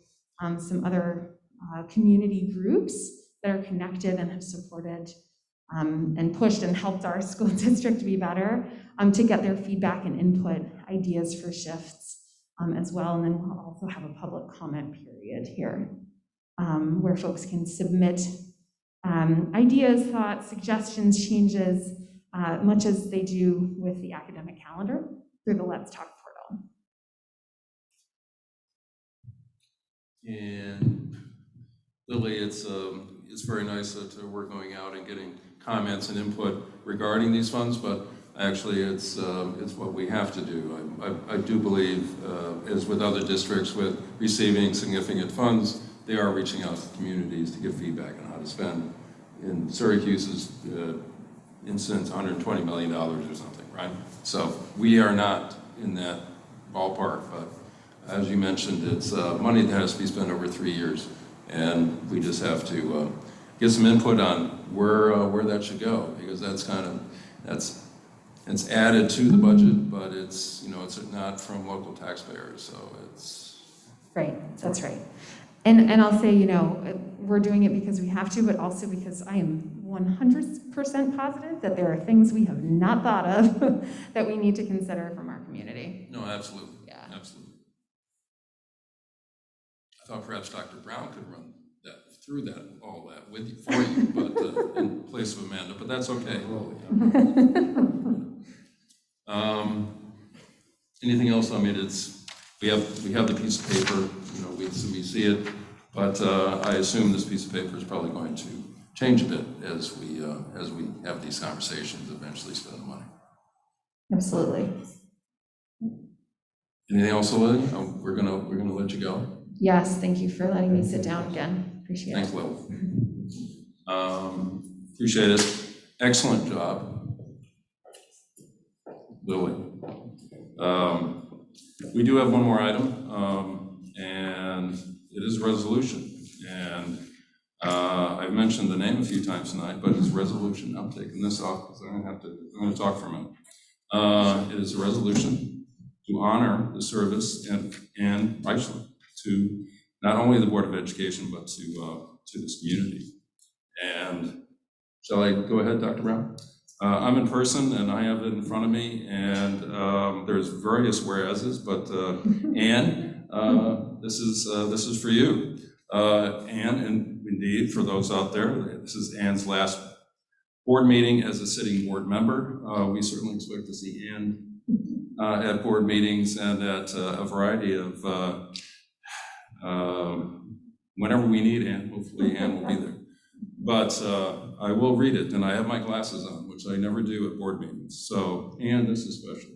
J: some other community groups that are connected and have supported and pushed and helped our school district be better, to get their feedback and input, ideas for shifts as well. And then we'll also have a public comment period here where folks can submit ideas, thoughts, suggestions, changes, much as they do with the academic calendar through the Let's Talk portal.
A: And Lily, it's very nice that we're going out and getting comments and input regarding these funds, but actually it's what we have to do. I do believe, as with other districts with receiving significant funds, they are reaching out to communities to give feedback on how to spend. In Syracuse's instance, $120 million or something, right? So we are not in that ballpark, but as you mentioned, it's money that has to be spent over 3 years. And we just have to get some input on where that should go, because it's added to the budget, but it's not from local taxpayers, so it's
J: right. That's right. And I'll say, we're doing it because we have to, but also because I am 100% positive that there are things we have not thought of that we need to consider from our community.
A: No, absolutely.
J: Yeah.
A: Absolutely. I thought perhaps Dr. Brown could run all that with you, for you, but in place of Amanda, but that's okay. Anything else? I mean, we have the piece of paper, we see it, but I assume this piece of paper is probably going to change a bit as we have these conversations, eventually spend the money.
J: Absolutely.
A: Anything else, Lily? We're gonna let you go.
J: Yes, thank you for letting me sit down again. Appreciate it.
A: Thanks, Lily. Appreciate it. Excellent job, Lily. We do have one more item, and it is a resolution. And I've mentioned the name a few times tonight, but it's a resolution. I'm taking this off because I'm going to talk for a minute. It is a resolution to honor the service of Ann Reichland to not only the Board of Education, but to this community. And shall I go ahead, Dr. Brown? I'm in person and I have it in front of me, and there's various whereases, but Ann, this is for you. Ann, and indeed for those out there, this is Ann's last board meeting as a sitting board member. We certainly expect to see Ann at board meetings and at a variety of whenever we need Ann. Hopefully Ann will be there. But I will read it, and I have my glasses on, which I never do at board meetings. So, Ann, this is special.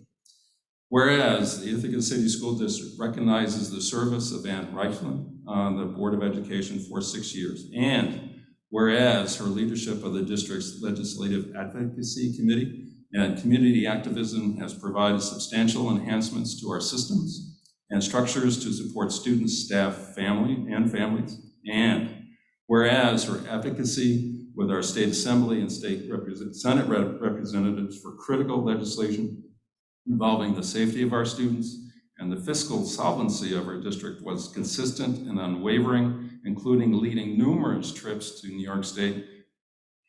A: Whereas the Ithaca City School District recognizes the service of Ann Reichland on the Board of Education for 6 years, and whereas her leadership of the district's Legislative Advocacy Committee and community activism has provided substantial enhancements to our systems and structures to support students, staff, families, and whereas her advocacy with our state assembly and Senate representatives for critical legislation involving the safety of our students, and the fiscal solvency of our district was consistent and unwavering, including leading numerous trips to New York State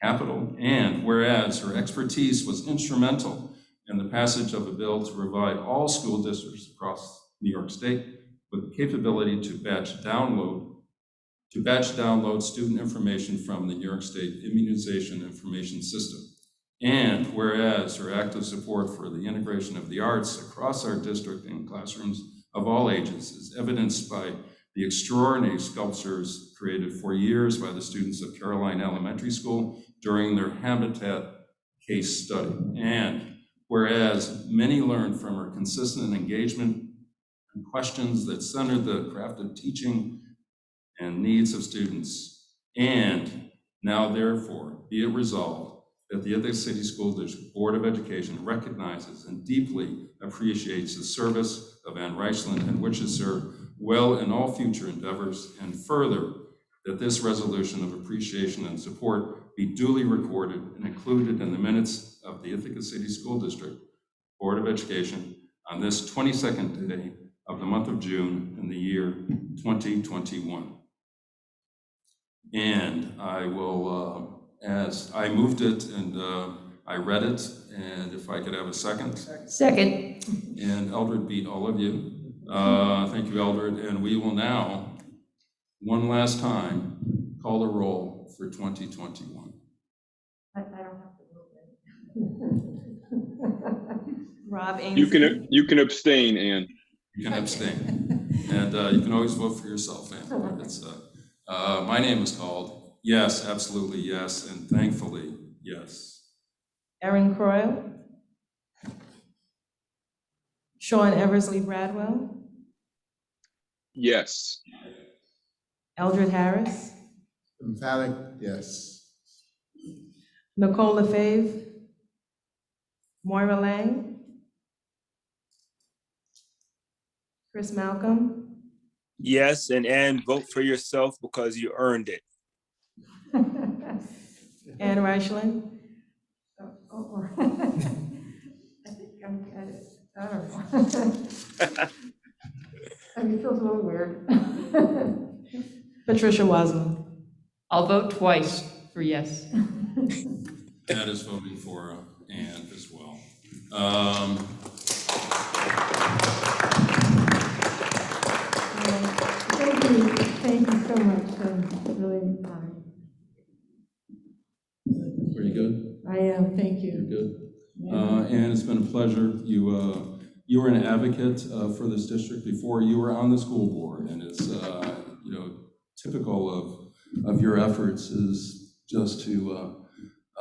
A: Capitol. And whereas her expertise was instrumental in the passage of a bill to provide all school districts across New York State with the capability to batch download student information from the New York State Immunization Information System. And whereas her active support for the integration of the arts across our district in classrooms of all ages is evidenced by the extraordinary sculptures created for years by the students of Caroline Elementary School during their Habitat case study. And whereas many learned from her consistent engagement and questions that centered the craft of teaching and needs of students. And now therefore be it resolved that the Ithaca City School District Board of Education recognizes and deeply appreciates the service of Ann Reichland and wishes her well in all future endeavors, and further, that this resolution of appreciation and support be duly recorded and included in the minutes of the Ithaca City School District Board of Education on this 22nd day of the month of June in the year 2021. And I will, as I moved it and I read it, and if I could have a second.
B: Second.
A: And Eldred beat all of you. Thank you, Eldred. And we will now, one last time, call the roll for 2021.
I: I don't have to move it.
O: Rob Ainsley.
E: You can abstain, Ann.
A: You can abstain. And you can always vote for yourself, Ann. But it's, my name is called. Yes, absolutely yes, and thankfully yes.
O: Erin Croyle. Sean Eversley Bradwell.
E: Yes.
O: Eldred Harris.
F: Emphatic yes.
O: Nicole Lefebvre. Moira Lang. Chris Malcolm.
G: Yes, and vote for yourself because you earned it.
O: Ann Reichland.
I: I think I don't know. I mean, it feels a little weird.
O: Patricia Wasland.
B: I'll vote twice for yes.
A: That is voting for Ann as well.
I: Thank you so much. I'm really honored.
A: Are you good?
I: I am, thank you.
A: You're good. And it's been a pleasure. You were an advocate for this district before you were on the school board, and it's typical of your efforts is just to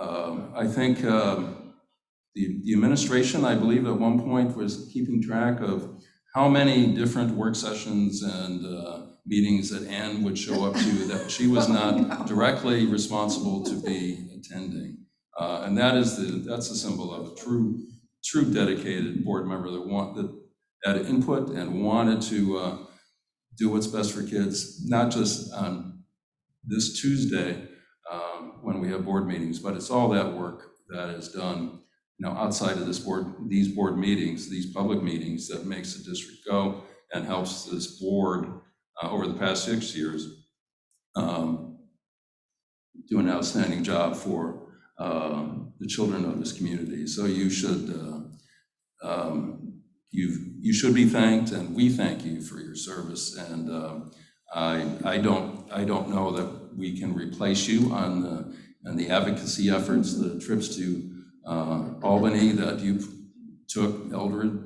A: I think the administration, I believe at one point, was keeping track of how many different work sessions and meetings that Ann would show up to that she was not directly responsible to be attending. And that's a symbol of a true dedicated board member that had input and wanted to do what's best for kids, not just on this Tuesday when we have board meetings, but it's all that work that is done outside of these board meetings, these public meetings, that makes the district go and helps this board over the past 6 years do an outstanding job for the children of this community. So you should be thanked, and we thank you for your service. And I don't know that we can replace you on the advocacy efforts, the trips to Albany that you took Eldred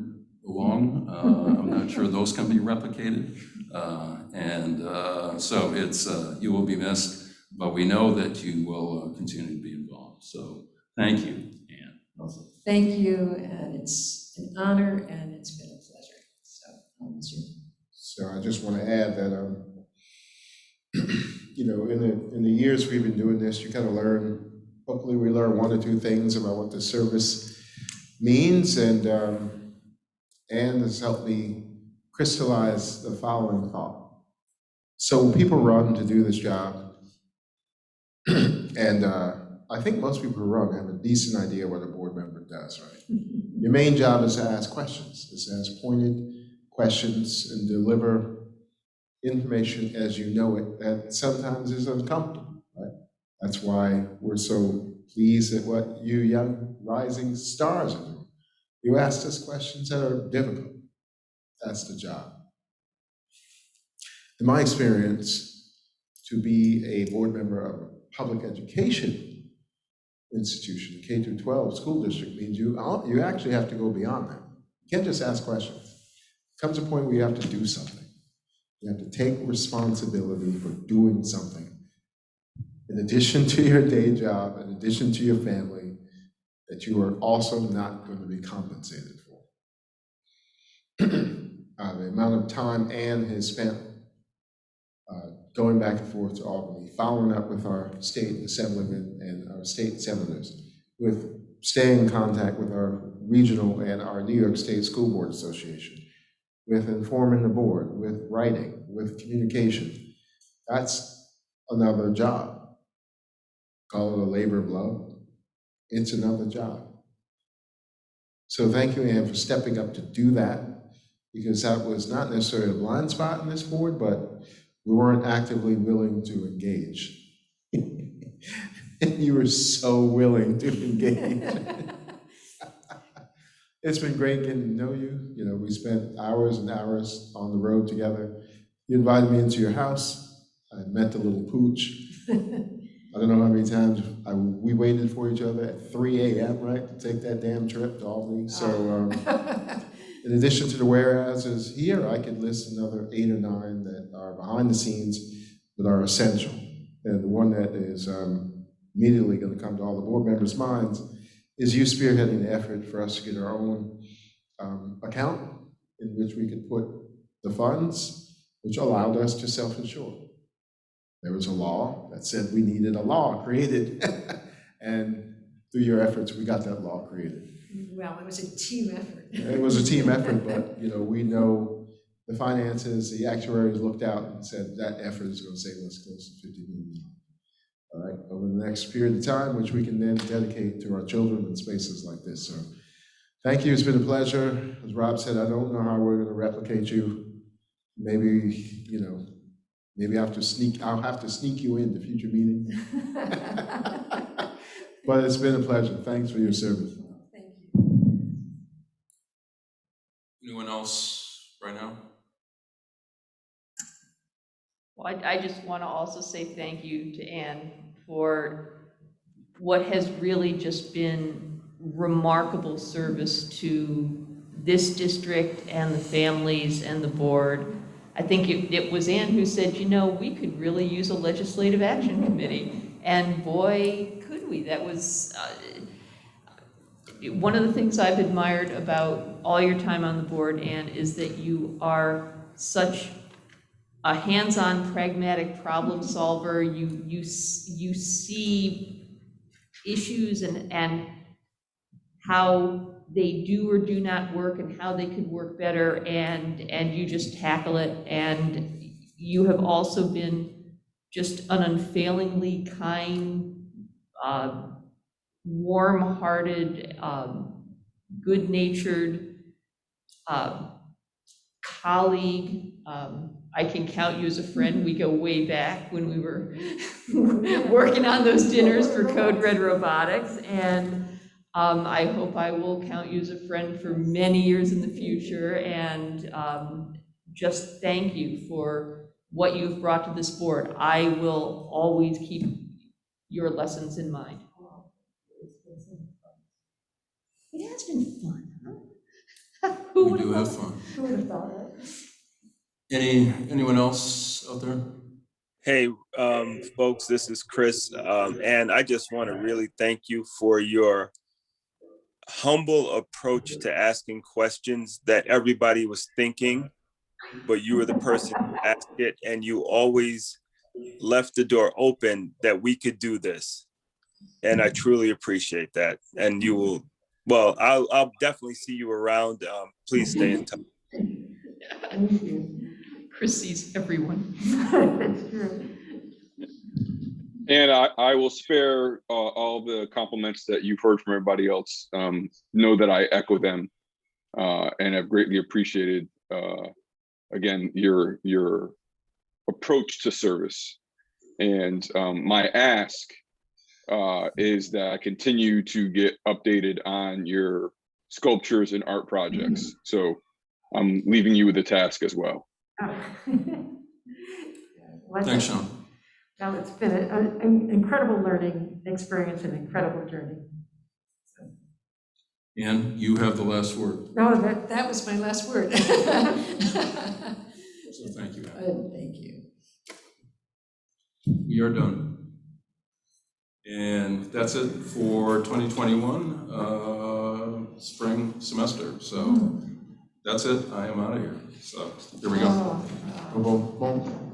A: along. I'm not sure those can be replicated. So it's you will be missed, but we know that you will continue to be involved. So thank you, Ann.
L: Thank you, and it's an honor, and it's been a pleasure. So I'll miss you.
F: So I just want to add that, in the years we've been doing this, you kind of learn, hopefully we learn one or two things about what the service means, and Ann has helped me crystallize the following thought. So when people run to do this job, And I think most people who run have a decent idea what a board member does, right? Your main job is to ask questions, is to ask pointed questions and deliver information as you know it that sometimes is uncomfortable, right? That's why we're so pleased at what you young rising stars are doing. You asked us questions that are difficult. That's the job. In my experience, to be a board member of a public education institution, K through 12 school district, means you actually have to go beyond that. You can't just ask questions. There comes a point where you have to do something. You have to take responsibility for doing something. In addition to your day job, in addition to your family, that you are also not going to be compensated for. The amount of time Ann has spent going back and forth to Albany, following up with our state assemblymen and our state senators, with staying in contact with our regional and our New York State School Board Association, with informing the board, with writing, with communication. That's another job. Call it a labor of love. It's another job. So thank you, Ann, for stepping up to do that, because that was not necessarily a blind spot in this board, but we weren't actively willing to engage. And you were so willing to engage. It's been great getting to know you. You know, we spent hours and hours on the road together. You invited me into your house. I met the little pooch. I don't know how many times we waited for each other at 3 a.m., right, to take that damn trip to Albany. So in addition to the whereases here, I could list another 8 or 9 that are behind the scenes that are essential. And the one that is immediately going to come to all the board members' minds is you spearheading the effort for us to get our own account in which we could put the funds, which allowed us to self-insure. There was a law that said we needed a law created, and through your efforts, we got that law created.
L: Well, it was a team effort.
F: It was a team effort, but you know, we know the finances, the actuaries looked out and said that effort is going to save us close to $50 million. All right, over the next period of time, which we can then dedicate to our children in spaces like this. So thank you, it's been a pleasure. As Rob said, I don't know how we're going to replicate you. Maybe, you know, maybe I'll have to sneak you into future meetings. But it's been a pleasure. Thanks for your service.
L: Thank you.
A: Anyone else right now?
B: Well, I just want to also say thank you to Ann for what has really just been remarkable service to this district and the families and the board. I think it was Ann who said, you know, we could really use a legislative action committee. And boy, could we. That was one of the things I've admired about all your time on the board, Ann, is that you are such a hands-on, pragmatic problem solver. You see issues and how they do or do not work and how they could work better, and you just tackle it. And you have also been just an unfailingly kind, warm-hearted, good-natured colleague. I can count you as a friend. We go way back when we were working on those dinners for Code Red Robotics. And I hope I will count you as a friend for many years in the future. And just thank you for what you've brought to this board. I will always keep your lessons in mind. It has been fun, huh?
A: We do have fun.
B: Who would have thought it?
A: Anyone else out there?
G: Hey, folks, this is Chris, and I just want to really thank you for your humble approach to asking questions that everybody was thinking, but you were the person who asked it, and you always left the door open that we could do this. And I truly appreciate that. And you will, well, I'll definitely see you around. Please stay in touch.
B: Thank you. Chris sees everyone. That's true.
E: And I will spare all the compliments that you've heard from everybody else. Know that I echo them and have greatly appreciated, again, your approach to service. And my ask is that I continue to get updated on your sculptures and art projects. So I'm leaving you with a task as well.
A: Thanks, Sean.
I: Well, it's been an incredible learning experience, an incredible journey.
A: Ann, you have the last word.
L: No, that was my last word.
A: So thank you, Ann.
L: Thank you.
A: We are done. And that's it for 2021 spring semester. So that's it. I am out of here. So here we go.
I: Oh.
F: Boom, boom, boom.